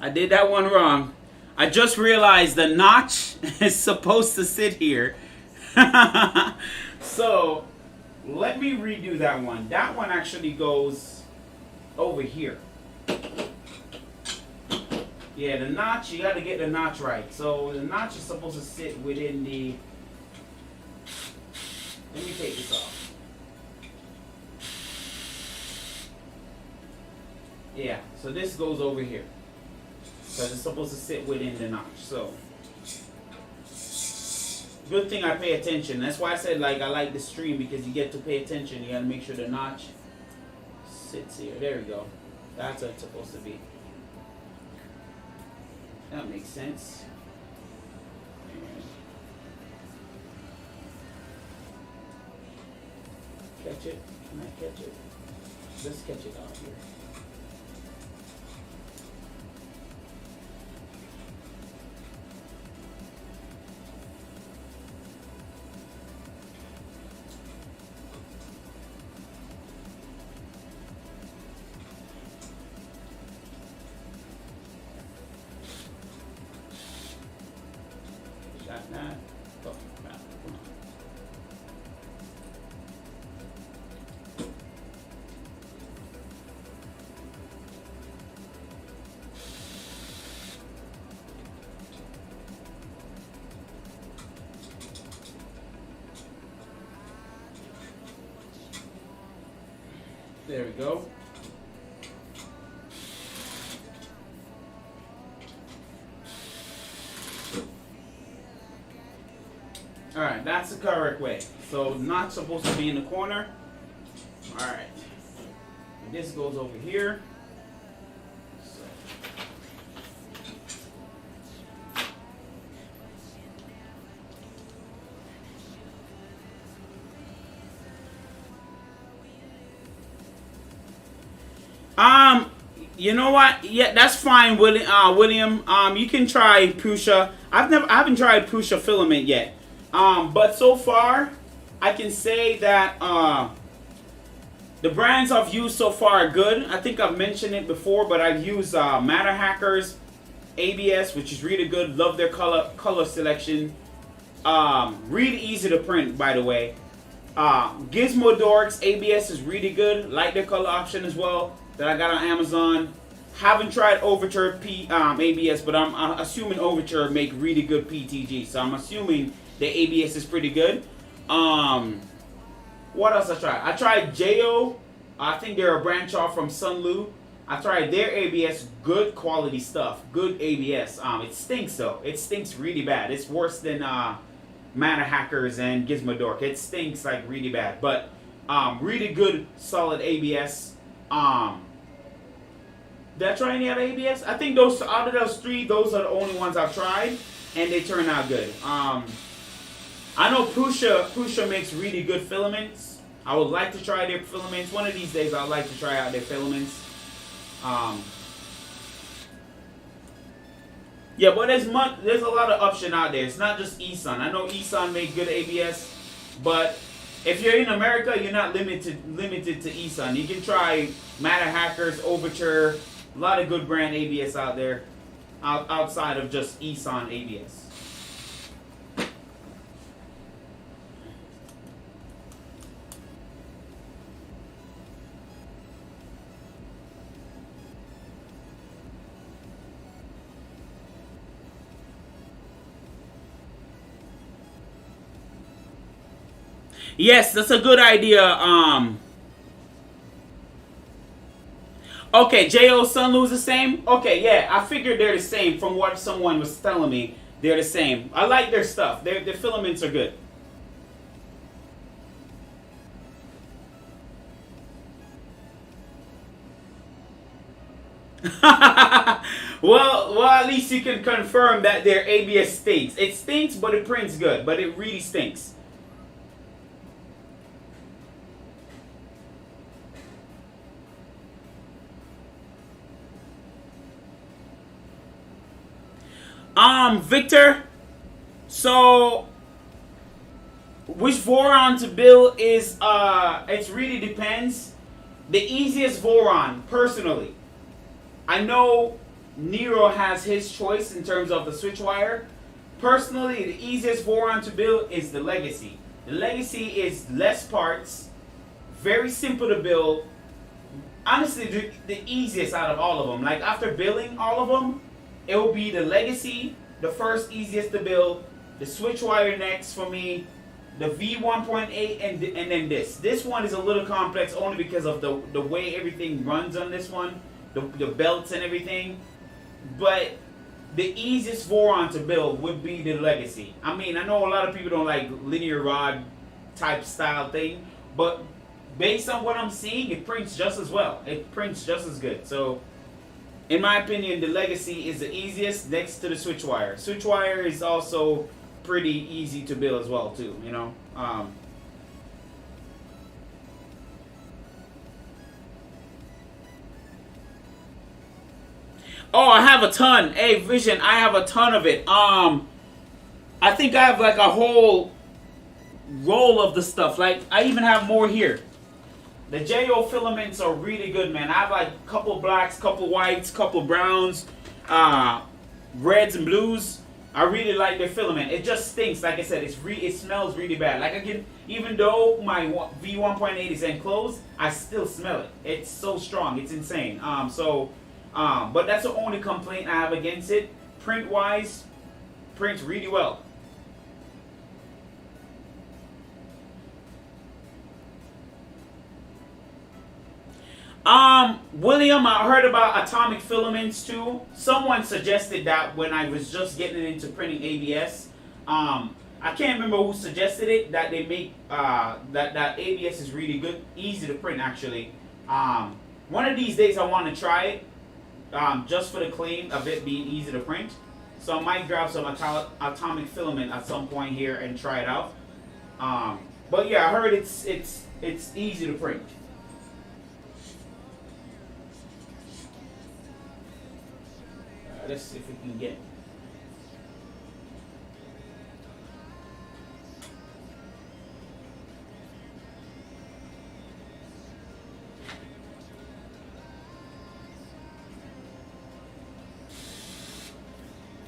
I did that one wrong. I just realized the notch is supposed to sit here. So, let me redo that one. That one actually goes over here. Yeah, the notch, you got to get the notch right. So, the notch is supposed to sit within the... Let me take this off. Yeah, so this goes over here. Because it's supposed to sit within the notch. So, good thing I pay attention. That's why I said like I like the stream, because you get to pay attention. You got to make sure the notch sits here. There we go. That's what it's supposed to be. That makes sense. Catch it. Can I catch it? Let's catch it out here. There we go. Alright, that's the correct way. So, not supposed to be in the corner. Alright. This goes over here. You know what? Yeah, that's fine, William. You can try Prusa. I haven't tried Prusa filament yet. But so far, I can say that the brands I've used so far are good. I think I've mentioned it before, but I've used Matter Hackers ABS, which is really good. Love their color selection. Really easy to print, by the way. Gizmodork's ABS is really good. Like their color option as well, that I got on Amazon. Haven't tried Overture ABS, but I'm assuming Overture make really good PTG. So I'm assuming the ABS is pretty good. What else I tried? I tried Jo. I think they're a branch off from Sunlu. I tried their ABS. Good quality stuff. Good ABS. It stinks though. It stinks really bad. It's worse than Matter Hackers and Gizmodork. It stinks like really bad. But really good, solid ABS. Did I try any other ABS? I think those out of those three, those are the only ones I've tried, and they turn out good. I know Prusa makes really good filaments. I would like to try their filaments. One of these days, I'd like to try out their filaments. Yeah, but there's a lot of option out there. It's not just Eson. I know Eson make good ABS, but if you're in America, you're not limited to Eson. You can try Matter Hackers, Overture, a lot of good brand ABS out there, outside of just Eson ABS. Yes, that's a good idea. Okay, Jo Sunlu's the same? Okay, yeah, I figured they're the same from what someone was telling me. They're the same. I like their stuff. Their filaments are good. well, at least you can confirm that their ABS stinks. It stinks, but it prints good. But it really stinks. Victor, So, which Voron to build is, it really depends. The easiest Voron, personally, I know Nero has his choice in terms of the switch wire. Personally, the easiest Voron to build is the Legacy. The Legacy is less parts, very simple to build. Honestly, the easiest out of all of them. Like, after building all of them, it will be the Legacy, the first easiest to build, the switch wire next for me, the V1.8, and then this. This one is a little complex only because of the way everything runs on this one, the belts and everything. But the easiest Voron to build would be the Legacy. I mean, I know a lot of people don't like linear rod type style thing, but based on what I'm seeing, it prints just as well. It prints just as good. So, in my opinion, the Legacy is the easiest next to the switch wire. Switch wire is also pretty easy to build as well, too, you know. Oh, I have a ton. Hey, Vision, I have a ton of it. I think I have like a whole roll of the stuff. Like, I even have more here. The JO filaments are really good, man. I have like a couple blacks, couple whites, couple browns, reds and blues. I really like their filament. It just stinks. Like I said, it smells really bad. Like, again, even though my V1.8 is enclosed, I still smell it. It's so strong. It's insane. But that's the only complaint I have against it. Print-wise, prints really well. William, I heard about atomic filaments too. Someone suggested that when I was just getting into printing ABS. I can't remember who suggested it. That they make that ABS is really good, easy to print actually. One of these days I want to try it, just for the claim of it being easy to print. So I might grab some atomic filament at some point here and try it out. But yeah, I heard it's easy to print. Let's see if we can get.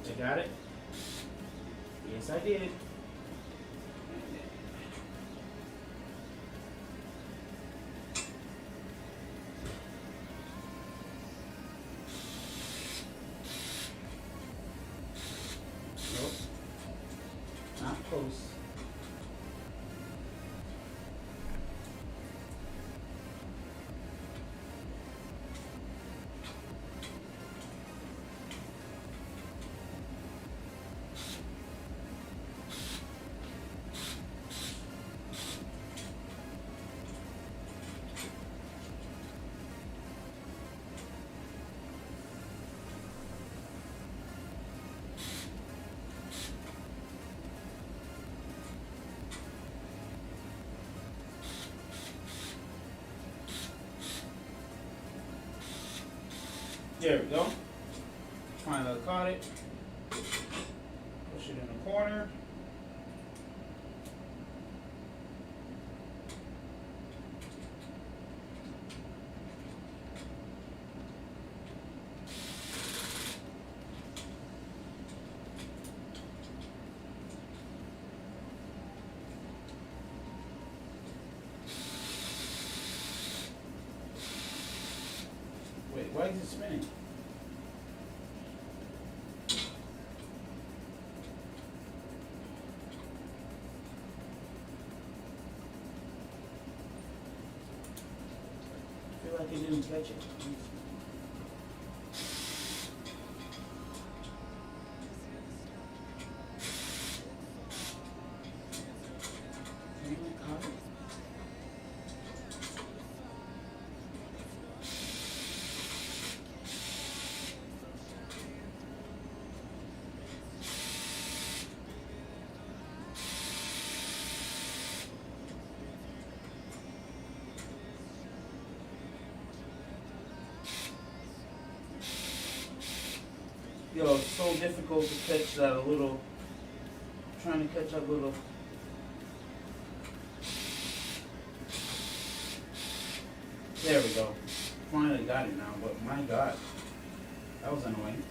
I got it? Yes, I did. Close. There we go. Finally caught it. Push it in the corner. Wait, why is it spinning? I feel like it didn't catch it. Yo, it's so difficult to catch that a little. trying to catch up with a... There we go. Finally got it now, but my God, that was annoying.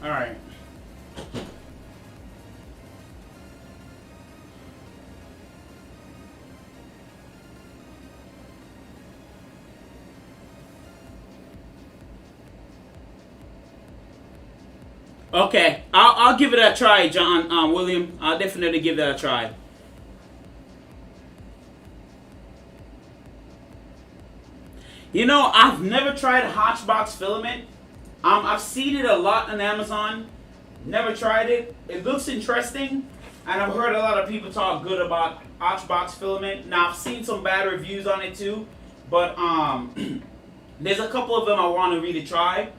All right. Okay, I'll give it a try, John, William. I'll definitely give that a try. You know, I've never tried Hotchbox filament. I've seen it a lot on Amazon. Never tried it. It looks interesting, and I've heard a lot of people talk good about Hotchbox filament. Now I've seen some bad reviews on it too, but there's a couple of them I want to really try.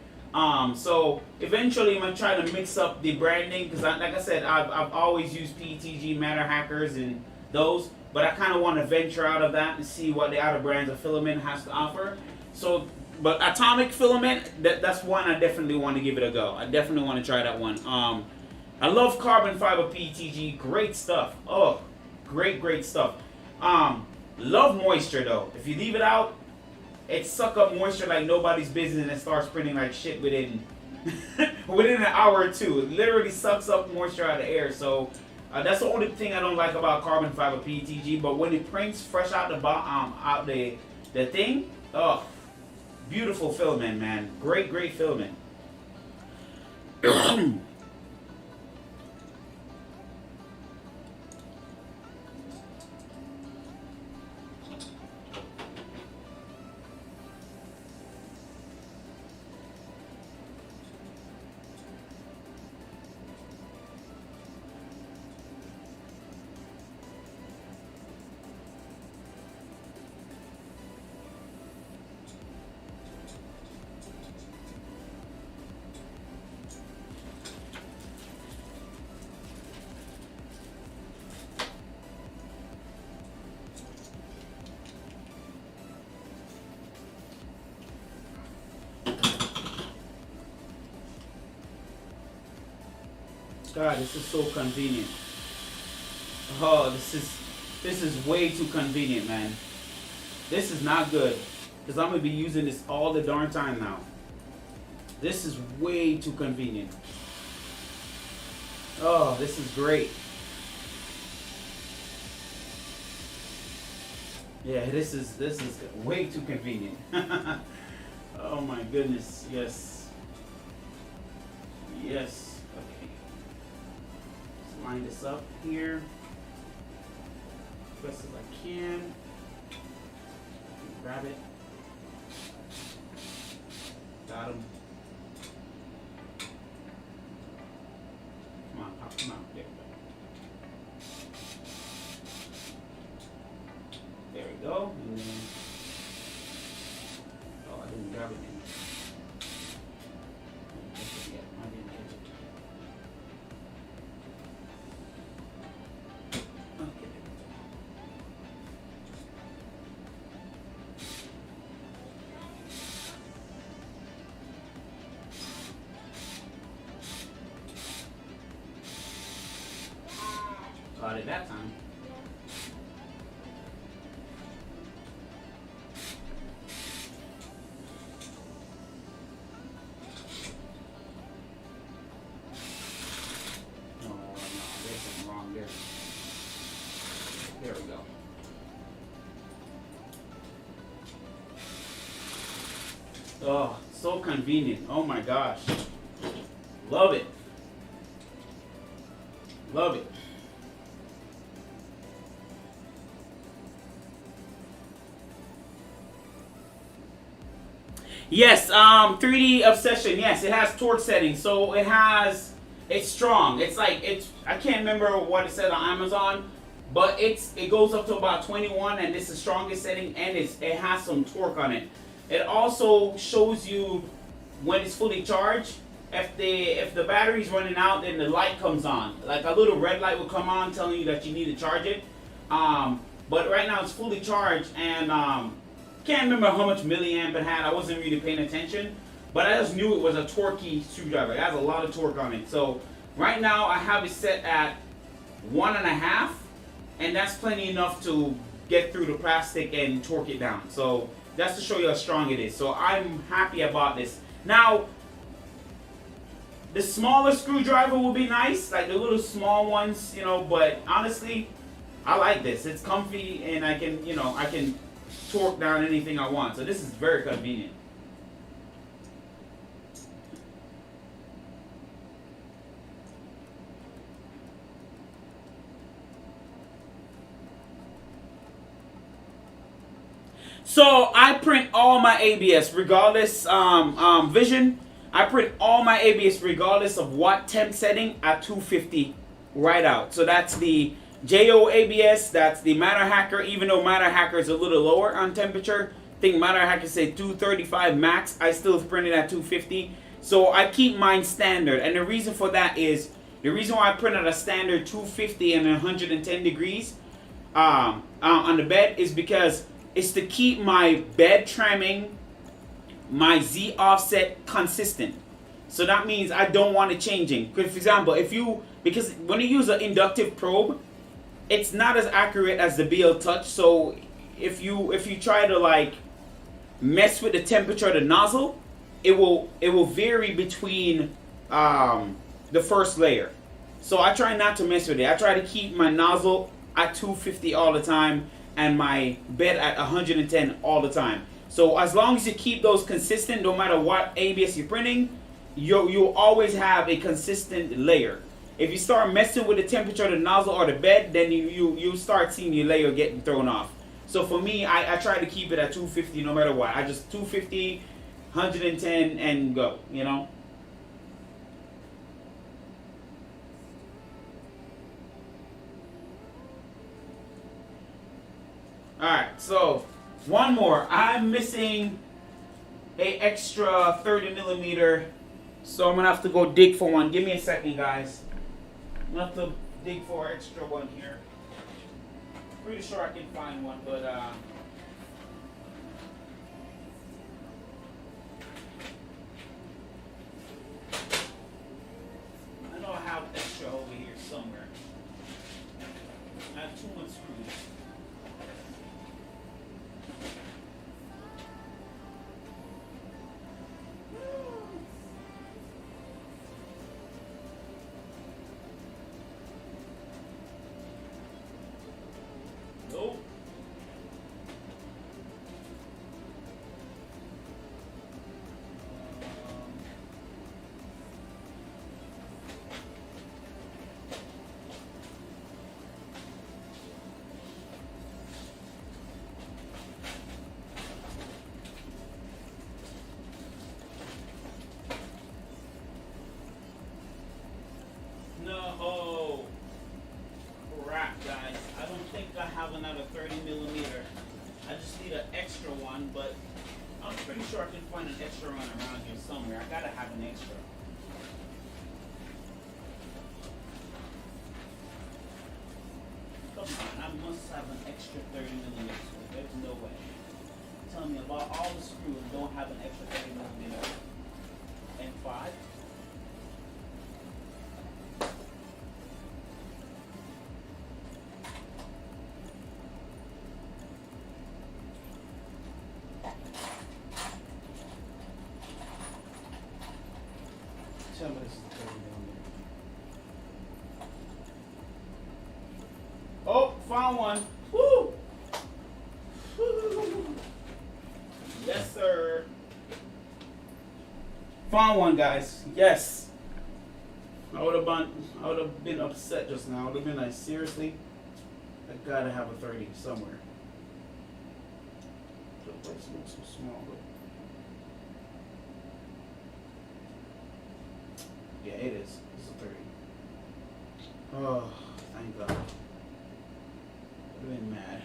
So eventually I'm gonna try to mix up the branding because, like I said, I've always used PTG, Matter Hackers, and those, but I kind of want to venture out of that and see what the other brands of filament has to offer. So. But Atomic Filament, that's one I definitely want to give it a go. I definitely want to try that one. I love carbon fiber PETG. Great stuff. Oh, great stuff. Love moisture though. If you leave it out, it suck up moisture like nobody's business and it starts printing like shit within an hour or two. It literally sucks up moisture out of the air. So that's the only thing I don't like about carbon fiber PETG. But when it prints fresh out the thing, oh. Beautiful filament, man. Great filament. God, this is so convenient. Oh, this is way too convenient, man. This is not good. Because I'm going to be using this all the darn time now. This is way too convenient. Oh, this is great. Yeah, this is way too convenient. Oh my goodness, yes. Yes, okay. Let's line this up here. Best as I can. Grab it. Got him. Come on, pop, come on. There we go. There we go. And then, oh, I didn't grab it in. Yeah, I didn't catch it. Okay. Got it that time. No, there's something wrong there. There we go. Oh, so convenient. Oh my gosh. Love it. Love it. Yes, 3D Obsession. Yes, it has torque settings. So it's strong. It's like I can't remember what it said on Amazon, but it goes up to about 21, and it's the strongest setting, and it has some torque on it. It also shows you when it's fully charged. If the battery's running out, then the light comes on. Like a little red light will come on telling you that you need to charge it. But right now it's fully charged, and can't remember how much milliamp it had. I wasn't really paying attention, but I just knew it was a torquey screwdriver. It has a lot of torque on it. So right now I have it set at 1.5, and that's plenty enough to get through the plastic and torque it down. So that's to show you how strong it is. So I'm happy about this. Now, the smaller screwdriver will be nice, like the little small ones, you know, but honestly, I like this. It's comfy, and I can torque down anything I want. So this is very convenient. So I print all my ABS regardless, vision. I print all my ABS regardless of what temp setting at 250 right out. So that's the JO ABS, that's the Matter Hacker, even though Matter Hacker is a little lower on temperature. I think Matter Hacker say 235 max. I still print it at 250. So I keep mine standard. And the reason for that is, the reason why I print at a standard 250 and 110 degrees on the bed is because it's to keep my bed trimming, my Z offset consistent. So that means I don't want it changing. For example, because when you use an inductive probe, it's not as accurate as the BL Touch. So if you try to like mess with the temperature of the nozzle, it will vary between the first layer. So I try not to mess with it. I try to keep my nozzle at 250 all the time and my bed at 110 all the time. So as long as you keep those consistent, no matter what ABS you're printing, you'll always have a consistent layer. If you start messing with the temperature of the nozzle or the bed, then you start seeing your layer getting thrown off. So for me, I try to keep it at 250 no matter what. I just 250, 110, and go, you know? Alright, so one more. I'm missing a extra 30 millimeter, so I'm gonna have to go dig for one. Give me a second, guys. I'm gonna have to dig for an extra one here. Pretty sure I can find one, but I know I have extra over here somewhere. I have too much screws. Nope. No. Crap, guys. I don't think I have another 30 millimeter. I just need an extra one, but I'm pretty sure I can find an extra one around here somewhere. I gotta have an extra. Come on, I must have an extra 30 millimeters. There's no way. Tell me about all the screws don't have an extra 30 millimeter. And 5? Tell me this is 30 millimeter. Oh, found one. Woo! Woo! Yes, sir. Found one, guys. Yes. I would have been upset just now. I would have been like, seriously? I gotta have a 30 somewhere. The place looks so small, but Yeah, it is. It's a 30. Oh, thank God. Would have been mad.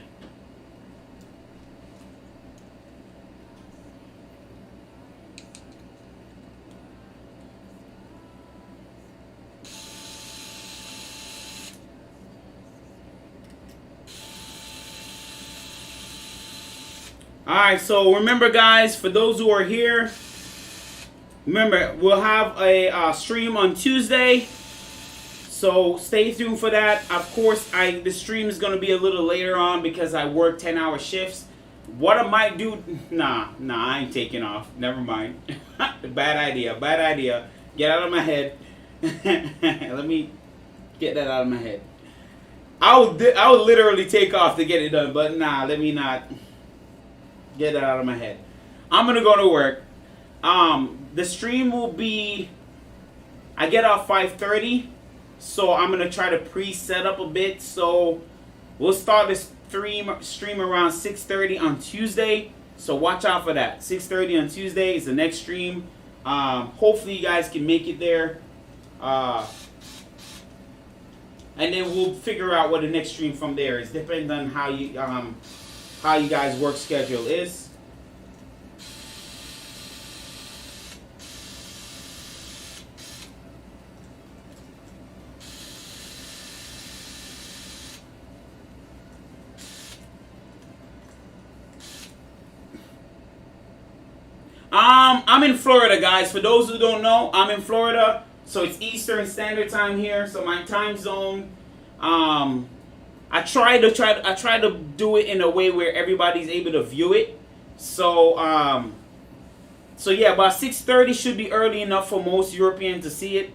Alright, so remember guys, for those who are here, remember, we'll have a stream on Tuesday. So stay tuned for that. Of course, the stream is going to be a little later on because I work 10-hour shifts. What I might do, nah, I ain't taking off. Never mind. Bad idea. Get out of my head. Let me get that out of my head. I would literally take off to get it done, but nah, let me not get that out of my head. I'm gonna go to work. The stream will be, I get off 5:30, so I'm gonna try to pre-set up a bit. So we'll start this stream around 6:30 on Tuesday. So watch out for that. 6:30 on Tuesday is the next stream. Hopefully you guys can make it there. And then we'll figure out what the next stream from there is, depending on how you guys' work schedule is. I'm in Florida, guys. For those who don't know, I'm in Florida, so it's Eastern Standard Time here. So my time zone, I try to do it in a way where everybody's able to view it. So so yeah, about 6:30 should be early enough for most Europeans to see it.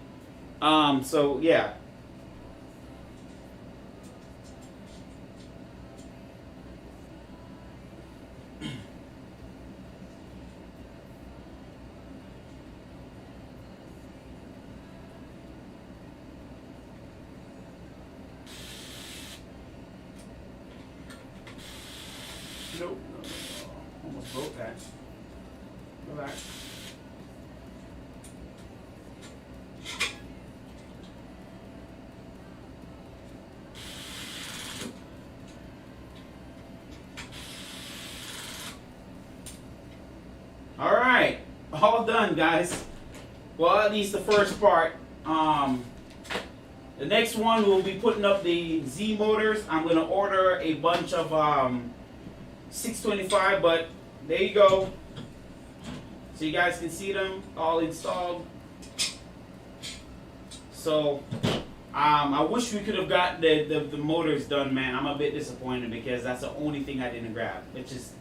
So yeah. Nope. Almost broke that. Relax. All right, all done, guys. Well, at least the first part. The next one we'll be putting up the Z motors. I'm gonna order a bunch of 625, but there you go. So you guys can see them all installed. So I wish we could have got the motors done, man. I'm a bit disappointed because that's the only thing I didn't grab. It's just,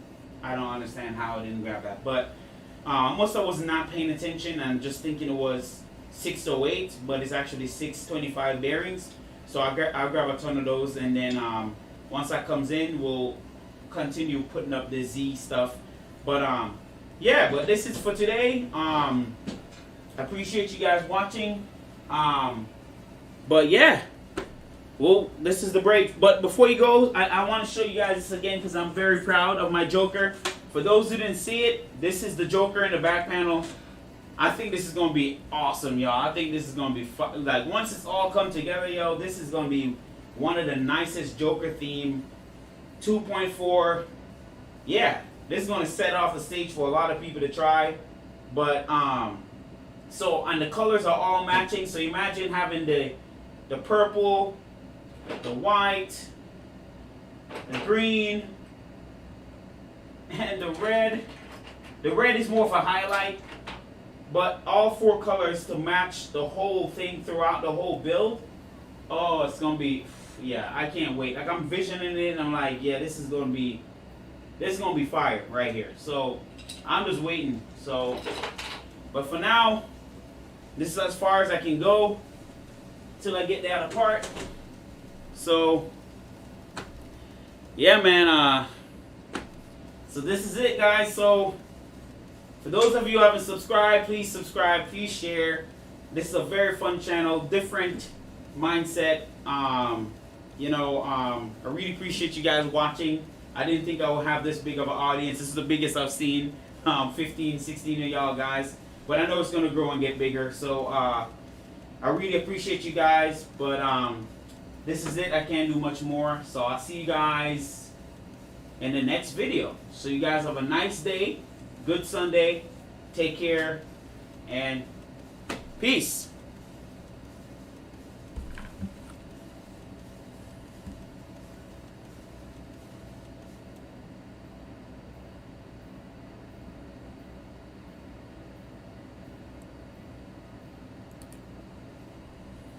I don't understand how I didn't grab that. But most I was not paying attention and just thinking it was 608, but it's actually 625 bearings. So I'll grab a ton of those, and then once that comes in, we'll continue putting up the Z stuff. But yeah, but this is for today. I appreciate you guys watching. But yeah, well, this is the break. But before you go, I want to show you guys this again because I'm very proud of my Joker. For those who didn't see it, this is the Joker in the back panel. I think this is gonna be awesome, y'all. I think this is gonna be fun. Like, once it's all come together, yo, this is gonna be one of the nicest Joker theme. 2.4. Yeah, this is gonna set off the stage for a lot of people to try. But so, and the colors are all matching. So imagine having the purple, the white, the green, and the red. The red is more of a highlight, but all four colors to match the whole thing throughout the whole build. Oh, it's gonna be, yeah, I can't wait. Like, I'm visioning it and I'm like, yeah, this is gonna be fire right here. So I'm just waiting. So, but for now, this is as far as I can go till I get that apart. So yeah, man, so this is it, guys. So for those of you who haven't subscribed, please subscribe, please share. This is a very fun channel, different mindset. You know, I really appreciate you guys watching. I didn't think I would have this big of an audience. This is the biggest I've seen, 15, 16 of y'all guys. But I know it's going to grow and get bigger. So I really appreciate you guys, but this is it. I can't do much more. So I'll see you guys in the next video. So you guys have a nice day, good Sunday, take care, and peace.